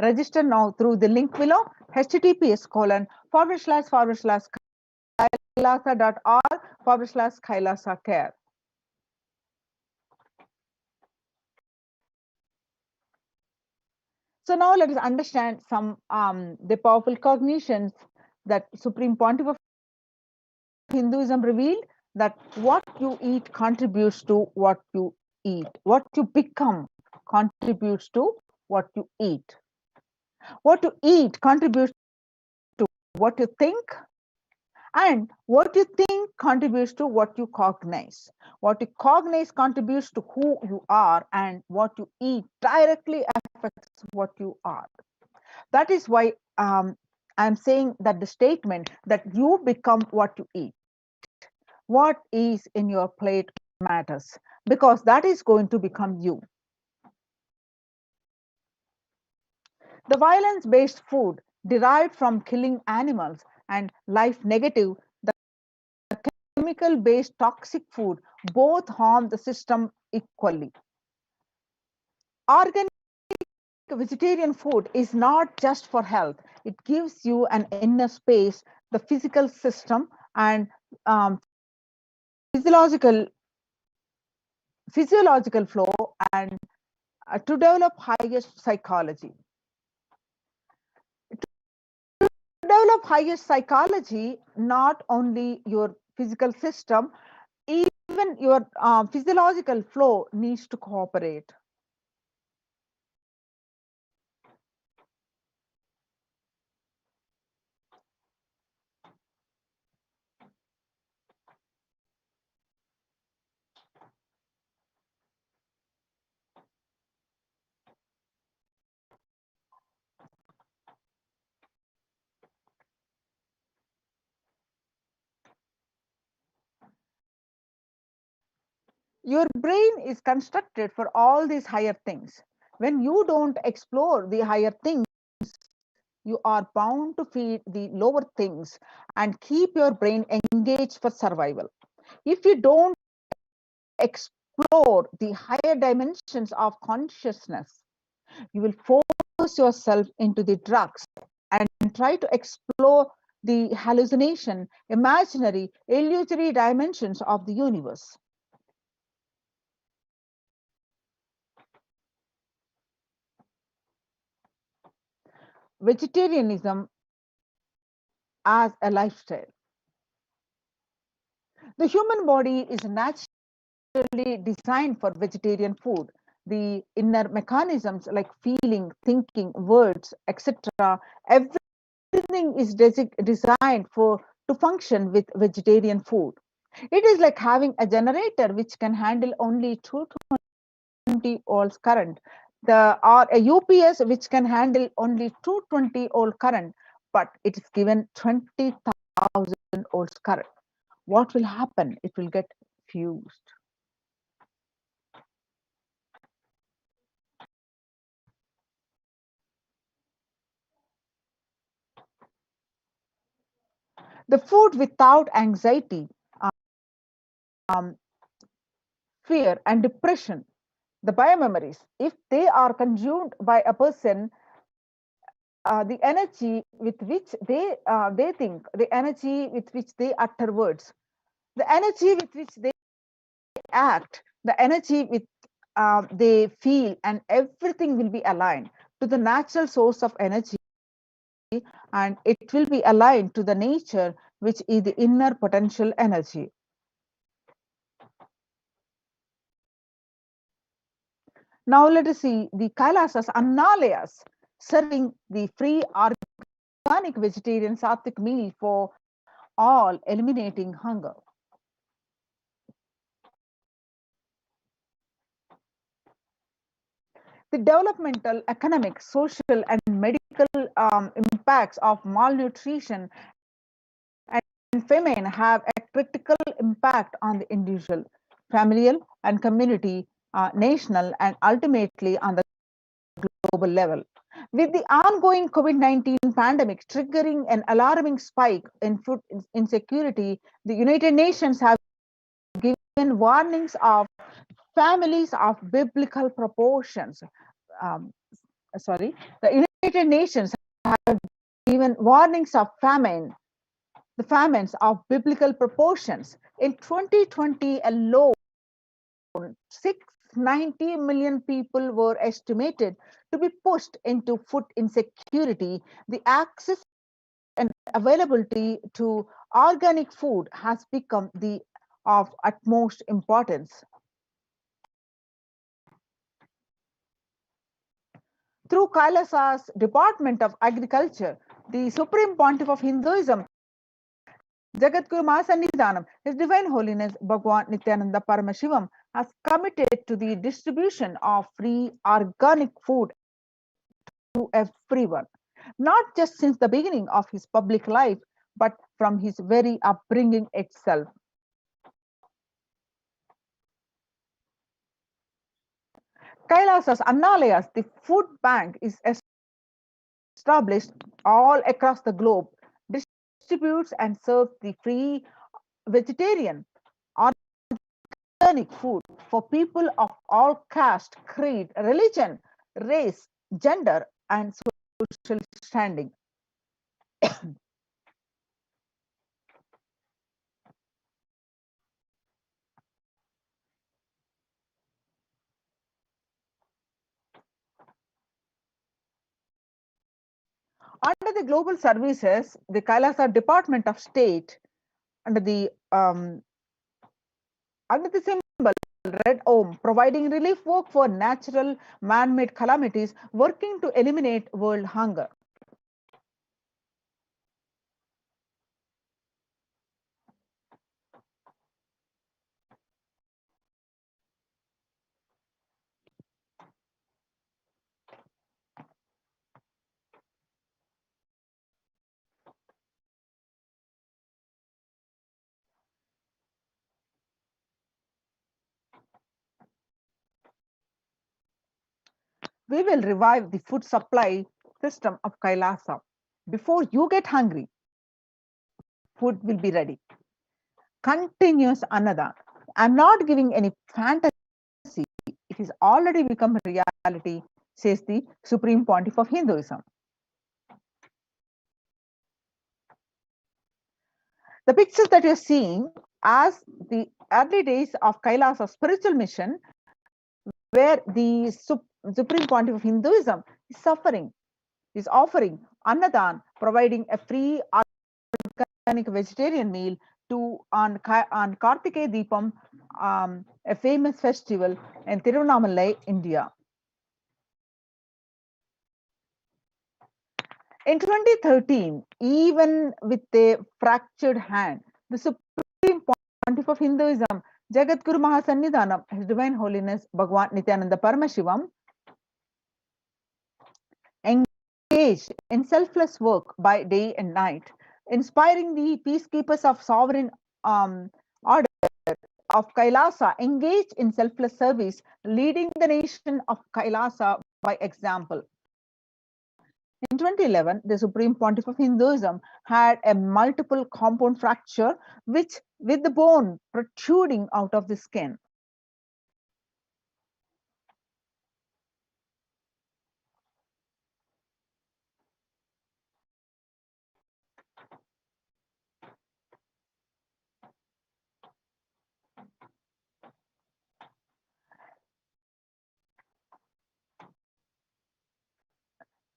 Register now through the link below, https://kailasa.org/Kailasa care. So now let us understand some the powerful cognitions that Supreme Pontiff of Hinduism revealed, that what you eat contributes to what you eat. What you become contributes to what you eat. What you eat contributes to what you think, and what you think contributes to what you cognize. What you cognize contributes to who you are, and what you eat directly affects what you are. That is why I'm saying that the statement that you become what you eat, what is in your plate matters, because that is going to become you. The violence-based food derived from killing animals and life negative, the chemical-based toxic food, both harm the system equally. Organic vegetarian food is not just for health. It gives you an inner space, the physical system, and physiological flow, and to develop highest psychology. To develop highest psychology, not only your physical system, even your physiological flow needs to cooperate. Your brain is constructed for all these higher things. When you don't explore the higher things, you are bound to feed the lower things and keep your brain engaged for survival. If you don't explore the higher dimensions of consciousness, you will force yourself into the drugs and try to explore the hallucination, imaginary, illusory dimensions of the universe. Vegetarianism as a lifestyle. The human body is naturally designed for vegetarian food. The inner mechanisms like feeling, thinking, words, etc., everything is designed to function with vegetarian food. It is like having a generator which can handle only 220 volts current, or a UPS which can handle only 220 volt current, but it is given 20,000 volts current. What will happen? It will get fused. The food without anxiety, um, fear, and depression, the biomemories, if they are consumed by a person, the energy with which they think, the energy with which they utter words, the energy with which they act, the energy with they feel, and everything will be aligned to the natural source of energy, and it will be aligned to the nature, which is the inner potential energy. Now let us see the Kailasas Annalayas serving the free organic vegetarian sattvic meal for all, eliminating hunger. The developmental, economic, social, and medical impacts of malnutrition and famine have a critical impact on the individual, familial, and community, national, and ultimately on the global level. With the ongoing COVID-19 pandemic triggering an alarming spike in food insecurity, the United Nations have given warnings of families of biblical proportions. The United Nations have given warnings of the famines of biblical proportions. In 2020 alone, 690 million people were estimated to be pushed into food insecurity. The access and availability to organic food has become of utmost importance. Through Kailasa's Department of Agriculture, the Supreme Pontiff of Hinduism, Jagadguru Mahasannidhanam, His Divine Holiness Bhagwan Nithyananda Paramashivam, has committed to the distribution of free organic food to everyone, not just since the beginning of his public life, but from his very upbringing itself. Kailasas Annalayas, the food bank, is established all across the globe, distributes and serves the free vegetarian organic food for people of all caste, creed, religion, race, gender, and social standing. Under the global services, the Kailasa Department of State, under the symbol Red Om, providing relief work for natural man-made calamities, working to eliminate world hunger. We will revive the food supply system of Kailasa. Before you get hungry, food will be ready. Continuous Annada. I'm not giving any fantasy. It has already become reality, says the Supreme Pontiff of Hinduism. The pictures that you're seeing as the early days of Kailasa spiritual mission, where the Supreme Pontiff of Hinduism is offering Annadan, providing a free organic vegetarian meal on Kartikeya Deepam a famous festival in Tiruvannamalai, India. In 2013, even with a fractured hand, the Supreme Pontiff of Hinduism, Jagadguru Mahasannidhanam, His Divine Holiness Bhagwan Nithyananda Paramashivam, engaged in selfless work by day and night, inspiring the peacekeepers of sovereign order of Kailasa, engaged in selfless service, leading the nation of Kailasa by example. In 2011, the Supreme Pontiff of Hinduism had a multiple compound fracture with the bone protruding out of the skin.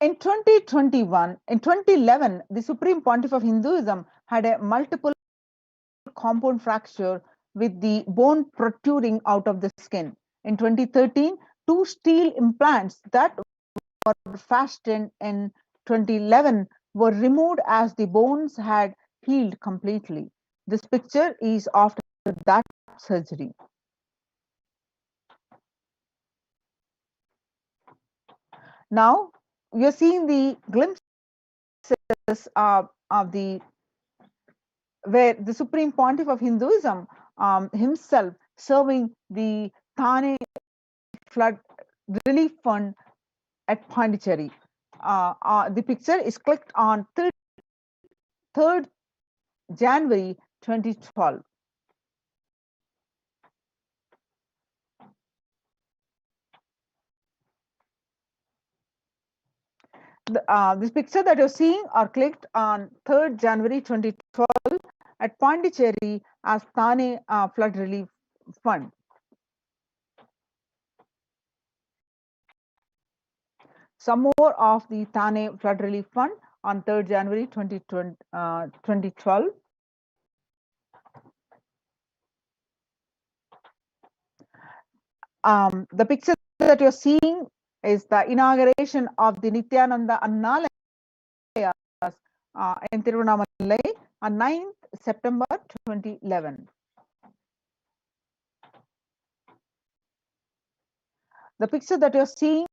In 2011, the Supreme Pontiff of Hinduism had a multiple compound fracture with the bone protruding out of the skin. In 2013, 2 steel implants that were fastened in 2011 were removed as the bones had healed completely. This picture is after that surgery. Now, we are seeing the glimpses of the where the Supreme Pontiff of Hinduism himself serving the Thane Flood Relief Fund at Pondicherry. The picture is clicked on 3rd January 2012. This picture that you're seeing are clicked on 3rd January 2012 at Pondicherry as Thane Flood Relief Fund. Some more of the Thane Flood Relief Fund on 3rd January 2012. The picture that you're seeing is the inauguration of the Nithyananda Annalayas in Tiruvannamalai on 9th September 2011. The picture that you're seeing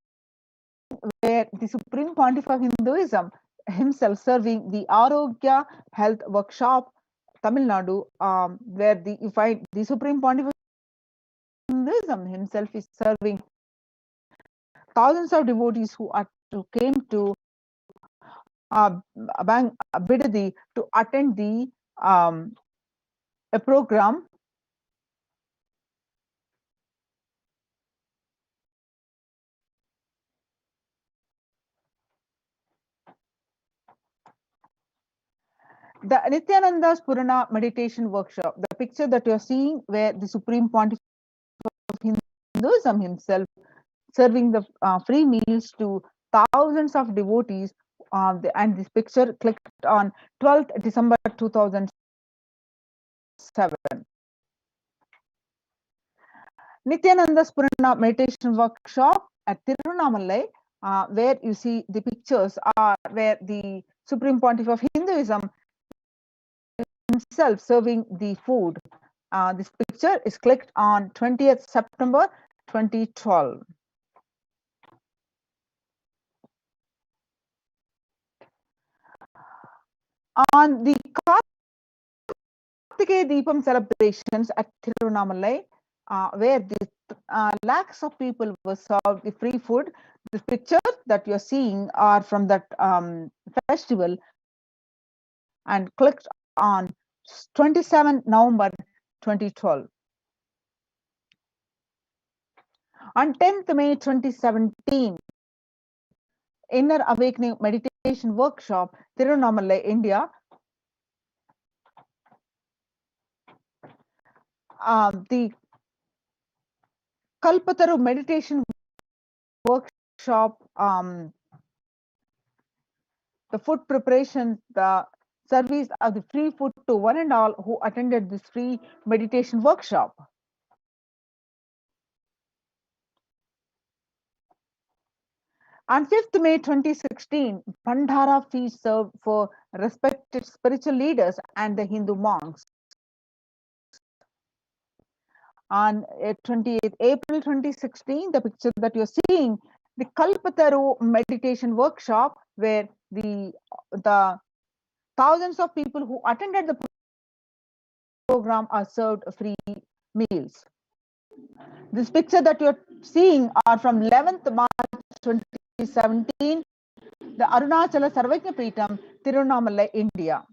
where the Supreme Pontiff of Hinduism himself serving the Arogya Health Workshop, Tamil Nadu, where you find the Supreme Pontiff of Hinduism himself is serving thousands of devotees who came to Bidadi to attend the a program. The Nithyananda's Purana meditation workshop, the picture that you're seeing where the Supreme Pontiff of Hinduism himself serving the free meals to thousands of devotees, and this picture clicked on 12th December 2007. Nithyananda's Purana meditation workshop at Tiruvannamalai, where you see the pictures are where the Supreme Pontiff of Hinduism himself serving the food. This picture is clicked on 20th September 2012. On the Kartikeya Deepam celebrations at Tiruvannamalai, where the lakhs of people were served the free food. The pictures that you're seeing are from that festival and clicked on 27 November 2012. On 10th May 2017, Inner Awakening Meditation Workshop, Tiruvannamalai, India. The Kalpataru Meditation Workshop, the food preparation, the service of the free food to one and all who attended this free meditation workshop. On 5th May 2016, Bhandara feast served for respected spiritual leaders and the Hindu monks. On 28th April 2016, the picture that you're seeing, the Kalpataru meditation workshop, where the thousands of people who attended the program are served free meals. This picture that you're seeing are from 11th March 2017, the Arunachala Sarvajna Peetham, Tirunamalai, India.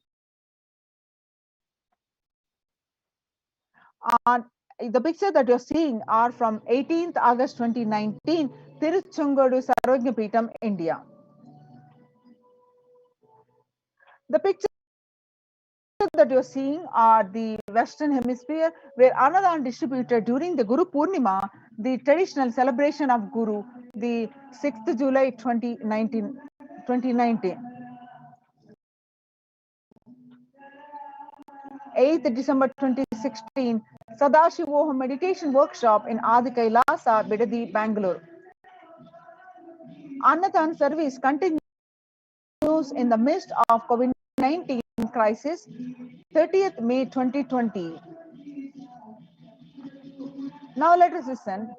The picture that you're seeing are from 18th August 2019, Tiruchungodu Sarvajna Peetham, India. The picture that you're seeing are the Western Hemisphere, where Annadan distributed during the Guru Purnima, the traditional celebration of Guru, the 6th July 2019. 8th December 2016, Sadashivoham meditation workshop in Adi Kailasa, Bidadi, Bangalore. Annadan service continues in the midst of COVID-19 crisis, 30th May 2020. Now let us listen.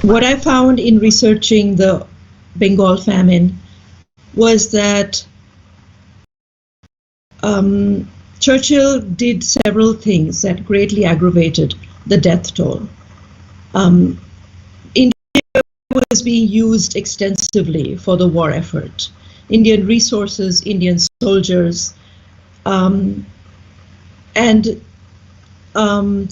What I found in researching the Bengal famine was that Churchill did several things that greatly aggravated the death toll. India was being used extensively for the war effort. Indian resources, Indian soldiers, and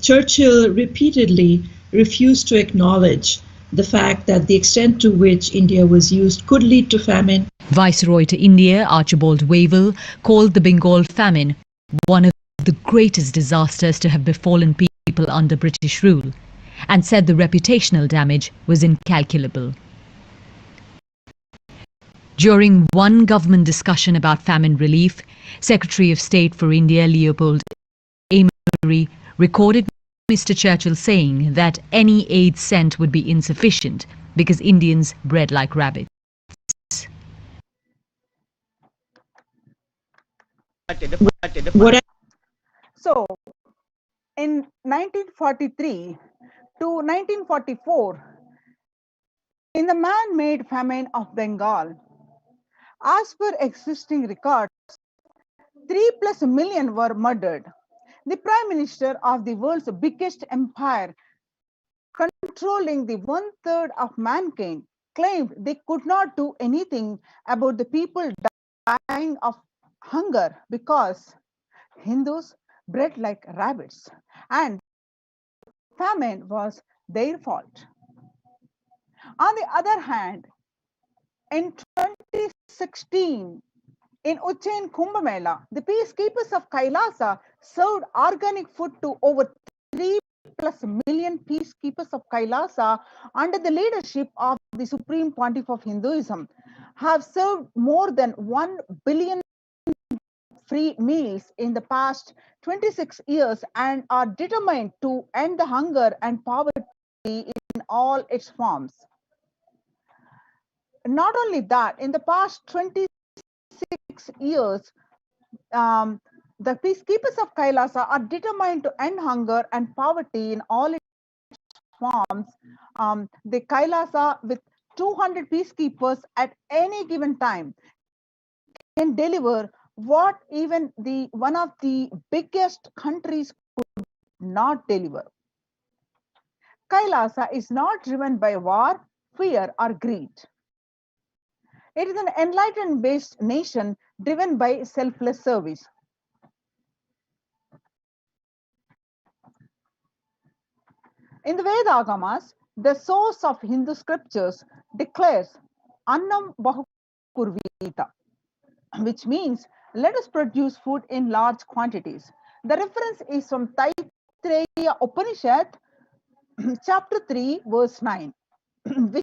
Churchill repeatedly refused to acknowledge the fact that the extent to which India was used could lead to famine. Viceroy to India, Archibald Wavell, called the Bengal famine one of the greatest disasters to have befallen people under British rule, and said the reputational damage was incalculable. During one government discussion about famine relief, Secretary of State for India Leopold Amery recorded Mr. Churchill saying that any aid sent would be insufficient because Indians bred like rabbits. So, in 1943 to 1944, in the man-made famine of Bengal, as per existing records, 3+ million were murdered. The Prime Minister of the world's biggest empire, controlling the 1/3 of mankind, claimed they could not do anything about the people dying of hunger because Hindus bred like rabbits and famine was their fault. On the other hand, in 2016, in Ujjain Kumbh Mela, the peacekeepers of Kailasa served organic food to over 3+ million peacekeepers of Kailasa under the leadership of the Supreme Pontiff of Hinduism, have served more than 1 billion free meals in the past 26 years and are determined to end the hunger and poverty in all its forms. Not only that, in the past 26 years, the peacekeepers of Kailasa are determined to end hunger and poverty in all its forms. The Kailasa, with 200 peacekeepers at any given time, can deliver what even one of the biggest countries could not deliver. Kailasa is not driven by war, fear, or greed. It is an enlightenment-based nation driven by selfless service. In the Veda Agamas, the source of Hindu scriptures declares Annam Bahukurvita, which means let us produce food in large quantities. The reference is from Taittiriya Upanishad, chapter 3, verse 9, which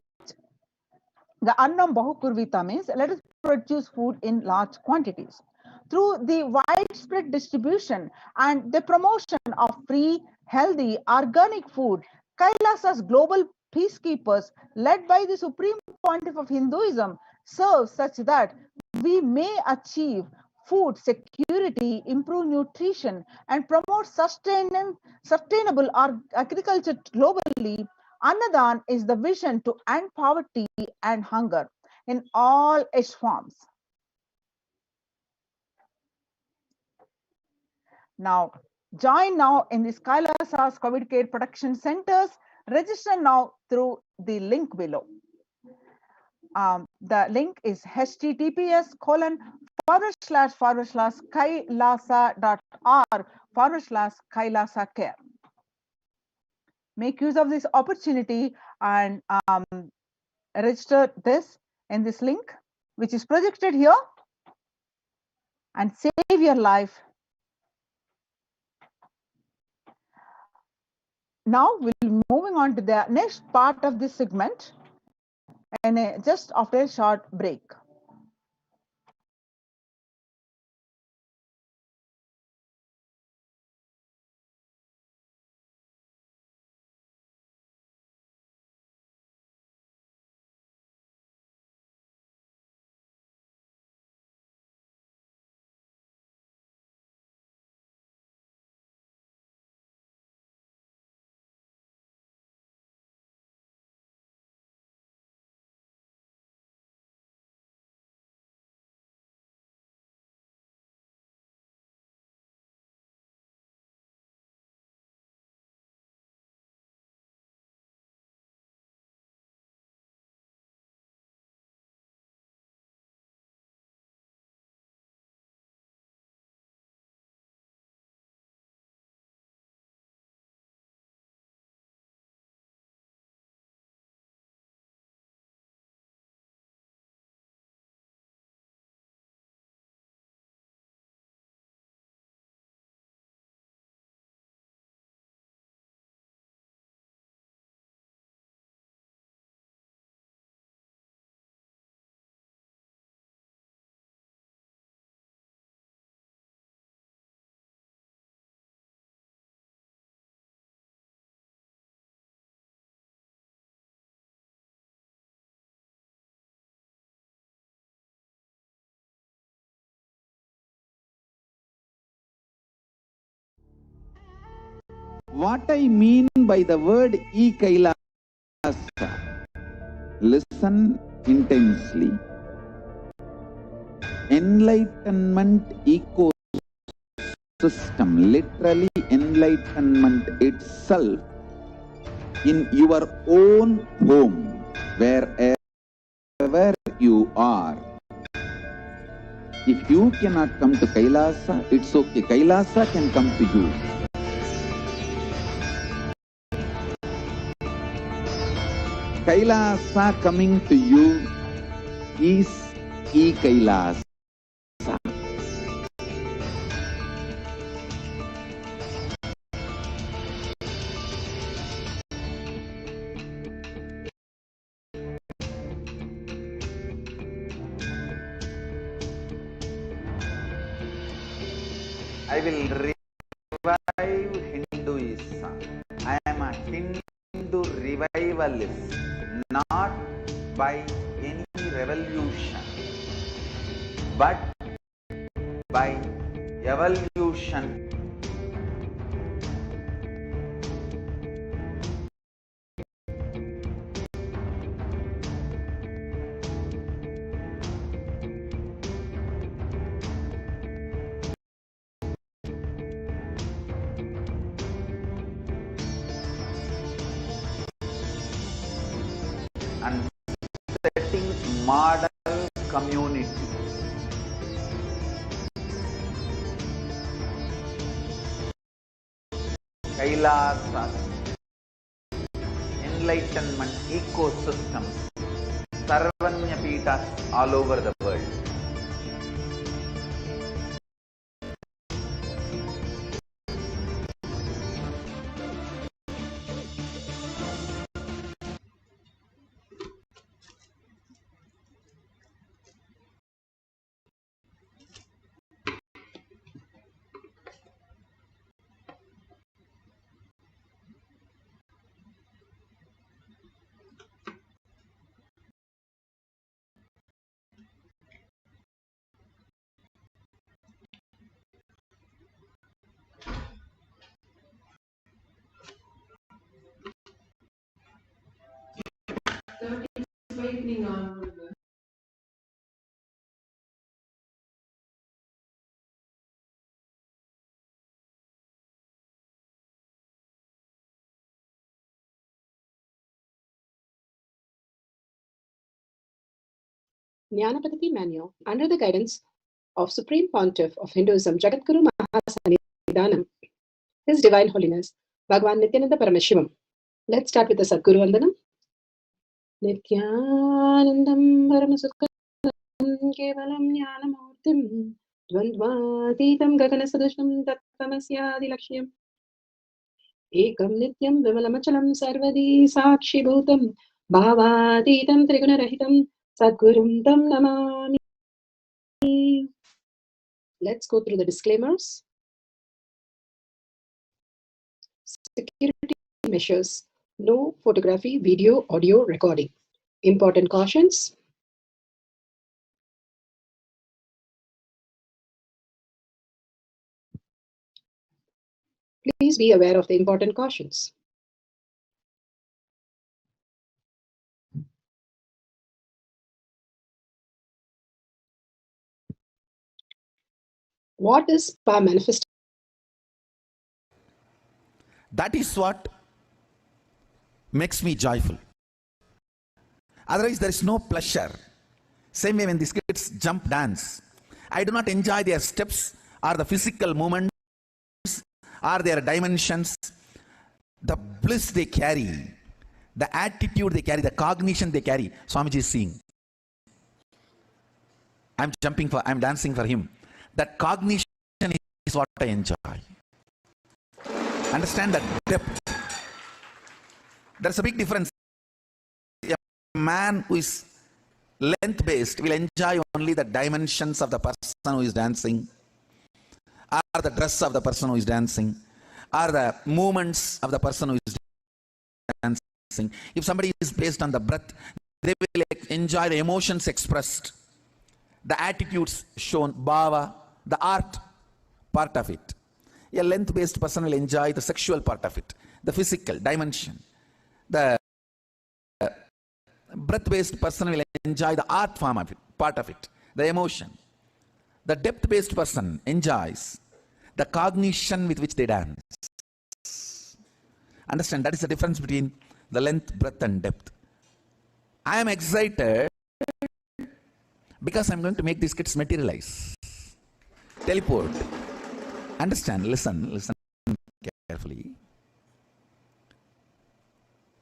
the Annam Bahukurvita means let us produce food in large quantities. Through the widespread distribution and the promotion of free, healthy, organic food. Kailasa's global peacekeepers, led by the Supreme Pontiff of Hinduism, serve such that we may achieve food security, improve nutrition, and promote sustainable agriculture globally. Annadan is the vision to end poverty and hunger in all its forms. Now, join now in this Kailasa's COVID care protection centers. Register now through the link below. The link is https://kailasa.org/Kailasa care. Make use of this opportunity and register this in this link, which is projected here, and save your life. Now we'll be moving on to the next part of this segment, and just after a short break. What I mean by the word Kailasa, listen intensely. Enlightenment ecosystem, literally enlightenment itself, in your own home, wherever you are. If you cannot come to Kailasa, it's okay. Kailasa can come to you. Kailasa coming to you is Kailasa. I will revive Hinduism. I am a Hindu revivalist, not by any revolution, but by evolution. And setting model community. Kailasa, enlightenment ecosystems, Sarvanya Pitas all over the world. Jnanapati Manual, under the guidance of Supreme Pontiff of Hinduism, Jagadguru Mahasannidhanam, His Divine Holiness, Bhagwan Nithyananda Paramashivam. Let's start with the Sadguru Vandanam. Nithyanandam Paramasukam Kevalam Jnanamurtim Dvandvatitam Gaganasadusham Tattvamasya Lakshya Ekam Nityam Vimalamachalam Sarvadi Sakshi Bhutam Bhavatitam Trigunarahitam Sadgurum Tam Namami. Let's go through the disclaimers. Security measures. No photography, video, audio recording. Important cautions. Please be aware of the important cautions. What is power manifestation? That is what makes me joyful. Otherwise, there is no pleasure. Same way when these kids jump, dance, I do not enjoy their steps or the physical movements or their dimensions, the bliss they carry, the attitude they carry, the cognition they carry. Swamiji is seeing. I'm dancing for him. That cognition is what I enjoy. Understand that depth. There's a big difference. A man who is length-based will enjoy only the dimensions of the person who is dancing, or the dress of the person who is dancing, or the movements of the person who is dancing. If somebody is based on the breath, they will enjoy the emotions expressed, the attitudes shown, bhava, the art part of it. A length-based person will enjoy the sexual part of it, the physical dimension. The breath-based person will enjoy the art form of it, part of it, the emotion. The depth-based person enjoys the cognition with which they dance. Understand, that is the difference between the length, breadth and depth. I am excited because I am going to make these kids materialize, teleport. Understand, listen carefully.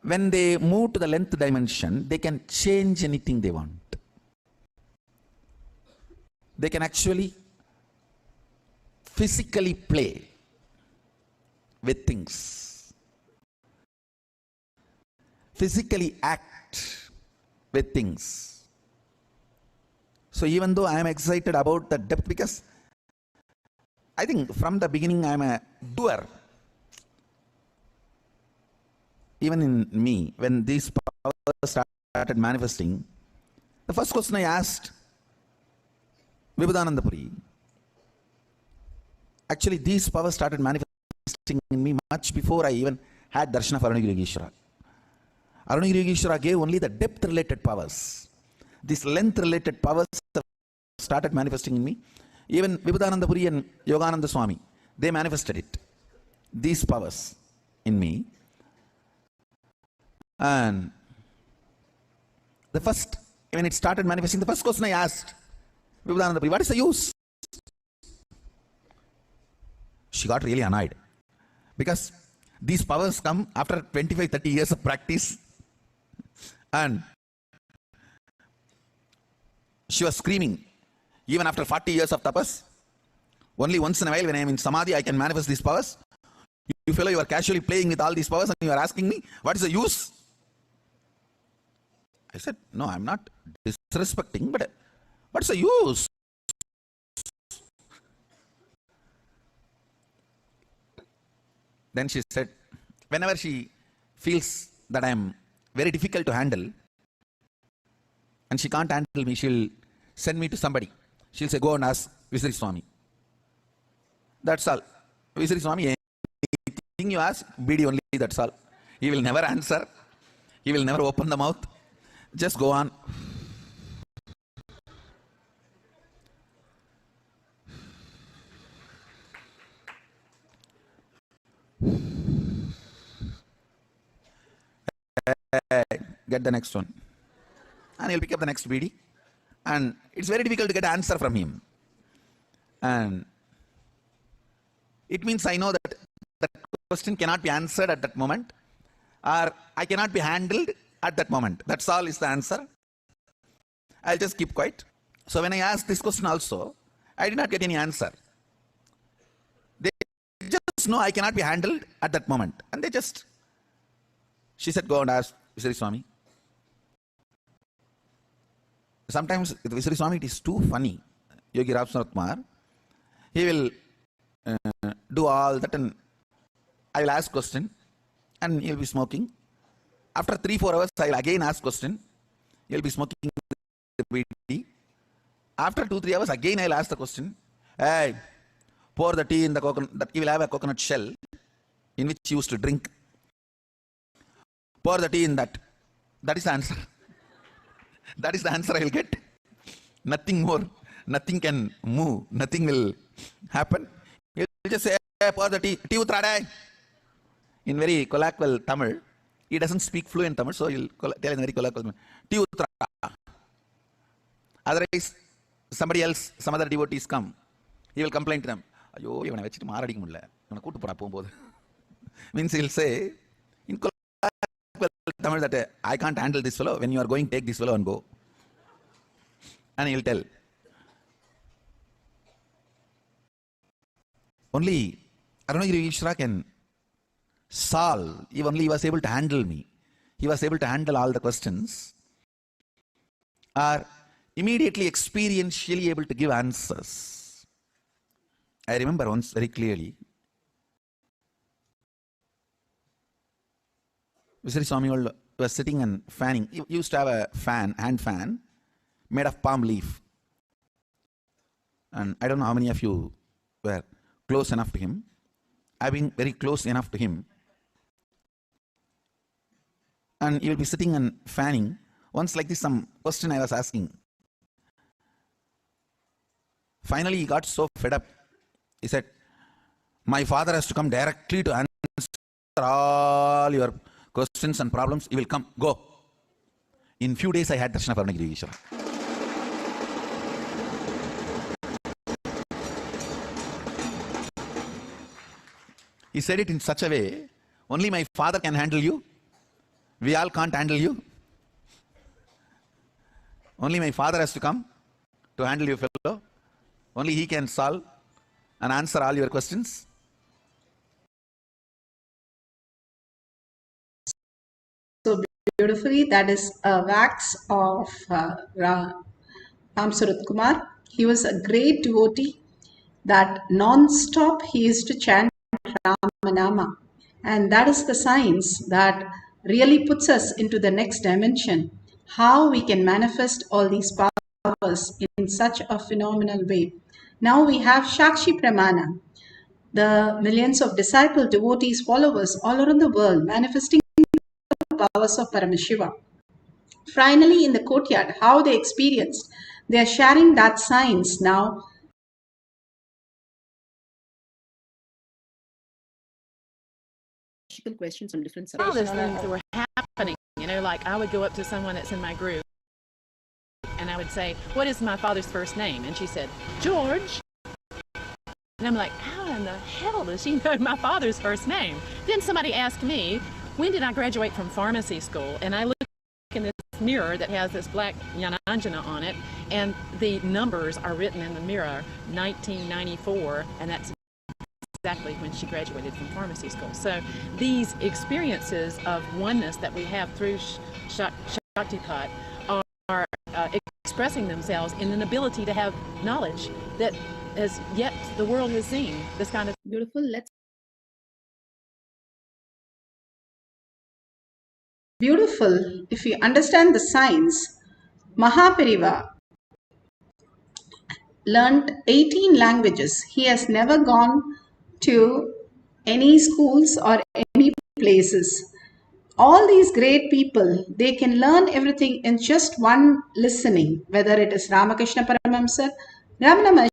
When they move to the length dimension, they can change anything they want. They can actually physically play with things, physically act with things. So even though I am excited about the depth, because I think from the beginning I am a doer. Even in me, when these powers started manifesting, the first question I asked Vibhudananda Puri, actually these powers started manifesting in me much before I even had darshan of Arunagiri Yogeshwara. Arunagiri Yogeshwara gave only the depth related powers. These length related powers started manifesting in me. Even Vibhudananda Puri and Yogananda Swami, they manifested it, these powers in me. And when it started manifesting, the first question I asked Vibhudananda Puri, what is the use? She got really annoyed because these powers come after 25-30 years of practice, and she was screaming, even after 40 years of tapas, only once in a while when I am in samadhi I can manifest these powers. You fellow, you are casually playing with all these powers and you are asking me what is the use? I said, no, I'm not disrespecting, but what's the use? Then she said, whenever she feels that I am very difficult to handle and she can't handle me, she'll send me to somebody. She'll say, go and ask Visri Swami. That's all. Visri Swami, anything you ask, BD only, that's all. He will never answer. He will never open the mouth. Just go on. Get the next one. And he'll pick up the next BD. And it's very difficult to get an answer from him. And it means I know that that question cannot be answered at that moment, or I cannot be handled at that moment. That's all is the answer. I'll just keep quiet. So when I asked this question also, I did not get any answer. They just know I cannot be handled at that moment. And she said, go and ask Visari Swami. Sometimes with Visari Swami it is too funny. Yogi Rabsanath Kumar, he will do all that, and I will ask question and he will be smoking. After 3-4 hours I will again ask question. He will be smoking the BD. After 2-3 hours again I will ask the question. Hey, pour the tea in the coconut. That he will have a coconut shell in which he used to drink. Pour the tea in that. That is the answer. That is the answer I will get. Nothing more. Nothing can move. Nothing will happen. He will just say, hey, pour the tea. Tea utrada. In very colloquial Tamil. He doesn't speak fluent Tamil, so he will tell in very colloquial Tamil. Tea utrada. Otherwise, somebody else, some other devotees come. He will complain to them. Ayyo, ivana vechittu maaradikka mudilla. Ivana kootu poda pogumbodhu. Means he will say in Tamil that I can't handle this fellow. When you are going, take this fellow and go. And he will tell. Only Arunagiri Ishvara can solve. Only he was able to handle me. He was able to handle all the questions. Are immediately experientially able to give answers. I remember once very clearly. Visari Swami was sitting and fanning. He used to have a fan, hand fan, made of palm leaf. And I don't know how many of you were close enough to him. I've been very close enough to him. And he will be sitting and fanning. Once like this, some question I was asking. Finally, he got so fed up. He said, my father has to come directly to answer all your questions and problems. He will come. Go. In few days, I had darshan of Arunagiri Ishvara. He said it in such a way, only my father can handle you. We all can't handle you. Only my father has to come to handle you, fellow. Only he can solve and answer all your questions. So beautifully, that is a wax of Ram Surat Kumar. He was a great devotee that non-stop he used to chant Ramanama. And that is the science that really puts us into the next dimension. How we can manifest all these powers in such a phenomenal way. Now we have Shakshi Pramana, the millions of disciple devotees, followers all around the world manifesting the powers of Paramashiva. Finally, in the courtyard, how they experienced, they are sharing that science now. Questions on different subjects. All those things that were happening, like I would go up to someone that's in my group and I would say, what is my father's first name? And she said, George. And I'm like, how in the hell does she know my father's first name? Then somebody asked me, when did I graduate from pharmacy school? And I look in this mirror that has this black Jnananjana on it, and the numbers are written in the mirror, 1994, and that's exactly when she graduated from pharmacy school. So these experiences of oneness that we have through Shaktipat are expressing themselves in an ability to have knowledge that as yet the world has seen. This kind of beautiful. Beautiful. If you understand the science, Mahapariva learned 18 languages. He has never gone to any schools or any places. All these great people, they can learn everything in just one listening, whether it is Ramakrishna Paramahamsa, Ramana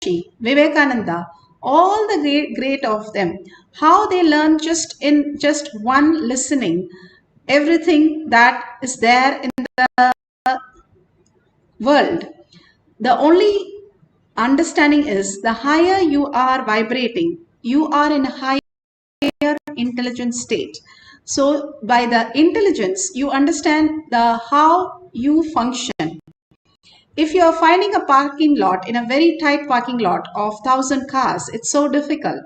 Maharshi, Vivekananda, all the great of them, how they learn in just one listening, everything that is there in the world, the only understanding is the higher you are vibrating, you are in a higher intelligence state. So by the intelligence, you understand the how you function. If you are finding a parking lot in a very tight parking lot of 1,000 cars, it's so difficult.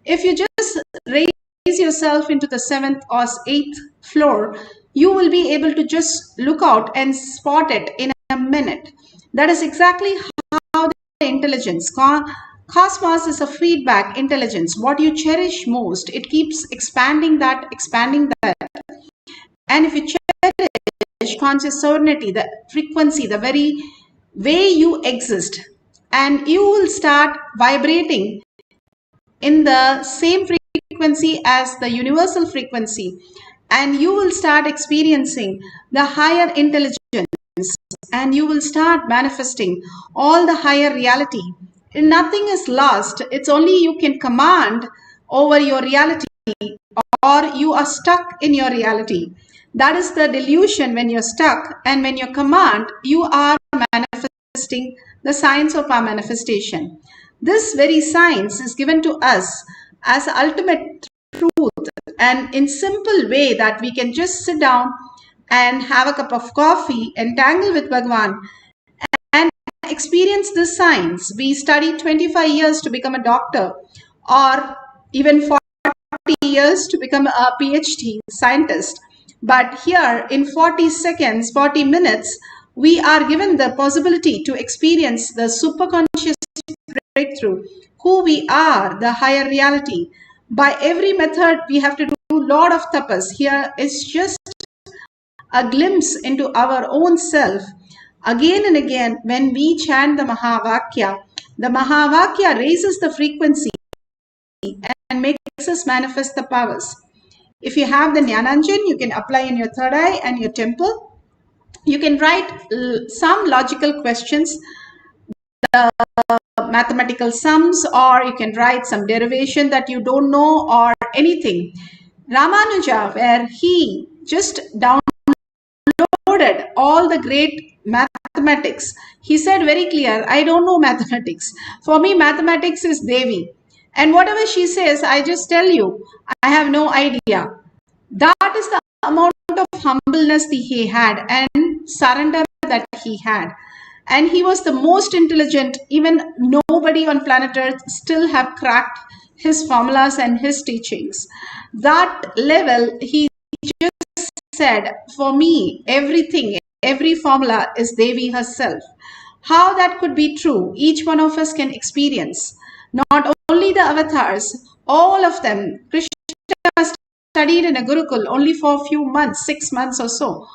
If you just raise yourself into the 7th or 8th floor, you will be able to just look out and spot it in a minute. That is exactly how the intelligence, cosmos is a feedback intelligence. What you cherish most, it keeps expanding that. And if you cherish conscious sovereignty, the frequency, the very way you exist, and you will start vibrating in the same frequency as the universal frequency, and you will start experiencing the higher intelligence, and you will start manifesting all the higher reality. Nothing is lost. It's only you can command over your reality, or you are stuck in your reality. That is the delusion when you're stuck, and when you command, you are manifesting the science of our manifestation. This very science is given to us as ultimate truth, and in simple way that we can just sit down and have a cup of coffee, entangle with Bhagwan, and experience this science. We studied 25 years to become a doctor, or even 40 years to become a PhD scientist. But here in 40 seconds, 40 minutes, we are given the possibility to experience the superconscious breakthrough, who we are, the higher reality. By every method, we have to do a lot of tapas. Here is just a glimpse into our own self. Again and again, when we chant the Mahavakya raises the frequency and makes us manifest the powers. If you have the Jnananjan, you can apply in your third eye and your temple. You can write some logical questions, the mathematical sums, or you can write some derivation that you don't know, or anything. Ramanuja, where he just downloaded all the great mathematics, he said very clear, I don't know mathematics. For me, mathematics is Devi. And whatever she says, I just tell you, I have no idea. That is the amount of humbleness that he had and surrender that he had. And he was the most intelligent. Even nobody on planet Earth still have cracked his formulas and his teachings. That level, he just said, for me, everything, every formula is Devi herself. How that could be true, each one of us can experience. Not only the avatars, all of them. Krishna studied in a Gurukul only for a few months, 6 months or so.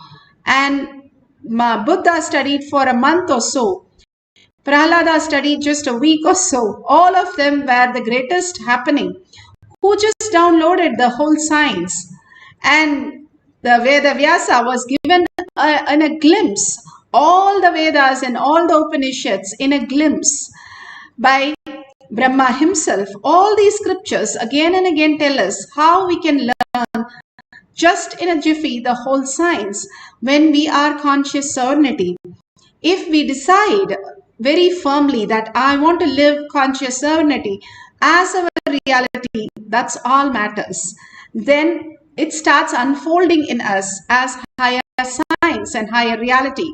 And Buddha studied for a month or so. Prahlada studied just a week or so. All of them were the greatest happening, who just downloaded the whole science. And the Veda Vyasa was given in a glimpse, all the Vedas and all the Upanishads in a glimpse by Brahma himself. All these scriptures again and again tell us how we can learn just in a jiffy the whole science when we are conscious sovereignty. If we decide very firmly that I want to live conscious sovereignty as our reality, that's all matters, then it starts unfolding in us as higher science and higher reality,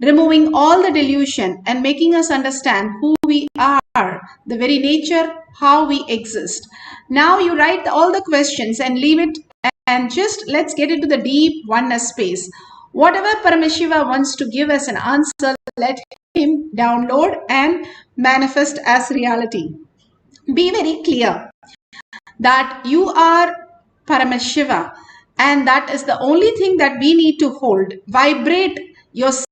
removing all the delusion and making us understand who we are, the very nature, how we exist. Now you write all the questions and leave it, and just let's get into the deep oneness space. Whatever Paramashiva wants to give us an answer, let him download and manifest as reality. Be very clear that you are Paramashiva, and that is the only thing that we need to hold. Vibrate yourself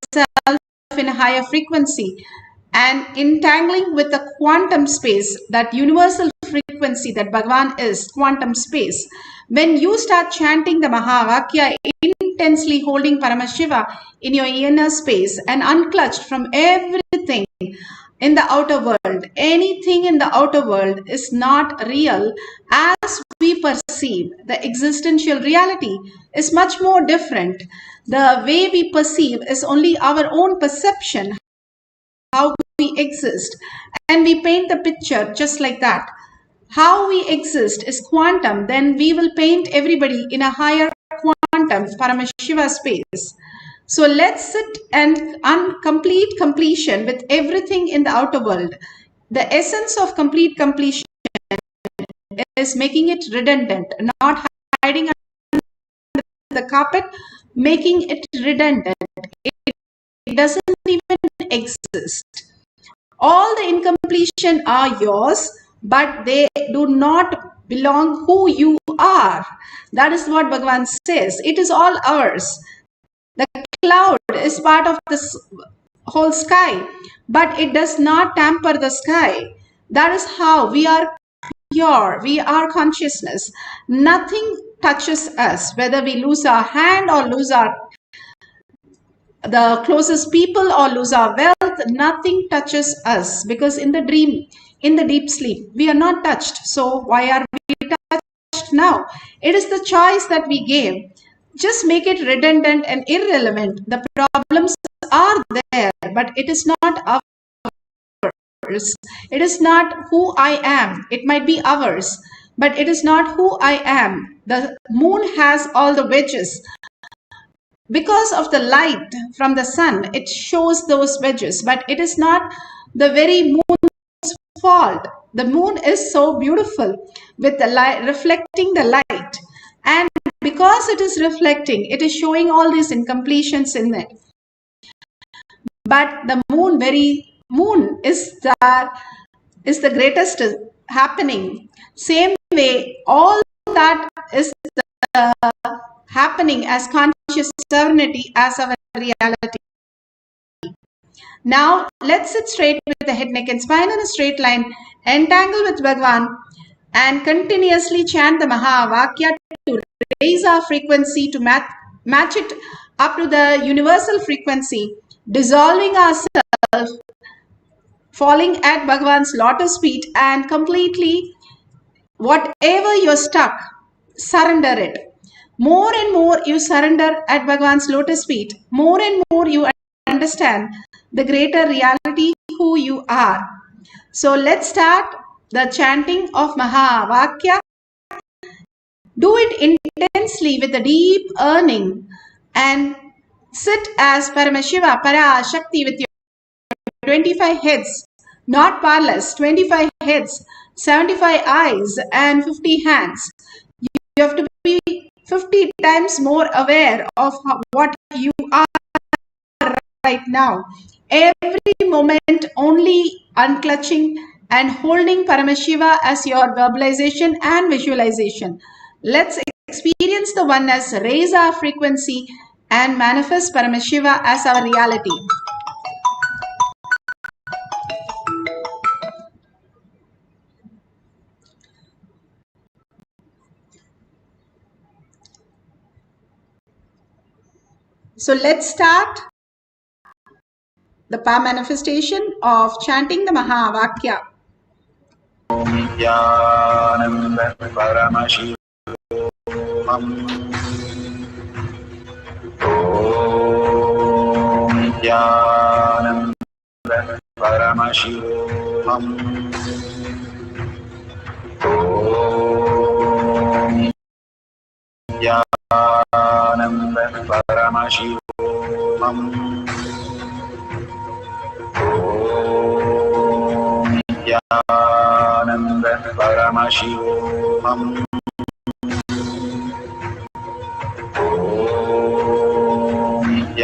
in a higher frequency and entangling with the quantum space, that universal frequency that Bhagavan is, quantum space. When you start chanting the Mahavakya, intensely holding Paramashiva in your inner space and unclutched from everything in the outer world, anything in the outer world is not real as we perceive. The existential reality is much more different. The way we perceive is only our own perception, how we exist, and we paint the picture just like that. How we exist is quantum, then we will paint everybody in a higher quantum, Paramashiva space. So let's sit and complete completion with everything in the outer world. The essence of complete completion is making it redundant, not hiding under the carpet, making it redundant. It doesn't even exist. All the incompletion are yours, but they do not belong who you are. That is what Bhagavan says. It is all ours. The cloud is part of this whole sky, but it does not tamper the sky. That is how we are pure. We are consciousness. Nothing touches us, whether we lose our hand or lose the closest people or lose our wealth. Nothing touches us, because in the dream, in the deep sleep, we are not touched. So why are we touched now? It is the choice that we gave. Just make it redundant and irrelevant. The problems are there, but it is not ours. It is not who I am. It might be ours, but it is not who I am. The moon has all the wedges. Because of the light from the sun, it shows those wedges, but it is not the very moon's fault. The moon is so beautiful with the light, reflecting the light. And because it is reflecting, it is showing all these incompletions in it. But the moon, very moon is the greatest happening. Same way, all that is the happening as conscious serenity as our reality. Now let's sit straight with the head, neck and spine in a straight line, entangle with Bhagavan, and continuously chant the Mahavakya to raise our frequency to match it up to the universal frequency, dissolving ourselves, falling at Bhagavan's lotus feet, and completely, whatever you're stuck, surrender it. More and more you surrender at Bhagavan's lotus feet, more and more you understand the greater reality who you are. So let's start the chanting of Mahavakya. Do it intensely with a deep yearning and sit as Paramashiva, Parashakti with your 25 heads, not powerless, 25 heads, 75 eyes and 50 hands. You have to be 50 times more aware of what you are right now. Every moment only unclutching and holding Paramashiva as your verbalization and visualization. Let's experience the oneness, raise our frequency and manifest Paramashiva as our reality. So let's start the power manifestation of chanting the Mahavakya. Om Nithyananda Paramashivam. Om Nithyananda Paramashivam. Om Nithyananda Paramashivam. Om Nithyananda Paramashivoham. Om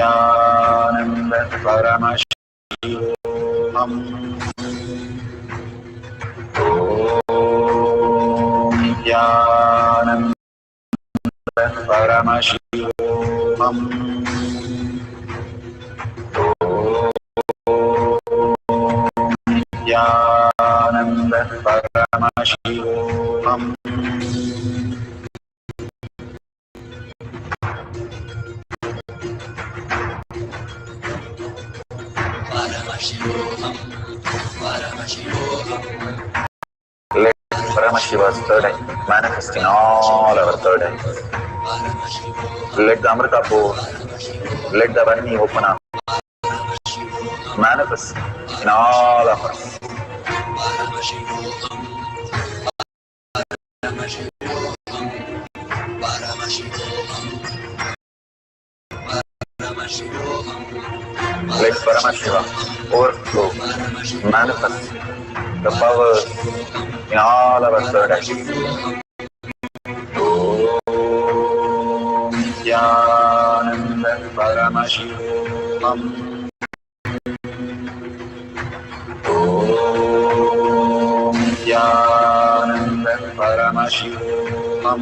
Nithyananda Paramashivoham. Om Nithyananda Paramashivoham. Nithyananda Paramashivoham. Paramashivoham. Paramashivoham. Let Paramashiva's third eye manifest in all our third eyes. Let the Amrita pour, let the Varni open up. manifest in all of us. Let Paramashiva overflow, manifest the powers in all our third eye. Om Nithyananda Paramashivoham. Om Nithyananda Paramashivoham.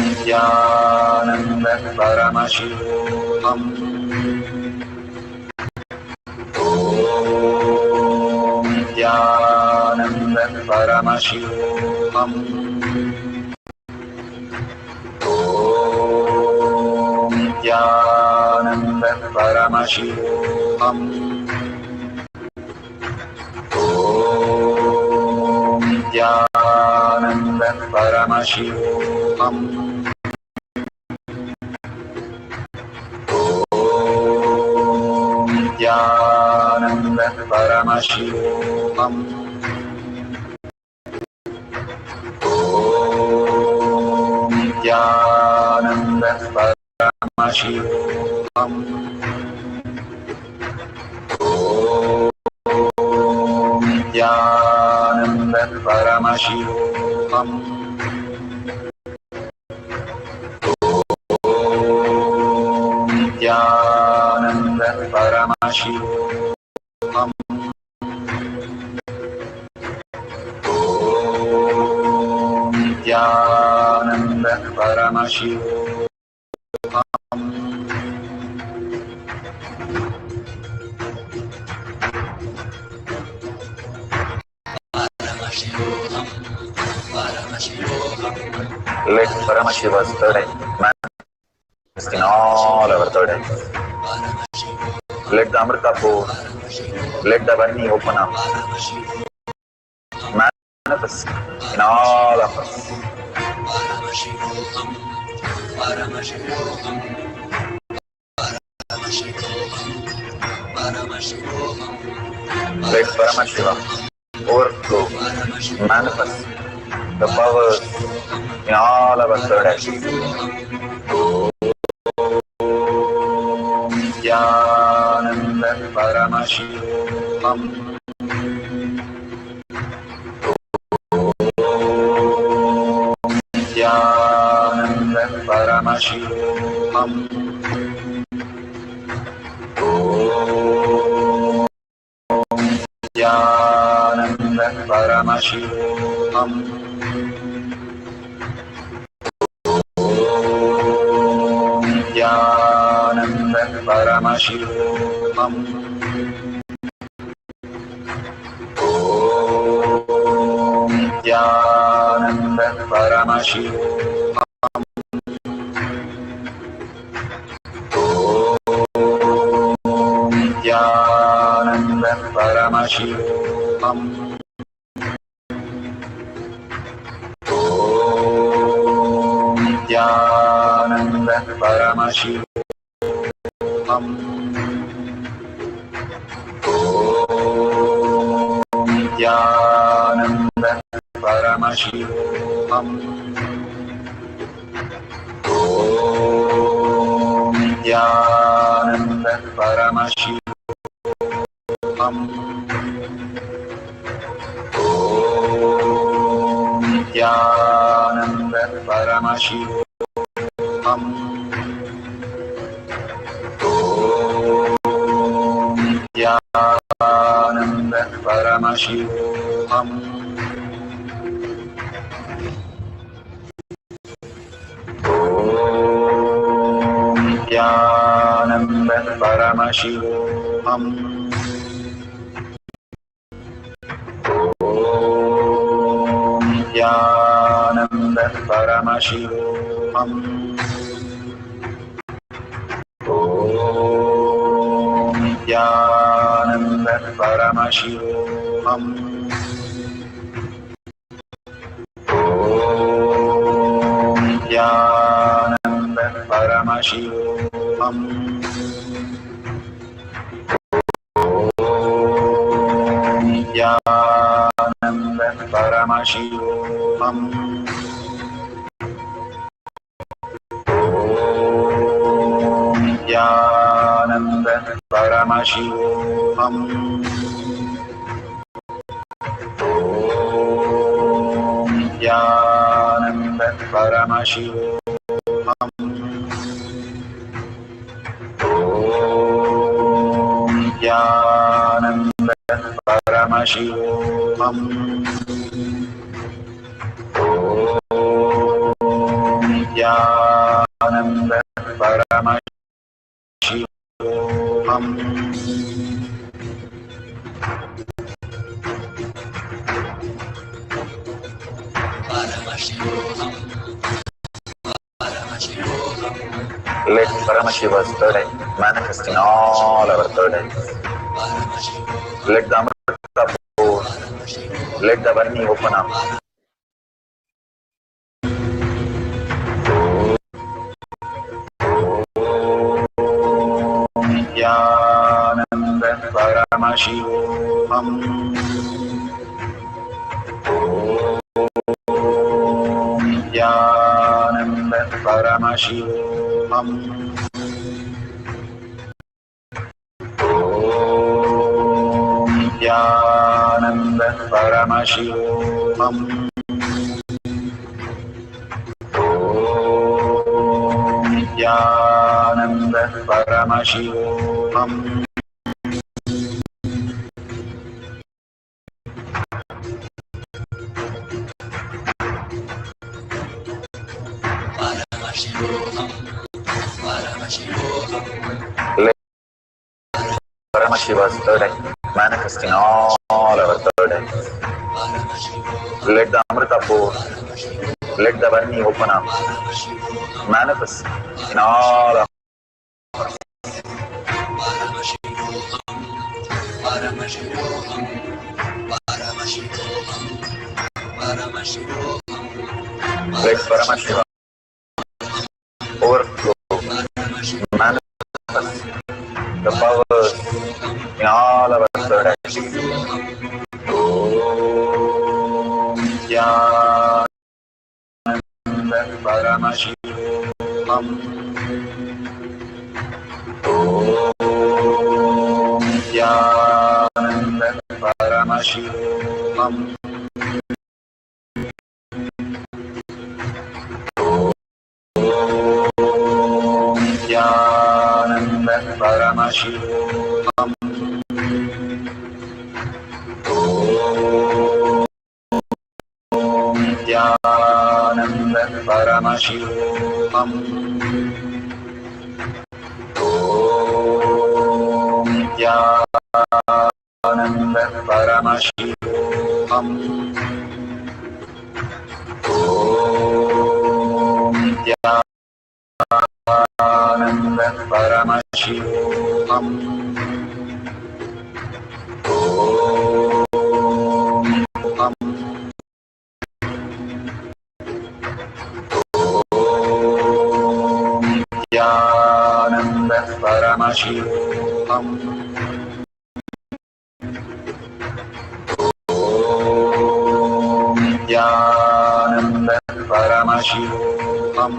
Nithyananda Paramashivoham. Om Nithyananda Paramashivoham. Om Nithyananda Paramashivoham. Om Nithyananda Paramashivoham. Nithyananda Paramashivoham. Om Nithyananda Paramashivoham. Om Nithyananda Paramashivoham. Nithyananda Paramashivoham. Om Nithyananda Paramashivoham. Let Paramashiva's third eye manifest in all our third eyes. Let the Amrita pour, let the Varni open up, manifest in all of us. Let Paramashiva overflow, manifest the powers in all our third eyes. Om Nithyananda Paramashivoham. Om Nithyananda Paramashivoham. Om Nithyananda Paramashivoham. Om Nithyananda Paramashivoham. Om Nithyananda Paramashivoham. Om Nithyananda Paramashivoham. Om Nithyananda Paramashivoham. Om Nithyananda Paramashivoham. Om Nithyananda Paramashivoham. Om Nithyananda Paramashivoham. Om Nithyananda Paramashivoham. Om Nithyananda Paramashivoham. Om Nithyananda Paramashivoham. Om Nithyananda Paramashivoham. Om Nithyananda Paramashivoham. Nithyananda Paramashivoham. Nithyananda Paramashivoham. Nithyananda Paramashivoham. Nithyananda Paramashivoham. Nithyananda Paramashivoham. Let Paramashiva's third eye manifest in all our third eyes. Let the Amrita pour. Let the Varni open up. Nithyananda Paramashivoham. Nithyananda Paramashivoham. Nithyananda Paramashivoham. Nithyananda Paramashivoham. Let Paramashiva's third eye manifest in all our third eyes. Let the Amrita pour. Let the Varni open up. Manifest in all our let Paramashiva overflow. Manifest the powers in all our third eyes. Om Nithyananda Paramashivoham. Om Nithyananda Paramashivoham. Om Nithyananda Paramashivoham. Om Nithyananda Paramashivoham. Om Nithyananda Paramashivoham. Om Nithyananda Paramashivoham. Nithyananda Paramashivoham. Om Nithyananda Paramashivoham. Om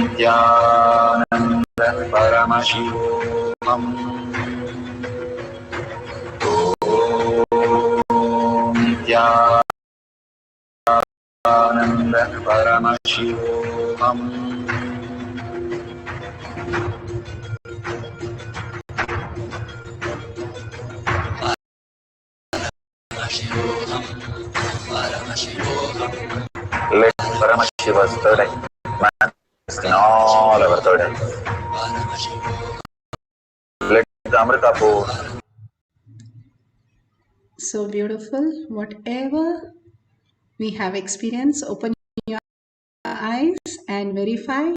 Nithyananda Paramashivoham. Om Nithyananda Paramashivoham. Let Paramashiva's third eye manifest in all our third eyes. Let the Amrita pour. So beautiful. Whatever we have experienced, open your eyes and verify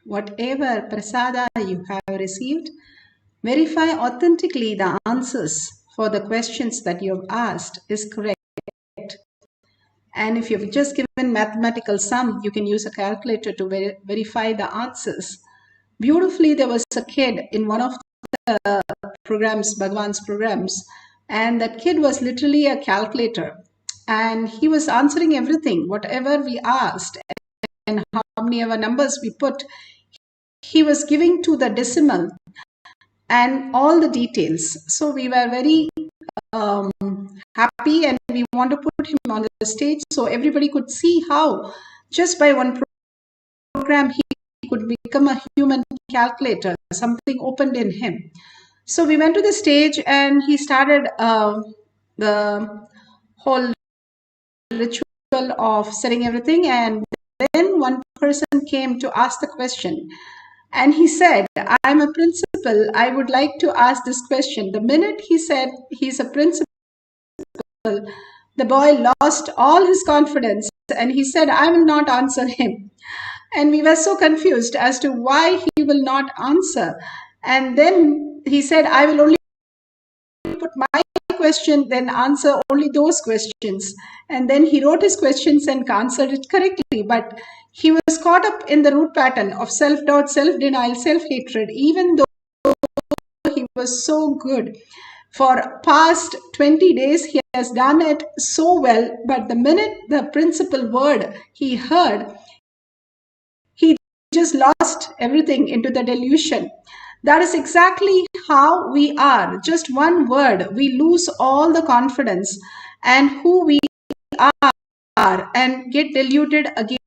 whatever prasada you have received. Verify authentically the answers for the questions that you have asked is correct. And if you've just given mathematical sum, you can use a calculator to verify the answers. Beautifully, there was a kid in one of the programs, Bhagwan's programs, and that kid was literally a calculator. And he was answering everything, whatever we asked, and how many ever numbers we put, he was giving to the decimal and all the details. So we were very happy, and we want to put him on the stage so everybody could see how just by one program he could become a human calculator. Something opened in him. So we went to the stage and he started the whole ritual of setting everything, and then one person came to ask the question. And he said, I'm a principal, I would like to ask this question. The minute he said he's a principal, the boy lost all his confidence and he said, I will not answer him. And we were so confused as to why he will not answer. And then he said, I will only put my question, then answer only those questions. And then he wrote his questions and answered it correctly. But he was caught up in the root pattern of self-doubt, self-denial, self-hatred, even though he was so good. For past 20 days, he has done it so well. But the minute the principal word he heard, he just lost everything into the delusion. That is exactly how we are. Just one word, we lose all the confidence and who we are and get deluded again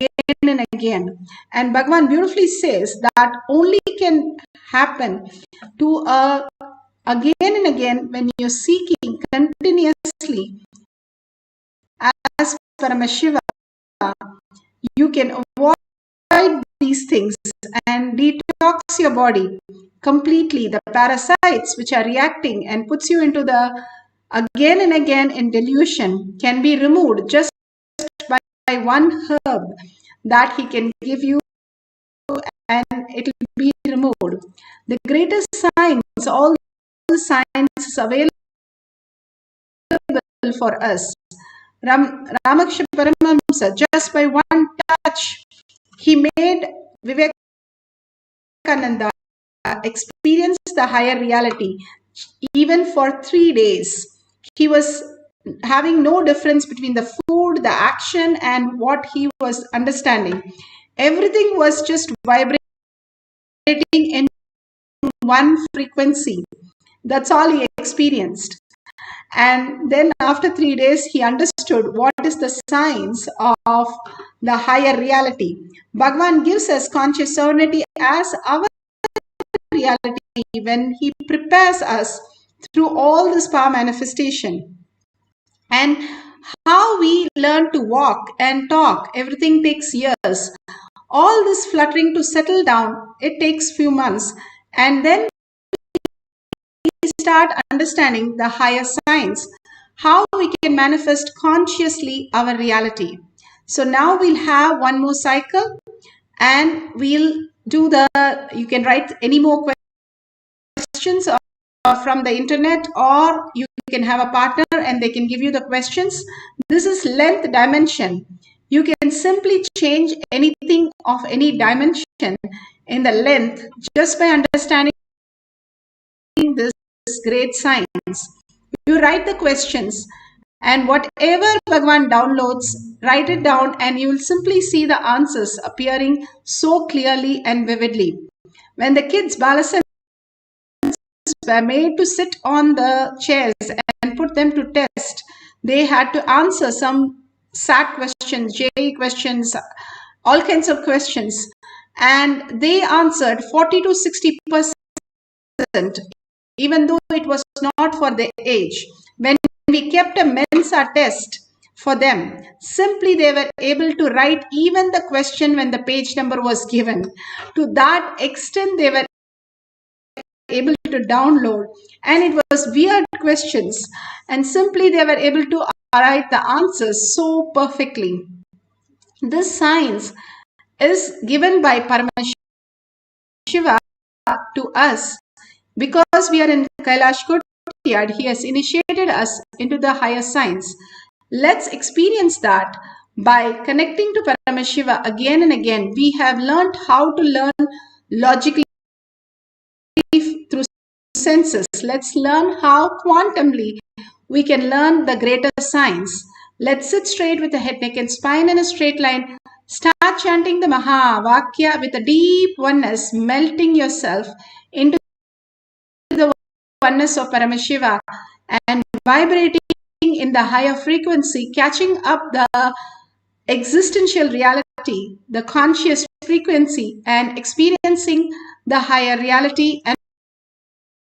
and again. And Bhagavan beautifully says that only can happen to again and again when you're seeking continuously as Paramashiva. You can avoid these things and detox your body completely. The parasites which are reacting and puts you into the again and again in delusion can be removed just by one herb that he can give you, and it will be removed. The greatest science, all the science is available for us. Ramakrishna Paramahamsa, just by one touch, he made Vivekananda experience the higher reality. Even for 3 days, he was having no difference between the food, the action, and what he was understanding. Everything was just vibrating in one frequency. That's all he experienced. And then after 3 days, he understood what is the science of the higher reality. Bhagavan gives us conscious sovereignty as our reality when he prepares us through all this power manifestation. And how we learn to walk and talk, everything takes years. All this fluttering to settle down, it takes few months. And then we start understanding the higher science, how we can manifest consciously our reality. So now we'll have one more cycle and we'll do you can write any more questions from the internet, or you can have a partner and they can give you the questions. This is length dimension. You can simply change anything of any dimension in the length just by understanding this great science. You write the questions and whatever Bhagavan downloads, write it down and you will simply see the answers appearing so clearly and vividly. When the kids, Balasans, were made to sit on the chairs and put them to test, they had to answer some SAT questions, JE questions, all kinds of questions, and they answered 40 to 60%, even though it was not for their age. When we kept a Mensa test for them, simply they were able to write even the question when the page number was given. To that extent, they were able to download, and it was weird questions, and simply they were able to write the answers so perfectly. This science is given by Paramashiva to us because we are in Kailash courtyard. He has initiated us into the higher science. Let's experience that By connecting to Paramashiva again and again, we have learned how to learn logically through senses. Let's learn how quantumly we can learn the greater science. Let's sit straight with the head, neck, and spine in a straight line. Start chanting the Maha Vakya with a deep oneness, melting yourself into the oneness of Paramashiva and vibrating in the higher frequency, catching up the existential reality, the conscious frequency, and experiencing the higher reality and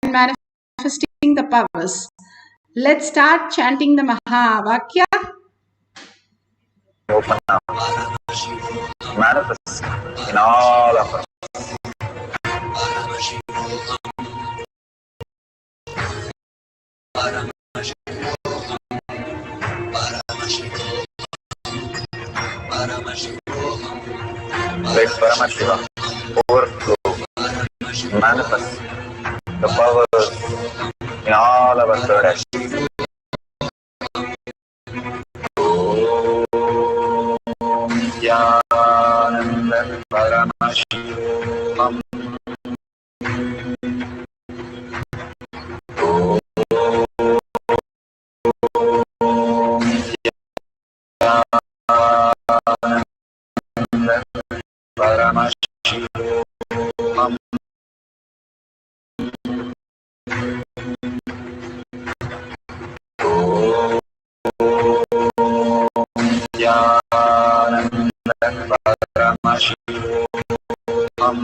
manifesting the powers. Let's start chanting the Maha Vakya. Open up. Manifest in all of us. Let Paramashiva overflow, manifest the powers in all our third eye. Om Nithyananda Paramashivoham. Paramashivoham. Paramashivoham. Nithyananda Paramashivoham.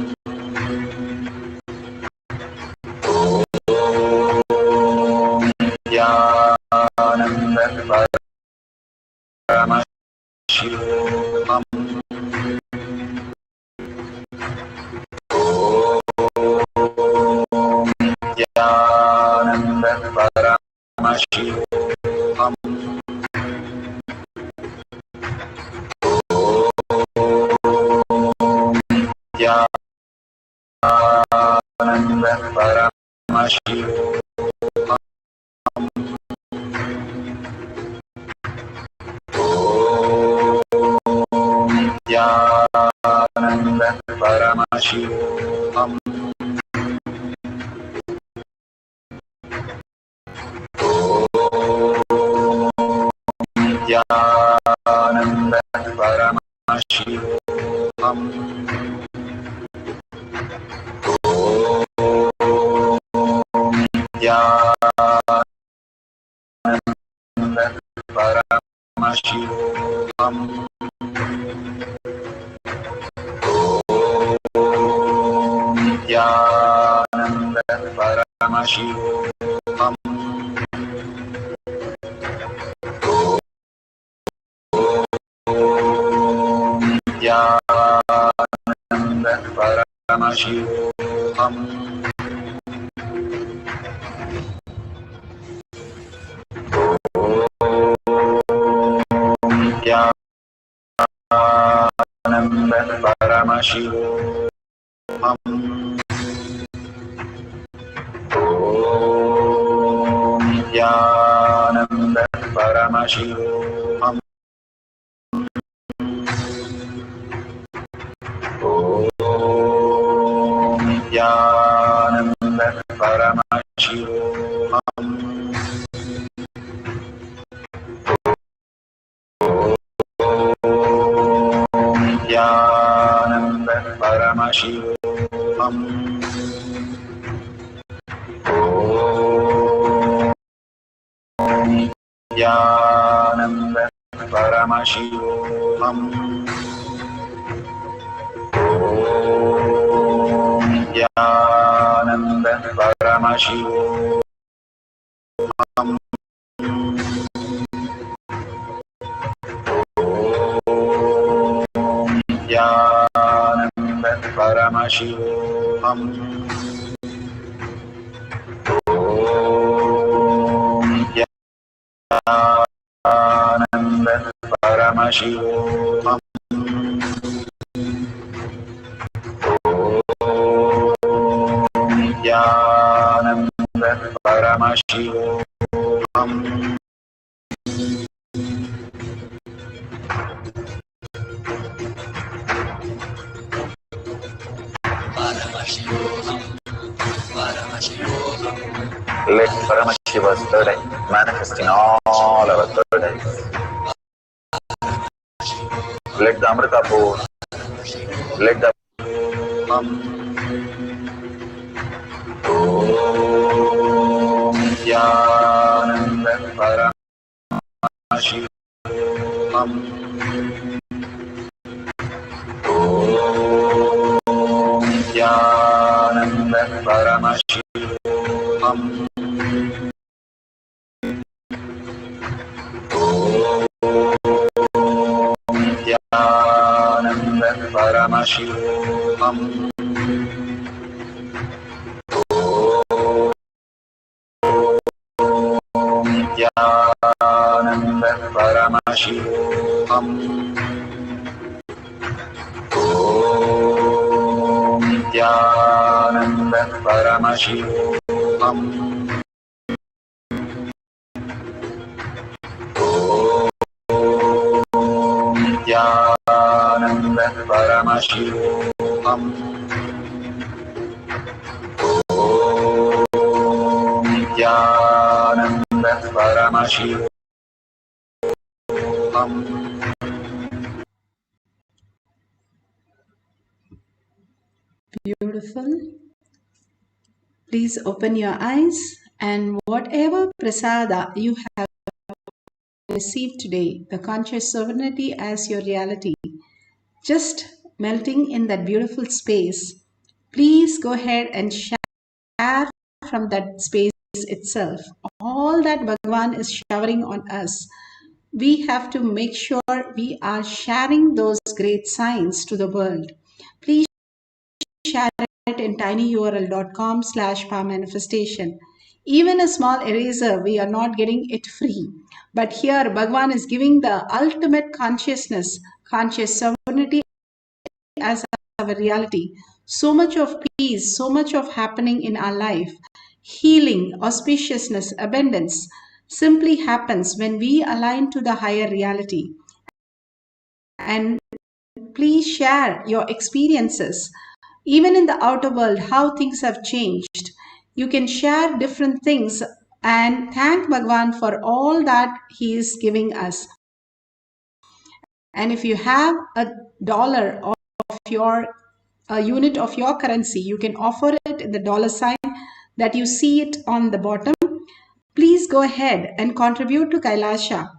Nithyananda Paramashivoham. Nithyananda Paramashivoham. Nithyananda Paramashivoham. Nithyananda Paramashivoham. Nithyananda Paramashivoham. Nithyananda Paramashivoham. Nithyananda Paramashivoham. Nithyananda Paramashivoham. Nithyananda Paramashivoham. Nithyananda Paramashivoham. Nithyananda Paramashivoham. Nithyananda Paramashivoham. Let Paramashiva's third eye manifest in all our third eyes. Let the Amrita pour. Let the Om Nithyananda Paramashivam. Om Nithyananda Paramashivam. Om Nithyananda Paramashivoham. Om Nithyananda Paramashivoham. Om Nithyananda Paramashivoham. Om Nithyananda Paramashivoham. Om Nithyananda Paramashivoham. Beautiful. Please open your eyes, and whatever prasada you have received today, the conscious sovereignty as your reality, just melting in that beautiful space, please go ahead and share from that space itself. All that Bhagavan is showering on us, we have to make sure we are sharing those great signs to the world. Please share it in tinyurl.com/powermanifestation. Even a small eraser, we are not getting it free. But here, Bhagavan is giving the ultimate consciousness, conscious sovereignty as our reality. So much of peace, so much of happening in our life, healing, auspiciousness, abundance simply happens when we align to the higher reality. And please share your experiences. Even in the outer world, how things have changed. You can share different things and thank Bhagavan for all that he is giving us. And if you have $1 of a unit of your currency, you can offer it in the dollar sign that you see it on the bottom. Please go ahead and contribute to Kailasa.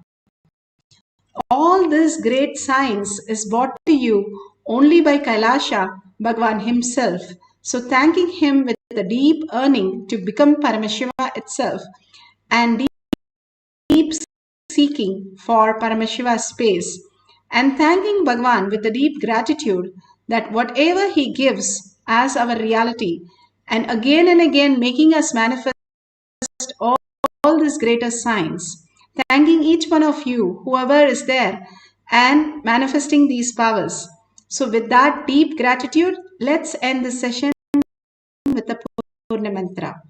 All this great science is brought to you only by Kailasa, Bhagavan himself. So thanking him with the deep yearning to become Paramashiva itself and deep seeking for Paramashiva space, and thanking Bhagavan with the deep gratitude that whatever he gives as our reality, and again making us manifest all these greater signs. Thanking each one of you, whoever is there, and manifesting these powers. So with that deep gratitude, let's end the session with the Purna Mantra.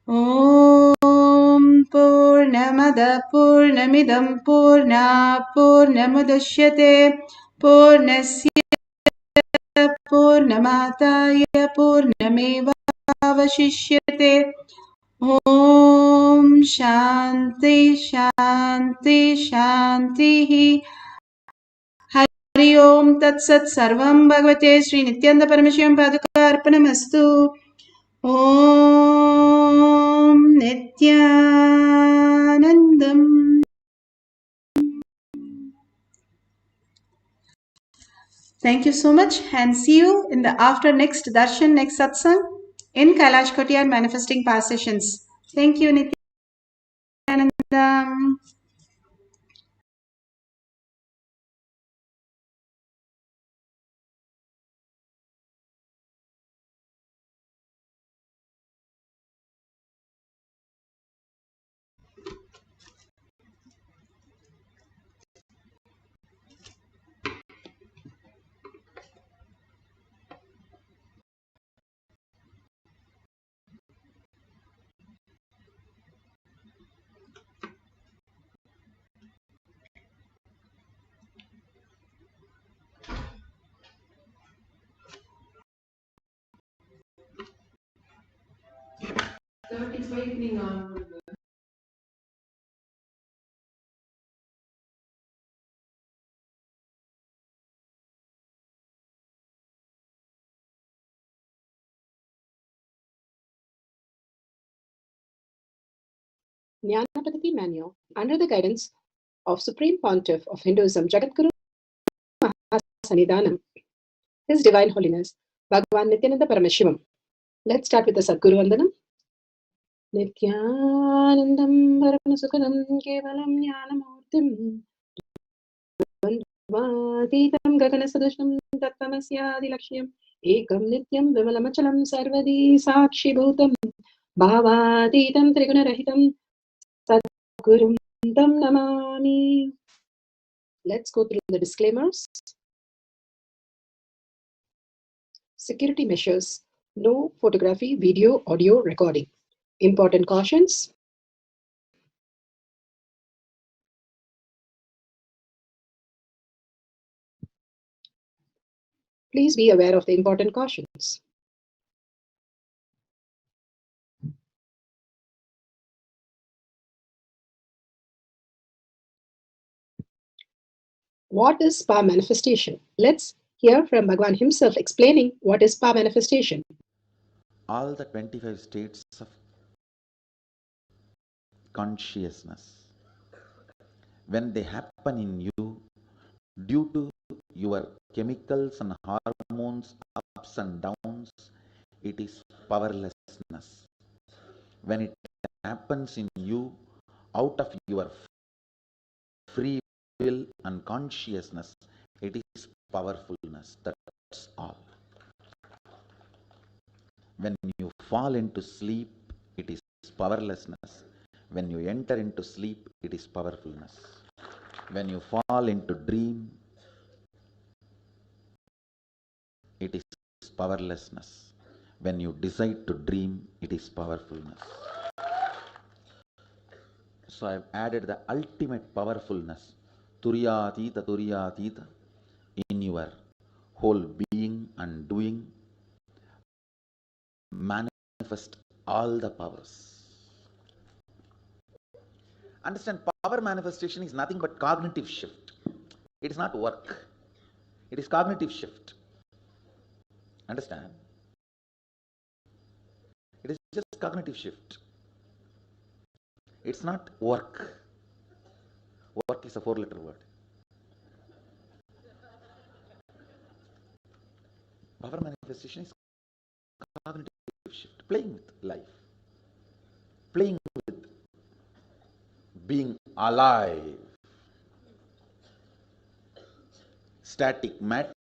Om Purnamada Purnamidam Purna Purnamudashyate Purnasya Purnamataya Purnameva Avashishyate. Om Shanti Shanti Shanti. Hari Om Tat Sat Sarvam Bhagavate Sri Nithyananda Paramashivam Paduka Arpanamastu. Om Nithyanandam. Thank you so much, and see you in the after next darshan, next satsang in Kailash Kotiyar Manifesting Power Sessions. Thank you, Nithyanandam. Jnanapatati Manual, under the guidance of Supreme Pontiff of Hinduism, Jagadguru Mahasannidhanam, His Divine Holiness, Bhagwan Nithyananda Paramashivam. Let's start with the Sadguru Vandanam. Nithyanandam Paramasukadam Kevalam Jnanamurtim Dvandvatitam Gaganasadusham Tattamasyadi Lakshyam Ekam Nityam Vimalamachalam Sarvadi Sakshi Bhutam Bhavatitam Trigunarahitam Sadgurum Tam Namami. Let's go through the disclaimers. Security measures. No photography, video, audio recording. Important cautions. Please be aware of the important cautions. What is power manifestation? Let's hear from Bhagwan himself explaining what is power manifestation. All the 25 states of consciousness, when they happen in you, due to your chemicals and hormones ups and downs, it is powerlessness. When it happens in you out of your free will and consciousness, it is powerfulness. That's all. When you fall into sleep, it is powerlessness. When you enter into sleep, it is powerfulness. When you fall into dream, it is powerlessness. When you decide to dream, it is powerfulness. So I have added the ultimate powerfulness, Turyatita, in your whole being and doing. Manifest all the powers. Understand, power manifestation is nothing but cognitive shift. It is not work. It is cognitive shift. Understand? It is just cognitive shift. It's not work. Work is a 4-letter word. Power manifestation is cognitive shift. Playing with life. Playing with being alive. Static matter.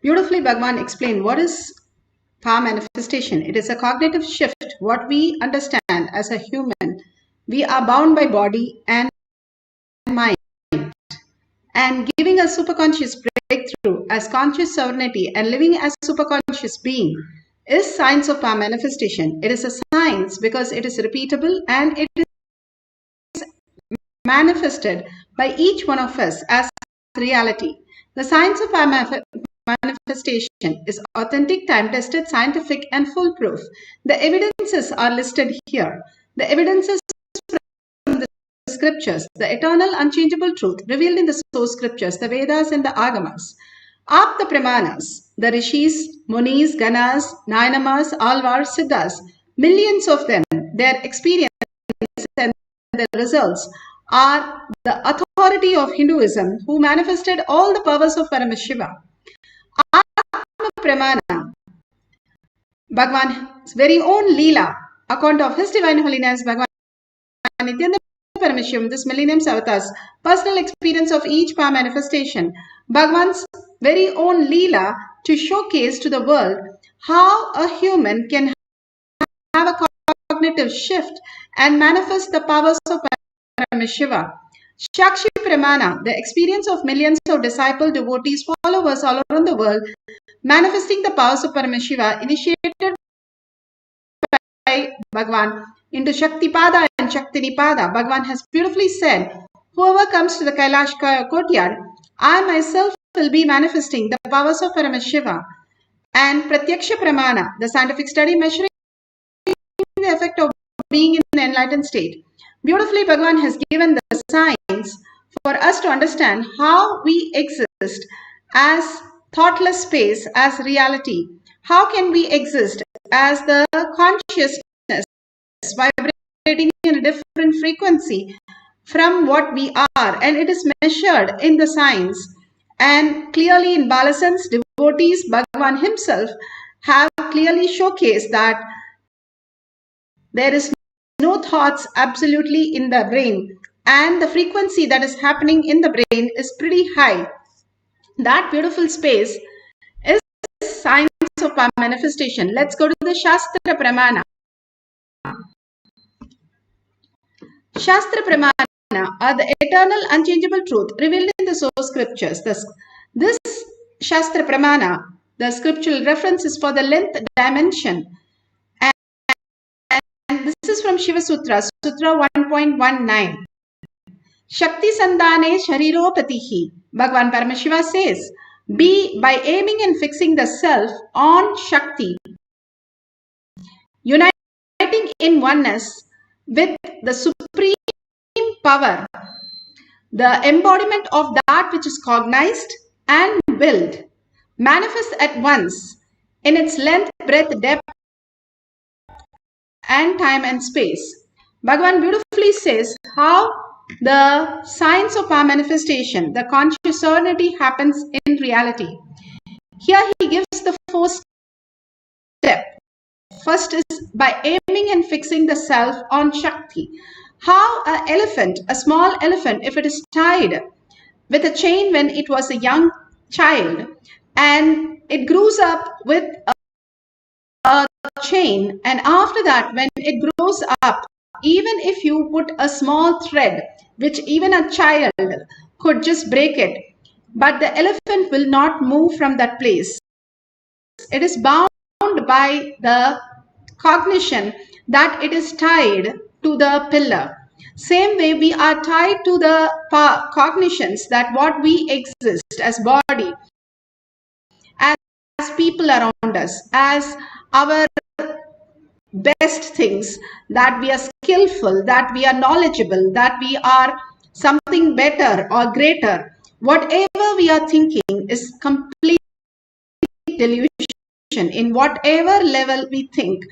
Beautifully, Bhagwan explained what is power manifestation. It is a cognitive shift. What we understand as a human, we are bound by body and mind. And giving a superconscious breakthrough as conscious sovereignty and living as superconscious being is science of power manifestation. It is a science because it is repeatable and it is manifested by each one of us as reality. The science of power manifestation is authentic, time-tested, scientific, and foolproof. The evidences are listed here. The evidences from the scriptures, the eternal, unchangeable truth revealed in the source scriptures, the Vedas and the Agamas. Apta Pramanas, the Rishis, Munis, Ganas, Nayanamas, Alvars, Siddhas, millions of them, their experience and their results are the authority of Hinduism who manifested all the powers of Paramashiva. Atma Pramana, Bhagwan's very own Leela, account of His Divine Holiness Bhagwan Nithyananda Paramashivam, this millennium's avatars, personal experience of each power manifestation, Bhagwan's very own Leela to showcase to the world how a human can have a cognitive shift and manifest the powers of Paramashiva. Shakshi Pramana, the experience of millions of disciple devotees, followers all around the world, manifesting the powers of Paramashiva, initiated by Bhagwan into Shaktipada and Shaktinipada. Bhagwan has beautifully said, whoever comes to the Kailasa courtyard, I myself will be manifesting the powers of Paramashiva. and Pratyaksha Pramana, the scientific study measuring the effect of being in the enlightened state. Beautifully, Bhagavan has given the signs for us to understand how we exist as thoughtless space, as reality. How can we exist as the consciousness vibrating in a different frequency from what we are, and it is measured in the science. And clearly in Balasan's devotees, Bhagavan himself have clearly showcased that there is no thoughts absolutely in the brain, and the frequency that is happening in the brain is pretty high. That beautiful space is science of our manifestation. Let's go to the Shastra Pramana. Shastra Pramana are the eternal unchangeable truth revealed in the source scriptures. This Shastra Pramana, the scriptural reference is for the length dimension. And this is from Shiva Sutra, Sutra 1.19. Shakti Sandhane Shariropatihi. Bhagavan Paramashiva says, be by aiming and fixing the self on Shakti, uniting in oneness with the supreme power, the embodiment of that which is cognized and willed, manifests at once in its length, breadth, depth, and time and space. Bhagavan beautifully says how the science of our manifestation, the conscious sovereignty, happens in reality. Here he gives the 4 steps. First is by aiming and fixing the self on Shakti. How an elephant, a small elephant, if it is tied with a chain when it was a young child, and it grows up with a chain, and after that when it grows up, even if you put a small thread, which even a child could just break it, but the elephant will not move from that place. It is bound by the cognition that it is tied to the pillar. Same way we are tied to the cognitions that what we exist as body, as people around us, as our best things, that we are skillful, that we are knowledgeable, that we are something better or greater. Whatever we are thinking is complete delusion. In whatever level we think,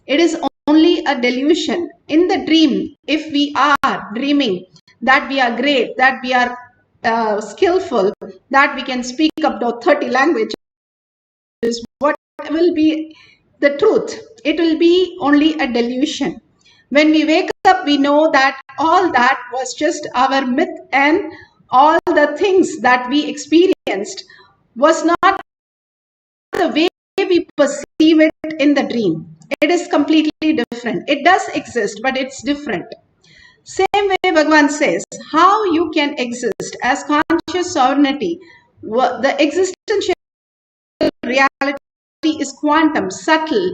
it is only a delusion. In the dream, if we are dreaming that we are great, that we are skillful, that we can speak up to 30 languages, what will be the truth? It will be only a delusion. When we wake up, we know that all that was just our myth, and all the things that we experienced was not the way we perceive it in the dream. It is completely different. It does exist, but it's different. Same way Bhagavan says, how you can exist as conscious sovereignty. The existential reality is quantum, subtle,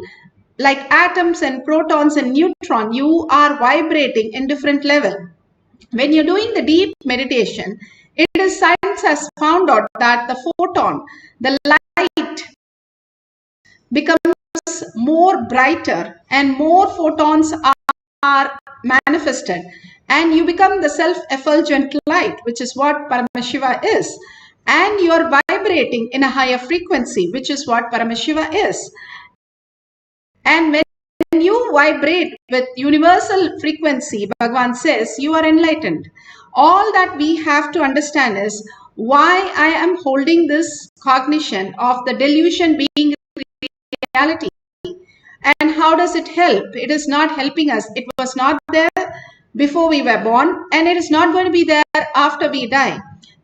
like atoms and protons and neutrons. You are vibrating in different level. When you're doing the deep meditation, it is science has found out that the photon, the light, becomes more brighter and more photons are manifested, and you become the self-effulgent light, which is what Paramashiva is, and you are vibrating in a higher frequency, which is what Paramashiva is. And when you vibrate with universal frequency, Bhagavan says you are enlightened. All that we have to understand is why I am holding this cognition of the delusion being reality, and how does it help? It is not helping us. It was not there before we were born, and it is not going to be there after we die.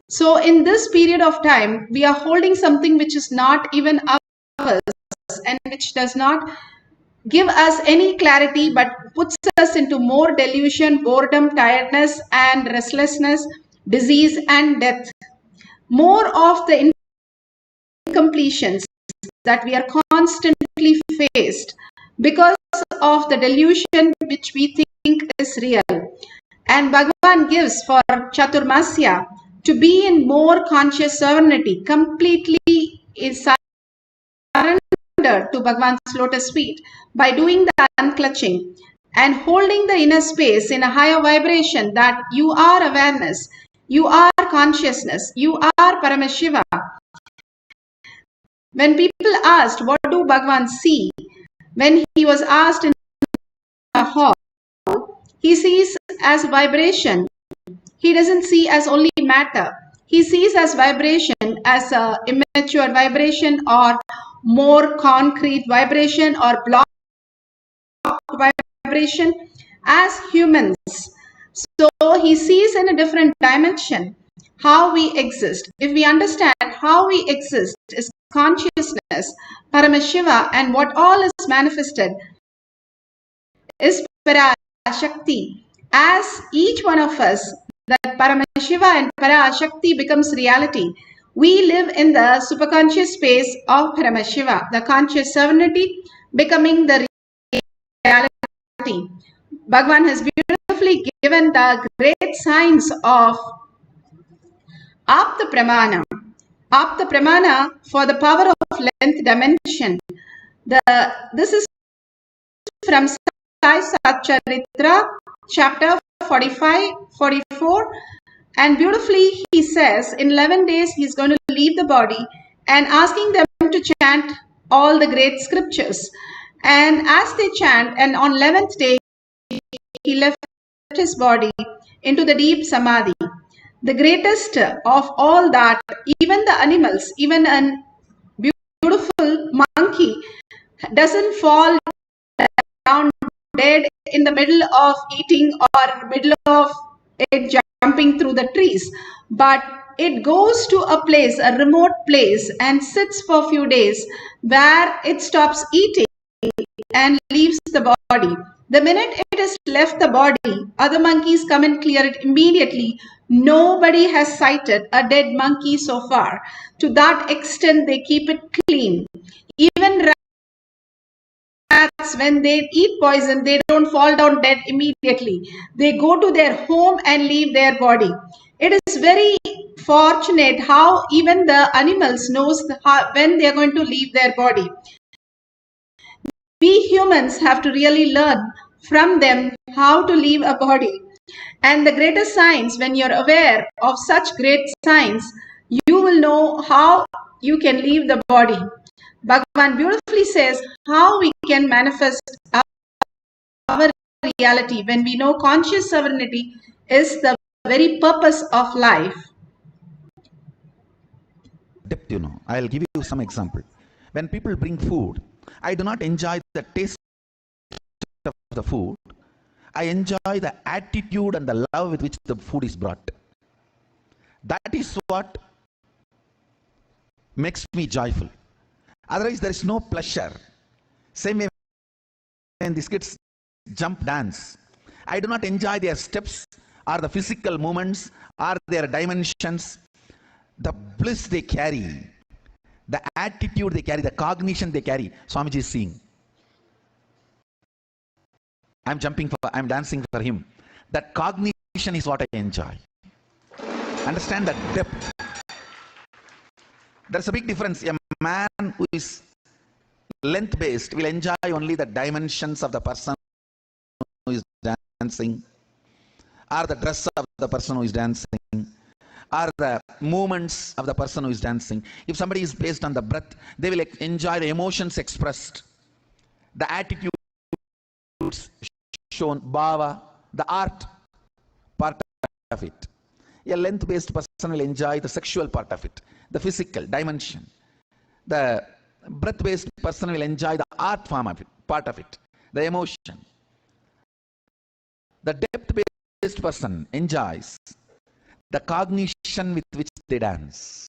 So in this period of time, we are holding something which is not even ours, and which does not give us any clarity, but puts us into more delusion, boredom, tiredness, and restlessness, disease, and death. More of the incompletions that we are constantly faced because of the delusion which we think is real. And Bhagavan gives for Chaturmasya to be in more conscious sovereignty, completely is surrender surrender to Bhagwan's lotus feet by doing the unclutching and holding the inner space in a higher vibration that you are awareness, you are consciousness, you are Paramashiva. When people asked, what do Bhagwan see? When he was asked in a hall, he sees as vibration. He doesn't see as only matter. He sees as vibration, as a immature vibration or more concrete vibration or block vibration as humans. So he sees in a different dimension how we exist. If we understand how we exist is consciousness, Paramashiva, and what all is manifested is Parashakti. As each one of us, that Paramashiva and Parashakti becomes reality. We live in the superconscious space of Paramashiva, the conscious sovereignty becoming the reality. Bhagwan has beautifully given the great signs of Apta Pramana. Apta Pramana for the power of length dimension. This is from Sai Satcharitra, chapter 45-44. And beautifully he says, in 11 days he is going to leave the body and asking them to chant all the great scriptures. And as they chant, and on 11th day, he left his body into the deep samadhi. The greatest of all that, even the animals, even a beautiful monkey doesn't fall down dead in the middle of eating or middle of it jumping through the trees, but it goes to a place, a remote place, and sits for a few days where it stops eating and leaves the body. The minute it has left the body, other monkeys come and clear it immediately. Nobody has sighted a dead monkey so far. To that extent, they keep it clean. Even rats, when they eat poison, they don't fall down dead immediately. They go to their home and leave their body. It is very fortunate how even the animals knows when they are going to leave their body. We humans have to really learn from them how to leave a body. And the greatest signs, when you're aware of such great signs, you will know how you can leave the body. Bhagavan beautifully says how we can manifest our reality when we know conscious sovereignty is the very purpose of life. Depth, I'll give you some example. When people bring food, I do not enjoy the taste of the food. I enjoy the attitude and the love with which the food is brought. That is what makes me joyful. Otherwise, there is no pleasure. Same way when these kids jump dance, I do not enjoy their steps or the physical movements or their dimensions. The bliss they carry, the attitude they carry, the cognition they carry. Swamiji is seeing. I'm dancing for him. That cognition is what I enjoy. Understand that depth. There's a big difference. A man who is length-based will enjoy only the dimensions of the person who is dancing, or the dress of the person who is dancing, or the movements of the person who is dancing. If somebody is based on the breath, they will enjoy the emotions expressed, the attitudes shown, bhava, the art part of it. A length-based person will enjoy the sexual part of it, the physical dimension. The breath-based person will enjoy the art form of it, part of it, the emotion. The depth-based person enjoys the cognition with which they dance.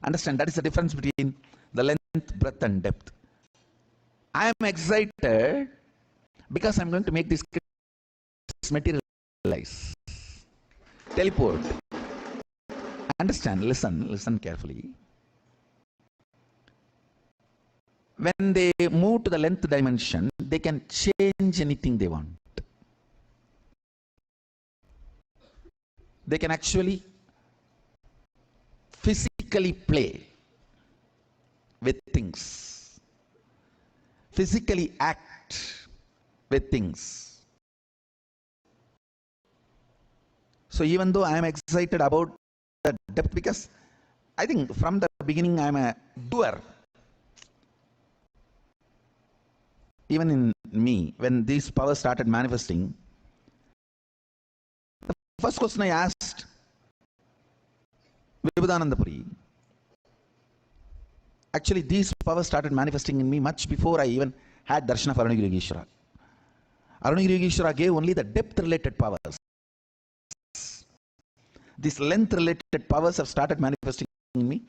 Understand, that is the difference between the length, breadth, and depth. I am excited because I'm going to make this materialize, teleport. Understand, listen carefully. When they move to the length dimension, they can change anything they want. They can actually physically play with things. physically act with things. So even though I am excited about the depth, because I think from the beginning I am a doer. Even in me, when these powers started manifesting, the first question I asked Vibhudananda Puri, actually these powers started manifesting in me much before I even had darshan of Arunagiri Yogeshwara. Arunagiri Yogeshwara gave only the depth related powers. These length related powers have started manifesting in me.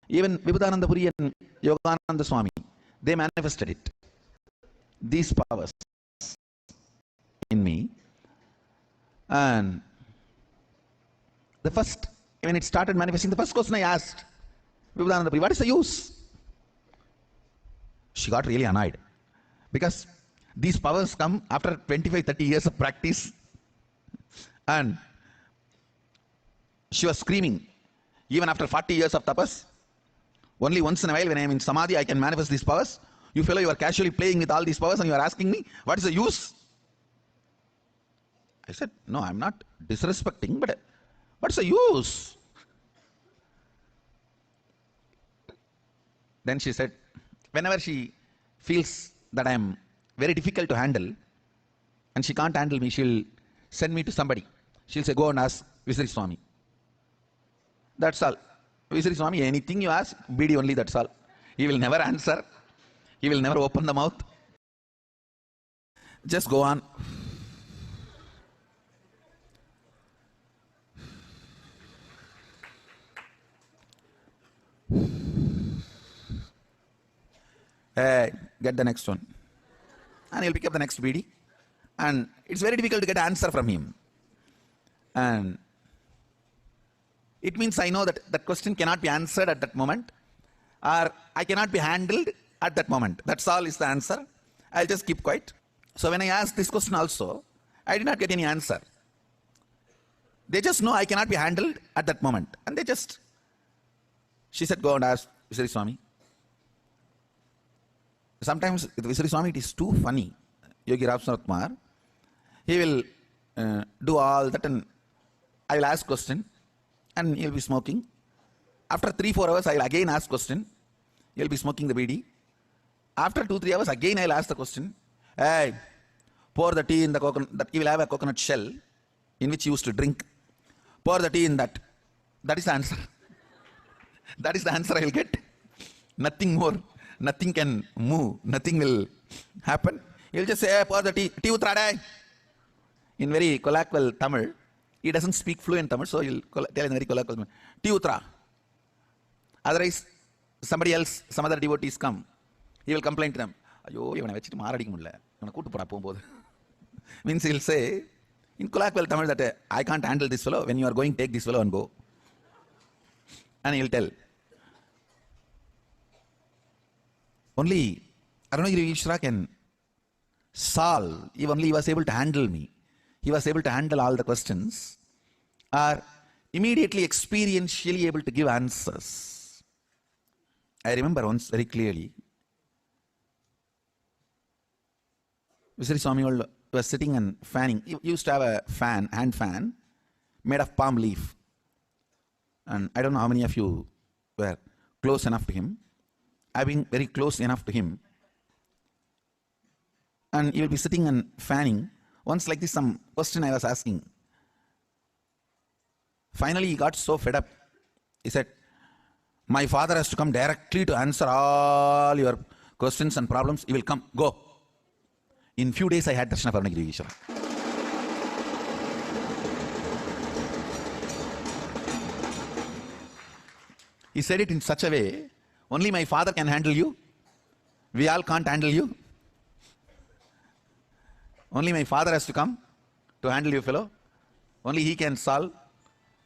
Even Vibhudananda Puri and Yogananda Swami, they manifested it. These powers in me. And the first, when it started manifesting, the first question I asked Vibhudananda Puri, what is the use? She got really annoyed, because these powers come after 25-30 years of practice. And she was screaming, even after 40 years of tapas, only once in a while when I am in samadhi I can manifest these powers. You fellow, you are casually playing with all these powers and you are asking me, what is the use? I said, no, I am not disrespecting, but what's the use? Then she said, whenever she feels that I am very difficult to handle and she can't handle me, she'll send me to somebody. She'll say, go and ask Visri Swami. That's all. Visri Swami, anything you ask, BD only, that's all. He will never answer. He will never open the mouth. Just go on. Hey, get the next one. And he'll pick up the next BD. And it's very difficult to get an answer from him. And it means I know that that question cannot be answered at that moment, or I cannot be handled at that moment. That's all is the answer. I'll just keep quiet. So when I asked this question also, I did not get any answer. They just know I cannot be handled at that moment. And they just, she said, go and ask Visri Swami. Sometimes with Visri Swami it is too funny. Yogi Rapsanath Kumar, he will do all that, and I will ask question and he'll be smoking. After 3-4 hours I will again ask question. He'll be smoking the BD. After 2-3 hours again I will ask the question. Hey, pour the tea in the coconut. He will have a coconut shell in which he used to drink. Pour the tea in that. That is the answer. That is the answer I will get. Nothing more. Nothing can move. Nothing will happen. He will just say, hey, pour the tea. Tea utrada. In very colloquial Tamil. He doesn't speak fluent Tamil, so he'll tell in very colloquial Tamil. Tea utra. Otherwise, somebody else, some other devotees come. He will complain to them. Means he'll say, in colloquial Tamil, that I can't handle this fellow. When you are going, take this fellow and go. And he'll tell. Only Arunagiri Yogeshwara can solve. If only he was able to handle me. He was able to handle all the questions, or immediately experientially able to give answers. I remember once very clearly, Visri Swami was sitting and fanning. He used to have a fan, hand fan, made of palm leaf. And I don't know how many of you were close enough to him. I've been very close enough to him. And he will be sitting and fanning. Once like this, some question I was asking. Finally, he got so fed up. He said, my father has to come directly to answer all your questions and problems. He will come. Go. In few days, I had darshan of Arunagiri Yogeshwara. He said it in such a way, only my father can handle you. We all can't handle you. Only my father has to come to handle you, fellow. Only he can solve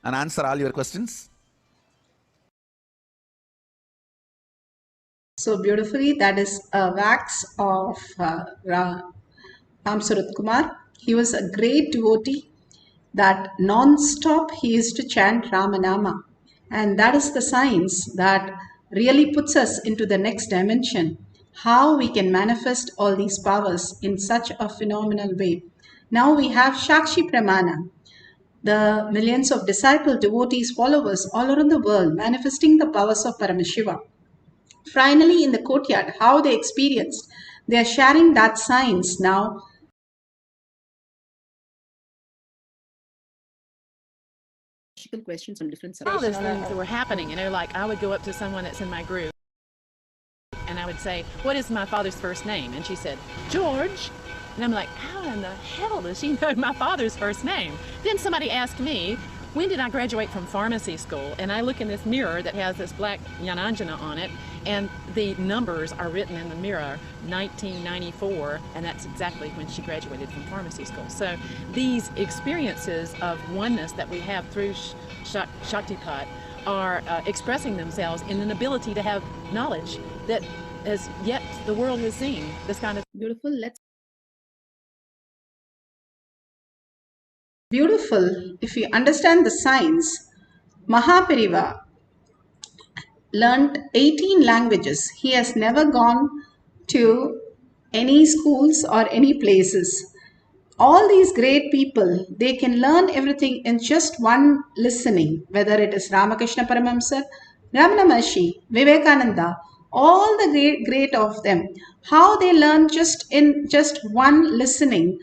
and answer all your questions. So beautifully, that is a wax of Ram Surat Kumar. He was a great devotee that non-stop he used to chant Ramanama. And that is the science that really puts us into the next dimension. how we can manifest all these powers in such a phenomenal way. Now we have Shakshi Pramana, the millions of disciple devotees, followers all around the world manifesting the powers of Paramashiva. Finally, in the courtyard, how they experienced, they are sharing that science now. Questions on different All subjects. those things that were happening, like I would go up to someone that's in my group and I would say, what is my father's first name? And she said, George. And I'm like, how in the hell does she know my father's first name? Then somebody asked me, when did I graduate from pharmacy school? And I look in this mirror that has this black Jnananjana on it, and the numbers are written in the mirror, 1994, and that's exactly when she graduated from pharmacy school. So these experiences of oneness that we have through Shaktipat are expressing themselves in an ability to have knowledge that as yet the world has seen. This kind of beautiful. Beautiful. If you understand the science, Mahapariva learned 18 languages. He has never gone to any schools or any places. All these great people, they can learn everything in just one listening, whether it is Ramakrishna Paramahamsa, Ramana Maharshi, Vivekananda, all the great of them, how they learn in just one listening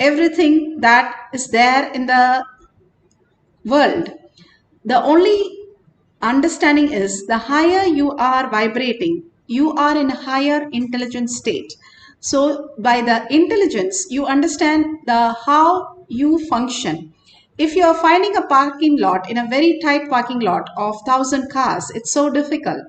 everything that is there in the world. The only understanding is the higher you are vibrating, you are in a higher intelligence state. So by the intelligence, you understand how you function. If you are finding a parking lot in a very tight parking lot of 1,000 cars, it's so difficult.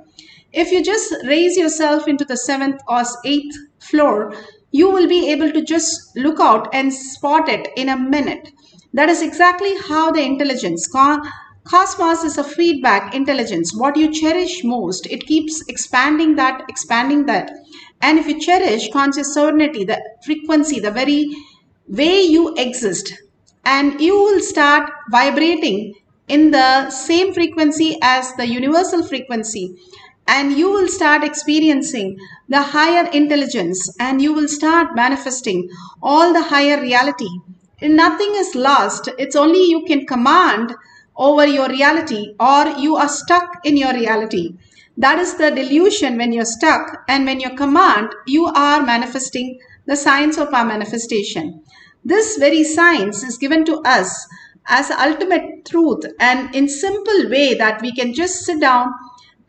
If you just raise yourself into the 7th or 8th floor, you will be able to just look out and spot it in a minute. That is exactly how the intelligence, cosmos is a feedback intelligence. What you cherish most, it keeps expanding that. And if you cherish conscious sovereignty, the frequency, the very way you exist, and you will start vibrating in the same frequency as the universal frequency, and you will start experiencing the higher intelligence, and you will start manifesting all the higher reality. Nothing is lost. It's only you can command over your reality, or you are stuck in your reality. That is the delusion when you're stuck, and when you command, you are manifesting the science of our manifestation. This very science is given to us as ultimate truth, and in simple way that we can just sit down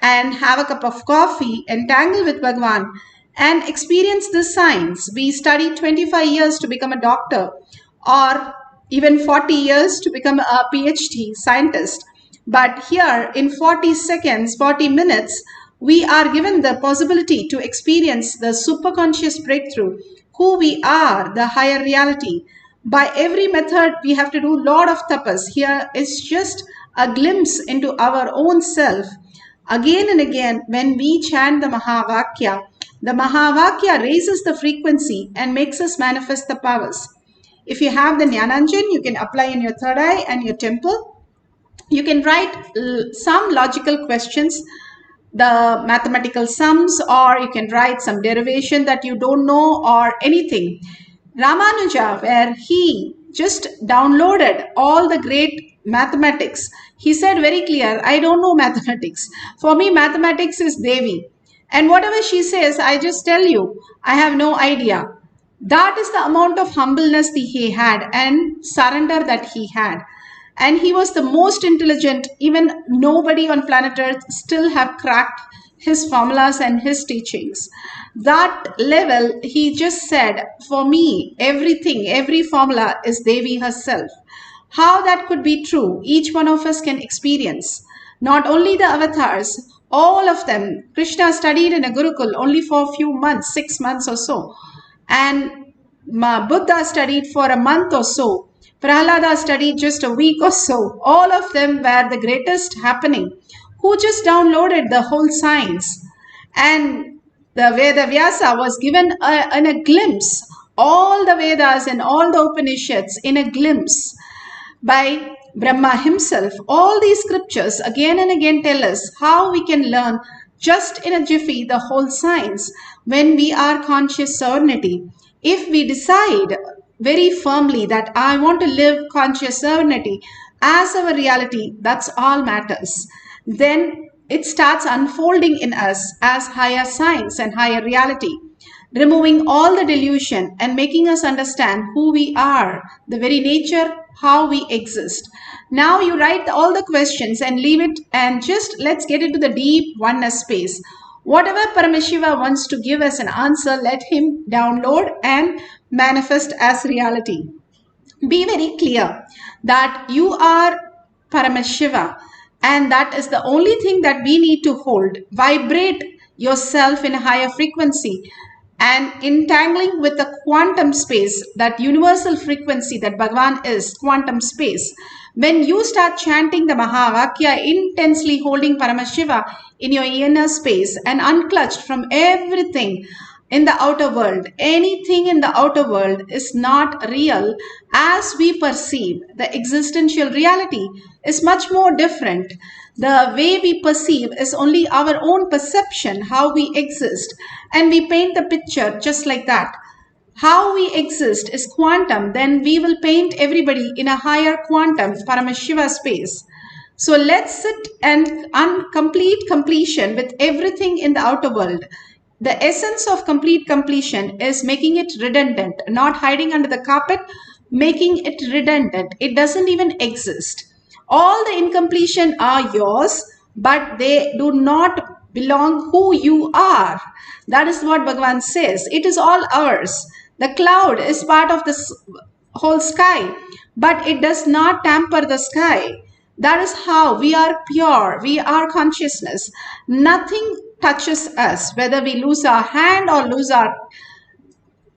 and have a cup of coffee, entangle with Bhagwan, and experience this science. We studied 25 years to become a doctor, or even 40 years to become a PhD scientist. But here in 40 seconds, 40 minutes, we are given the possibility to experience the superconscious breakthrough, who we are, the higher reality. By every method, we have to do a lot of tapas. Here is just a glimpse into our own self. Again and again, when we chant the Mahavakya raises the frequency and makes us manifest the powers. If you have the Jnananjan, you can apply in your third eye and your temple. You can write some logical questions, the mathematical sums, or you can write some derivation that you don't know, or anything. Ramanuja, where he just downloaded all the great mathematics, he said very clear, I don't know mathematics. For me, mathematics is Devi. And whatever she says, I just tell you, I have no idea. That is the amount of humbleness that he had and surrender that he had. And he was the most intelligent. Even nobody on planet Earth still have cracked his formulas and his teachings. That level, he just said, for me, everything, every formula is Devi herself. How that could be true, each one of us can experience. Not only the avatars, all of them. Krishna studied in a Gurukul only for a few months, 6 months or so. And Buddha studied for a month or so. Prahlada studied just a week or so. All of them were the greatest happening, who just downloaded the whole science. And the Veda Vyasa was given in a glimpse, all the Vedas and all the Upanishads in a glimpse by Brahma himself. All these scriptures again and again tell us how we can learn just in a jiffy the whole science when we are conscious serenity. If we decide very firmly that I want to live conscious serenity as our reality, that's all matters. Then it starts unfolding in us as higher science and higher reality, removing all the delusion and making us understand who we are, the very nature, how we exist. Now you write all the questions and leave it and just let's get into the deep oneness space. Whatever Paramashiva wants to give us an answer, let him download and manifest as reality. Be very clear that you are Paramashiva, and that is the only thing that we need to hold. Vibrate yourself in a higher frequency and entangling with the quantum space, that universal frequency that Bhagavan is, quantum space. When you start chanting the Mahavakya, intensely holding Paramashiva in your inner space and unclutched from everything in the outer world, anything in the outer world is not real as we perceive. The existential reality is much more different. The way we perceive is only our own perception, how we exist, and we paint the picture just like that. How we exist is quantum, then we will paint everybody in a higher quantum, Paramashiva space. So let's sit and complete completion with everything in the outer world. The essence of complete completion is making it redundant, not hiding under the carpet, making it redundant. It doesn't even exist. All the incompletion are yours, but they do not belong who you are. That is what Bhagavan says. It is all ours. The cloud is part of the whole sky, but it does not tamper the sky. That is how we are pure. We are consciousness. Nothing touches us, whether we lose our hand or lose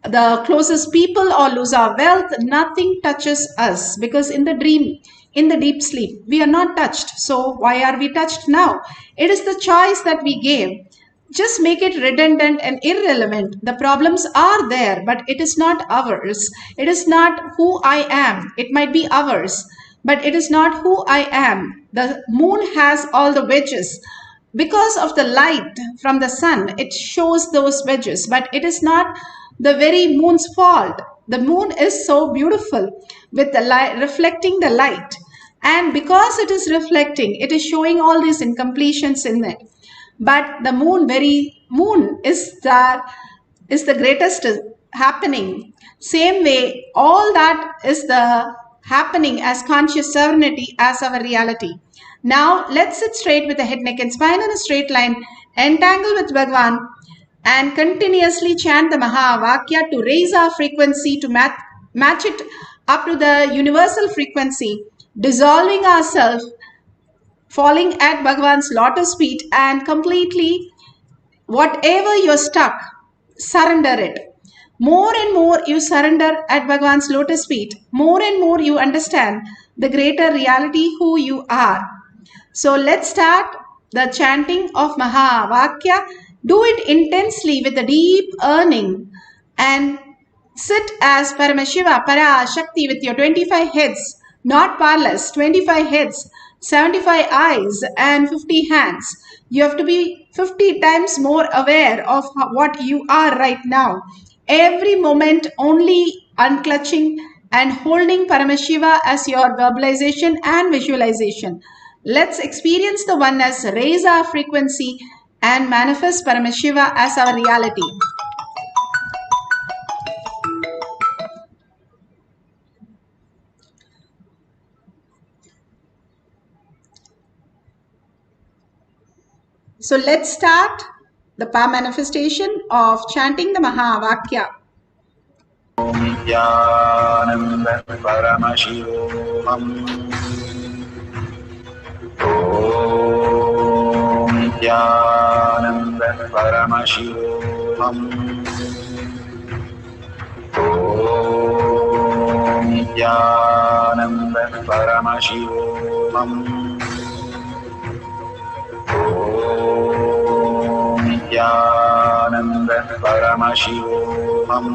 the closest people or lose our wealth. Nothing touches us, because in the dream, in the deep sleep, we are not touched. So why are we touched now? It is the choice that we gave. Just make it redundant and irrelevant. The problems are there, but it is not ours. It is not who I am. It might be ours, but it is not who I am. The moon has all the wedges. Because of the light from the sun, it shows those wedges, but it is not the very moon's fault. The moon is so beautiful with the light, reflecting the light. And because it is reflecting, it is showing all these incompletions in it. But the moon is the greatest happening. Same way, all that is the happening as conscious serenity as our reality. Now let's sit straight with the head, neck and spine in a straight line, entangle with Bhagavan and continuously chant the Mahavakya to raise our frequency to match it up to the universal frequency, dissolving ourselves, falling at Bhagavan's lotus feet and completely, whatever you're stuck, surrender it. More and more you surrender at Bhagavan's lotus feet, more and more you understand the greater reality who you are. So let's start the chanting of Mahavakya. Do it intensely with a deep yearning and sit as Paramashiva, Parashakti with your 25 heads, not powerless, 25 heads, 75 eyes and 50 hands. You have to be 50 times more aware of what you are right now. Every moment only unclutching and holding Paramashiva as your verbalization and visualization. Let's experience the oneness, raise our frequency and manifest Paramashiva as our reality. So let's start the power manifestation of chanting the Mahavakya. Om Nithyananda Paramashivoham. Om Nithyananda Paramashivoham. Om Nithyananda Paramashivoham. Om Nithyananda Paramashivoham. Om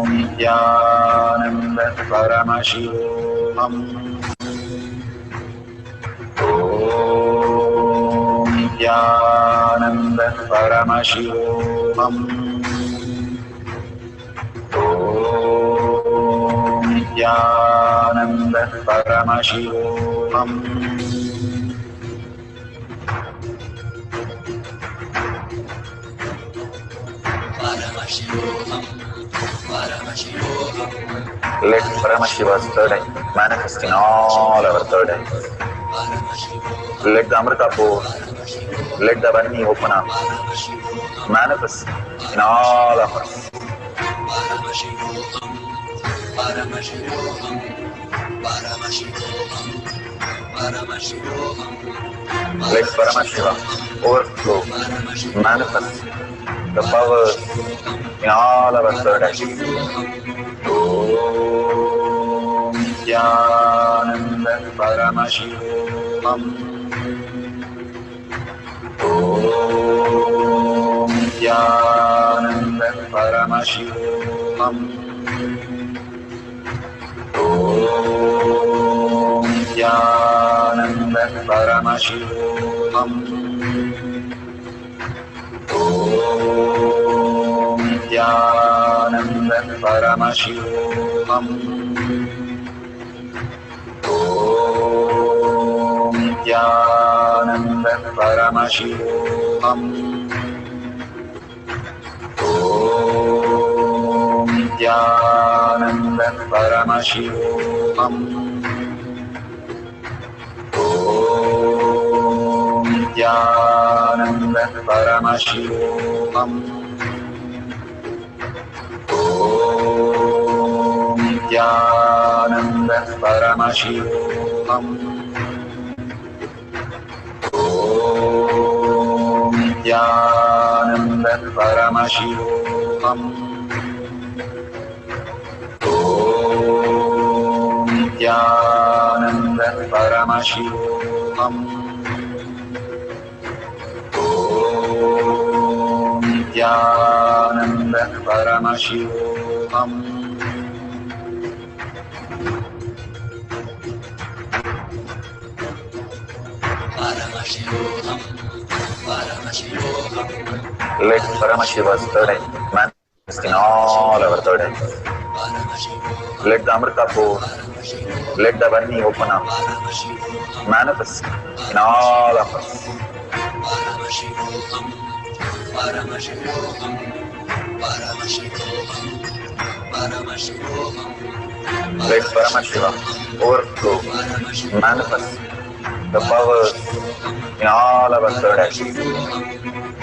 Nithyananda Paramashivoham. Nithyananda Paramashivoham. Om Nithyananda Paramashivoham. Let Paramashiva's third eye manifest in all our third eyes. Let the Amrita pour, let the Vani open up, manifest in all of us. Let Paramashiva overflow, manifest the powers in all our third eyes. Om Nithyananda Paramashivoham. Om Nithyananda Paramashivoham. Om Nithyananda Paramashivoham. Om Nithyananda Paramashivoham. Om Nithyananda Paramashivoham. Om Nithyananda Paramashivoham. Om Nithyananda Paramashivoham. Om Nithyananda Paramashivoham. Om Nithyananda Paramashivoham. Om Nithyananda Paramashivoham. Om Nithyananda Paramashivoham. Let Paramashiva's third eye manifest in all our third eyes. Let the Amrita pour, let the Vani open up, manifest in all of us. Let Paramashiva overflow, manifest the powers in all our third eyes.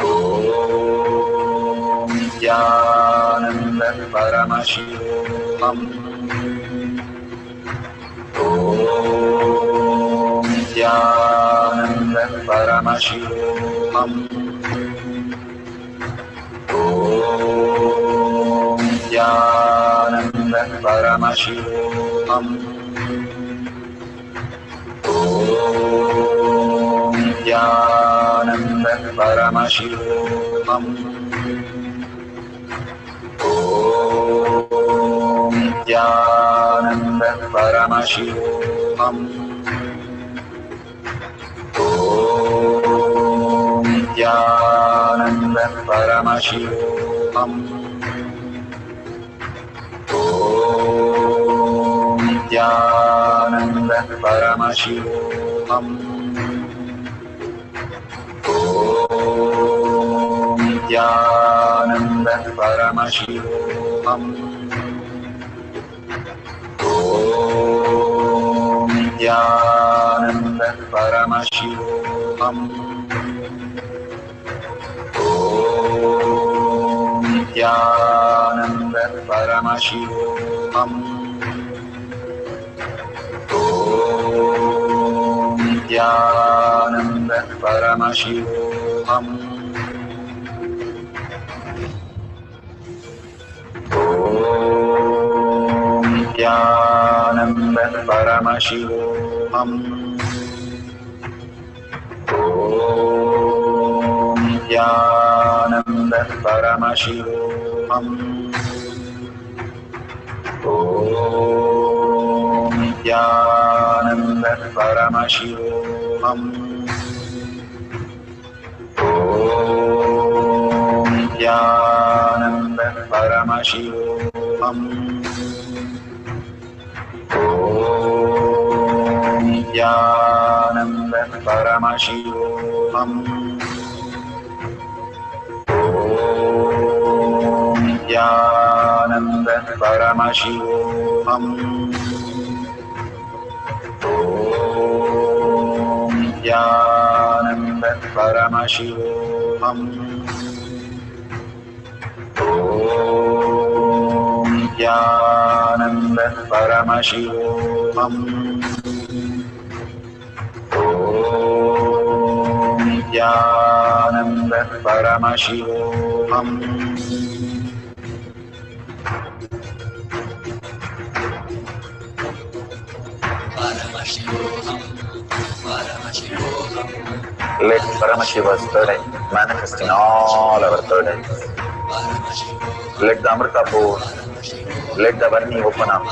Om Nithyananda Paramashivoham. Om Nithyananda Paramashivoham. Om Nithyananda Paramashivoham. Om Nithyananda Paramashivoham. Om Nithyananda Paramashivoham. Om Nithyananda Paramashivoham. Om Nithyananda Paramashivoham. Om Nithyananda Paramashivoham. Om Nithyananda Paramashivoham. Om Nithyananda Paramashivoham. Om Nithyananda Paramashivoham. Om Nithyananda Paramashivoham. Om Nithyananda Paramashivoham. Om Nithyananda Paramashivoham. Nithyananda Paramashivoham. Om Nithyananda Paramashivoham. Om Nithyananda Paramashivoham. Om Nithyananda Paramashivoham. Om Nithyananda Paramashivoham. Om Nithyananda Paramashivoham. Let Paramashiva's third eye manifest in all our third eyes. Let the Amrita pour, let the Varni open up.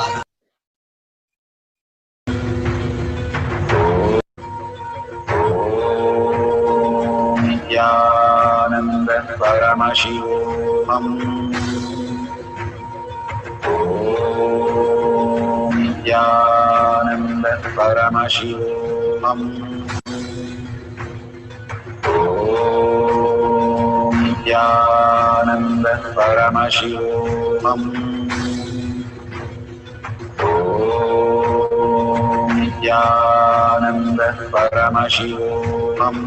Om Nithyananda Paramashivoham. Om Nithyananda Paramashivoham. Om Nithyananda Paramashivoham. Om Nithyananda Paramashivoham.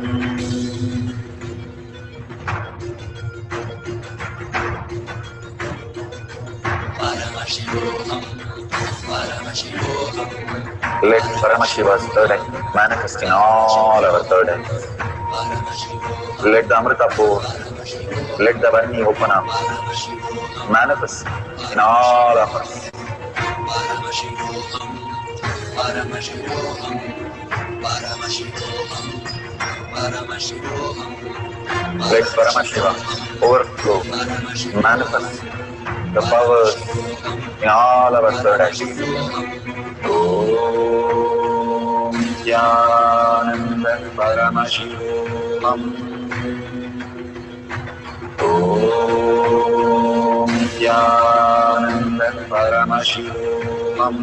Let Paramashiva's third eye manifest in all our third eyes. Let the Amrita pour, let the Varni open up, manifest in all of us. Let Paramashiva overflow, manifest the powers in all our third eyes. Om Nithyananda Paramashivoham. Om Nithyananda Paramashivoham.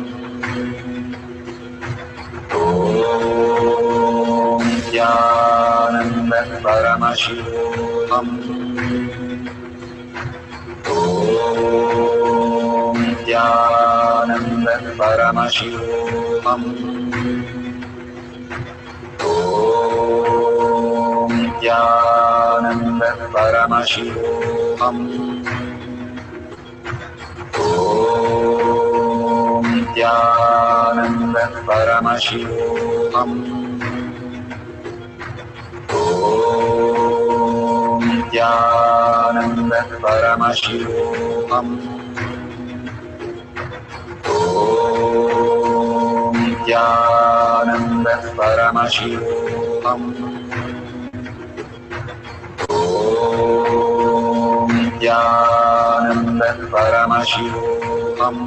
Om Nithyananda Paramashivoham. Om Nithyananda Paramashivoham. Om Nithyananda Paramashivoham. Om Nithyananda Paramashivoham. Om Nithyananda Paramashivoham. Om Nithyananda Paramashivoham. Om Nithyananda Paramashivoham.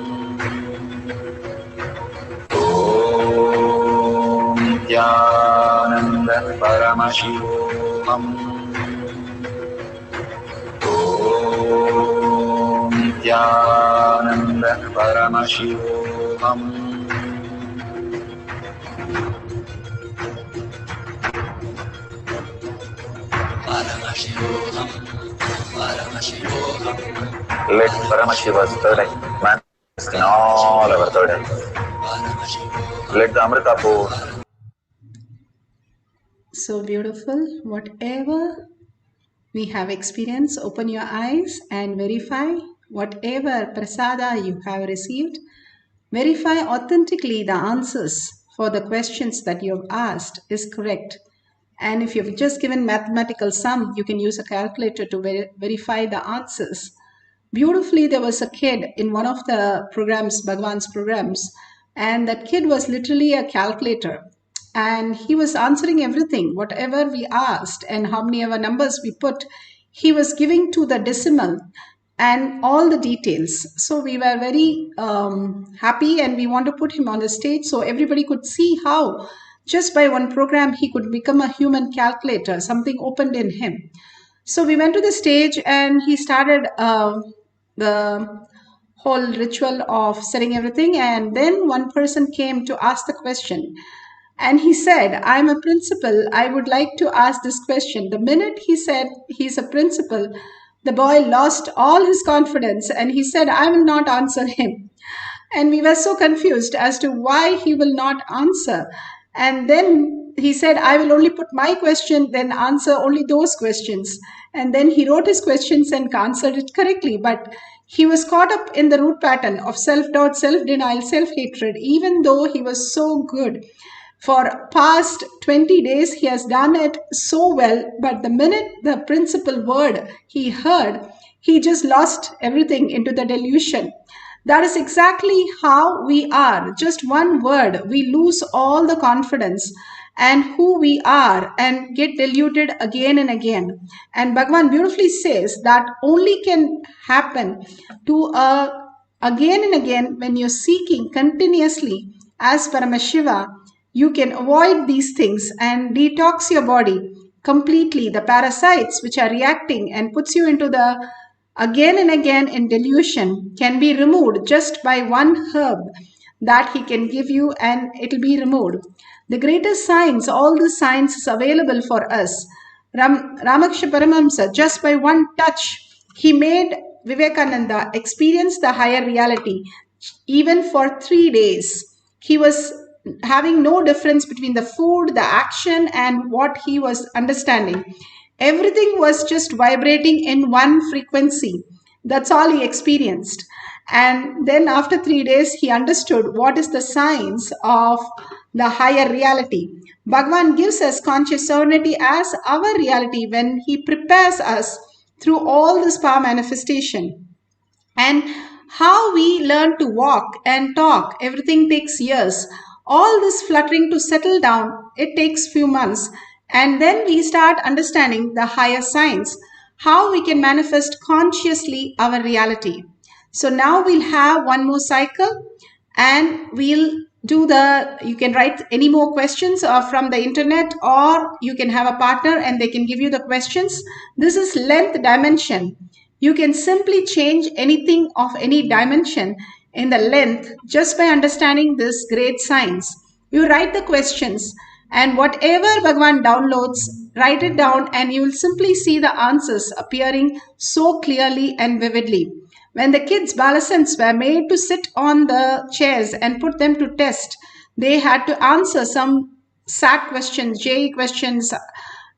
Om Nithyananda Paramashivoham. Om Nithyananda Paramashivoham. Let Paramashiva's third eye manifest in all our third eyes. Let the Amrita pour. So beautiful. Whatever we have experienced, open your eyes and verify whatever prasada you have received. Verify authentically the answers for the questions that you have asked is correct. And if you've just given mathematical sum, you can use a calculator to verify the answers. Beautifully, there was a kid in one of the programs, Bhagwan's programs, and that kid was literally a calculator. And he was answering everything, whatever we asked and how many ever numbers we put, he was giving to the decimal and all the details. So we were very happy, and we want to put him on the stage so everybody could see how just by one program he could become a human calculator. Something opened in him. So we went to the stage and he started the whole ritual of setting everything. And then one person came to ask the question. And he said, I'm a principal. I would like to ask this question. The minute he said he's a principal, the boy lost all his confidence and he said, I will not answer him. And we were so confused as to why he will not answer. And then he said, I will only put my question, then answer only those questions. And then he wrote his questions and answered it correctly. But he was caught up in the root pattern of self-doubt, self-denial, self-hatred, even though he was so good. For past 20 days, he has done it so well. But the minute the principal word he heard, he just lost everything into the delusion. That is exactly how we are. Just one word, we lose all the confidence and who we are and get deluded again and again. And Bhagavan beautifully says that only can happen to again and again when you're seeking continuously as Paramashiva. You can avoid these things and detox your body completely. The parasites which are reacting and puts you into the again and again in delusion can be removed just by one herb that he can give you and it will be removed. The greatest science, all the science is available for us. Ramakrishna Paramahamsa, just by one touch, he made Vivekananda experience the higher reality. Even for 3 days, he was having no difference between the food, the action, and what he was understanding. Everything was just vibrating in one frequency. That's all he experienced. And then after 3 days, he understood what is the science of the higher reality. Bhagavan gives us conscious serenity as our reality when he prepares us through all this power manifestation. And how we learn to walk and talk, everything takes years. All this fluttering to settle down, it takes few months. And then we start understanding the higher science, how we can manifest consciously our reality. So now we'll have one more cycle and we'll do you can write any more questions from the internet, or you can have a partner and they can give you the questions. This is length dimension. You can simply change anything of any dimension in the length just by understanding this great science. You write the questions and whatever Bhagavan downloads, write it down and you will simply see the answers appearing so clearly and vividly. When the kids, Balasants, were made to sit on the chairs and put them to test, they had to answer some SAT questions, JE questions,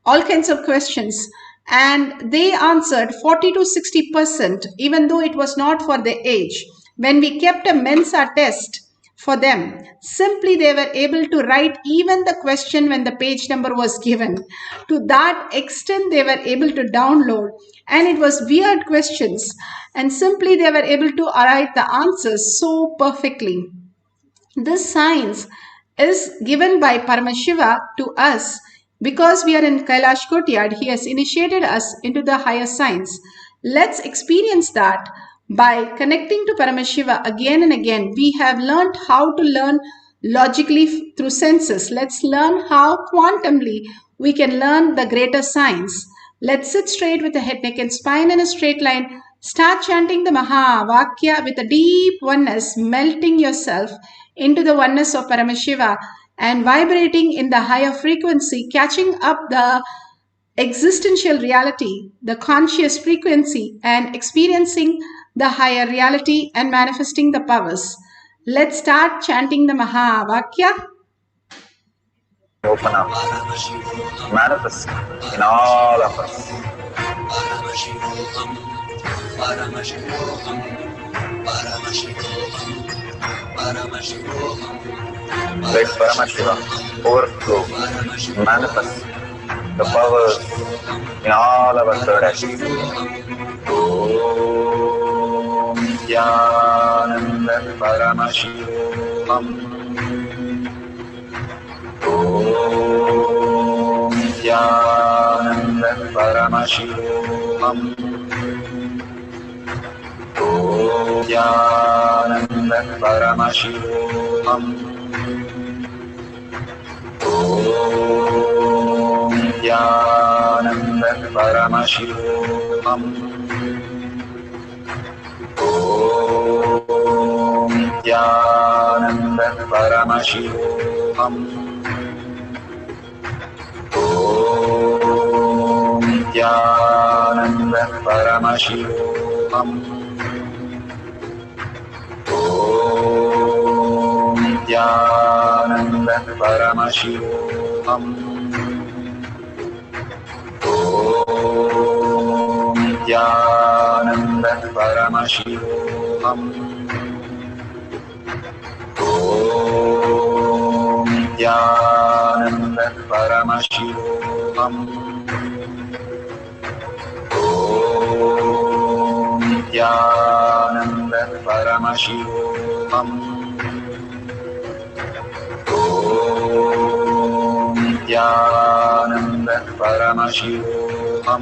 all kinds of questions. And they answered 40 to 60%, even though it was not for their age. When we kept a Mensa test for them, simply they were able to write even the question when the page number was given. To that extent, they were able to download. And it was weird questions. And simply they were able to write the answers so perfectly. This science is given by Paramashiva to us because we are in Kailash Courtyard. He has initiated us into the higher science. Let's experience that by connecting to Paramashiva again and again. We have learned how to learn logically through senses. Let's learn how quantumly we can learn the greater science. Let's sit straight with the head, neck and spine in a straight line. Start chanting the Maha Vakya with a deep oneness, melting yourself into the oneness of Paramashiva and vibrating in the higher frequency, catching up the existential reality, the conscious frequency, and experiencing the higher reality and manifesting the powers. Let's start chanting the Maha Vakya. Open up, manifest in all of us. Paramashivoham, Paramashivoham, Paramashivoham, Paramashivoham. Let Paramashiva overflow, manifest the powers in all our third eye. Om Nithyananda Paramashivoham. Om Nithyananda Paramashivoham. Om Nithyananda Paramashivoham. Om Nithyananda Paramashivoham. Om Nithyananda Paramashivoham. Om Nithyananda Paramashivoham. Om Nithyananda Paramashivoham. Om Nithyananda Paramashivoham. Om Nithyananda Paramashivoham. Om Nithyananda Paramashivoham. Om Nithyananda Paramashivoham. Om Nithyananda Paramashivoham. Om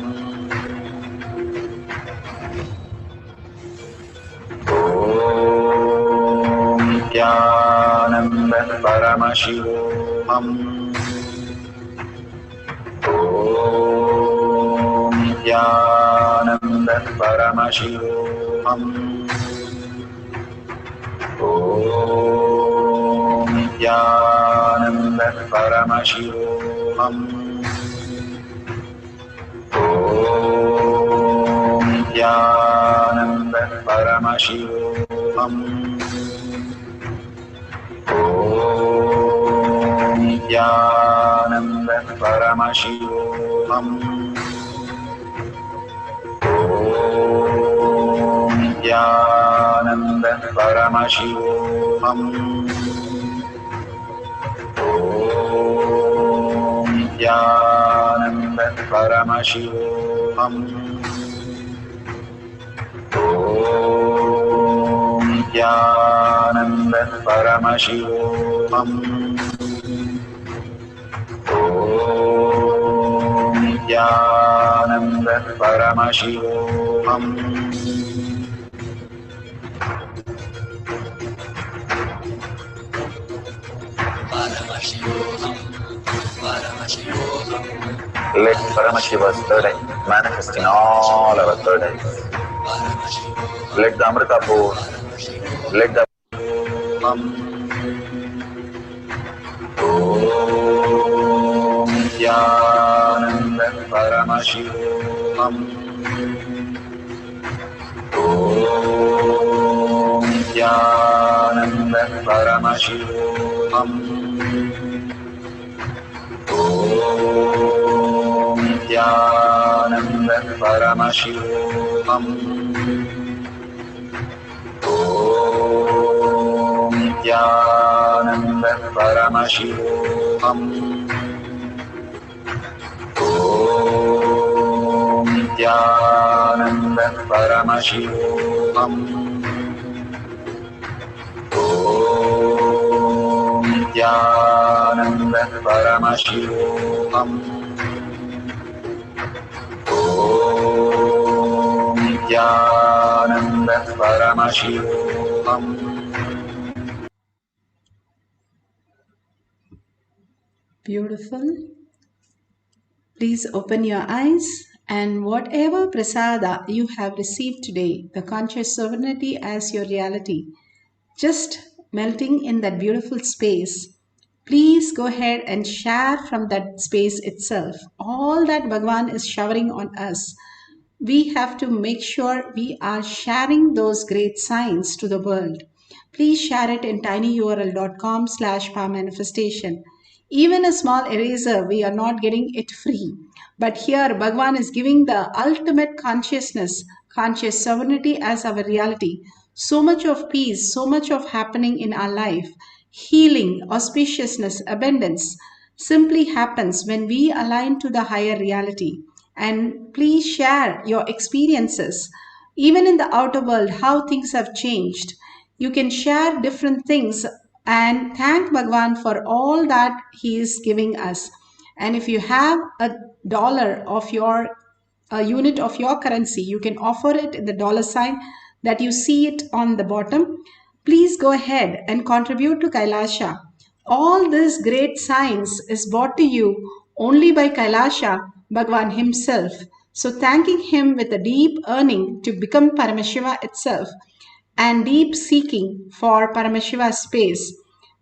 Nithyananda Paramashivoham. Om Nithyananda Paramashivoham. Om Nithyananda Paramashivoham. Om Nithyananda Paramashivoham. Om Nithyananda Paramashivoham. Om Nithyananda Paramashivoham. Om Nithyananda Paramashivoham. Om Nithyananda Paramashivoham. Paramashivoham, Paramashivoham. Let Paramashiva's third eye manifest in all our third eyes. Let the Amrita pour. Let the Om Nithyananda Paramashivoham. Om Nithyananda Paramashivoham. Om Nithyananda Paramashivoham. Om Nithyananda Paramashivoham. Om Nithyananda Paramashivoham. Om Nithyananda Paramashivoham. Om Nithyananda Paramashivoham. Beautiful. Please open your eyes, and whatever prasada you have received today, the conscious sovereignty as your reality, just melting in that beautiful space, please go ahead and share from that space itself. All that Bhagavan is showering on us, we have to make sure we are sharing those great signs to the world. Please share it in tinyurl.com/powermanifestation. Even a small eraser, we are not getting it free. But here, Bhagavan is giving the ultimate consciousness, conscious sovereignty as our reality. So much of peace, so much of happening in our life, healing, auspiciousness, abundance simply happens when we align to the higher reality. And please share your experiences, even in the outer world, how things have changed. You can share different things and thank Bhagavan for all that he is giving us. And if you have $1 of a unit of your currency, you can offer it in the $ that you see it on the bottom. Please go ahead and contribute to Kailasa. All this great science is brought to you only by Kailasa Bhagwan himself. So thanking him with a deep yearning to become Paramashiva itself and deep seeking for Paramashiva's space,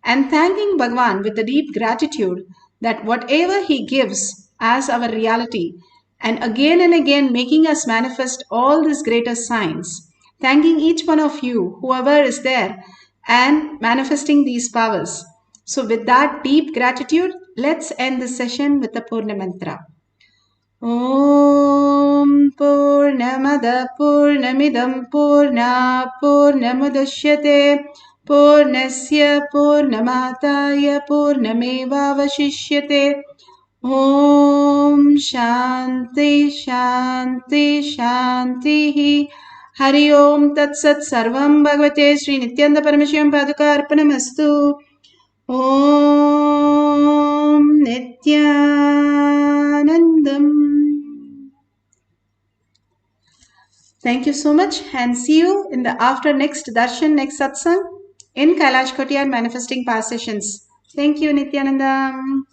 and thanking Bhagwan with a deep gratitude that whatever he gives as our reality, and again making us manifest all these greater signs, thanking each one of you, whoever is there, and manifesting these powers. So with that deep gratitude, let's end the session with the Purna Mantra. Om Purnamada Purnamidam Purna Purnamudashyate Purnasya Purnamataya Purnamevavashishyate. Om Shanti Shanti Shanti. Hari Om Tat Sat Sarvam Bhagavate Sri Nithyananda Paramashivam Paduka Arpanamastu. Om Nithyanandam. Thank you so much, and see you in the after next darshan, next satsang in Kailash Kotiyar Manifesting Power Sessions. Thank you, Nithyanandam.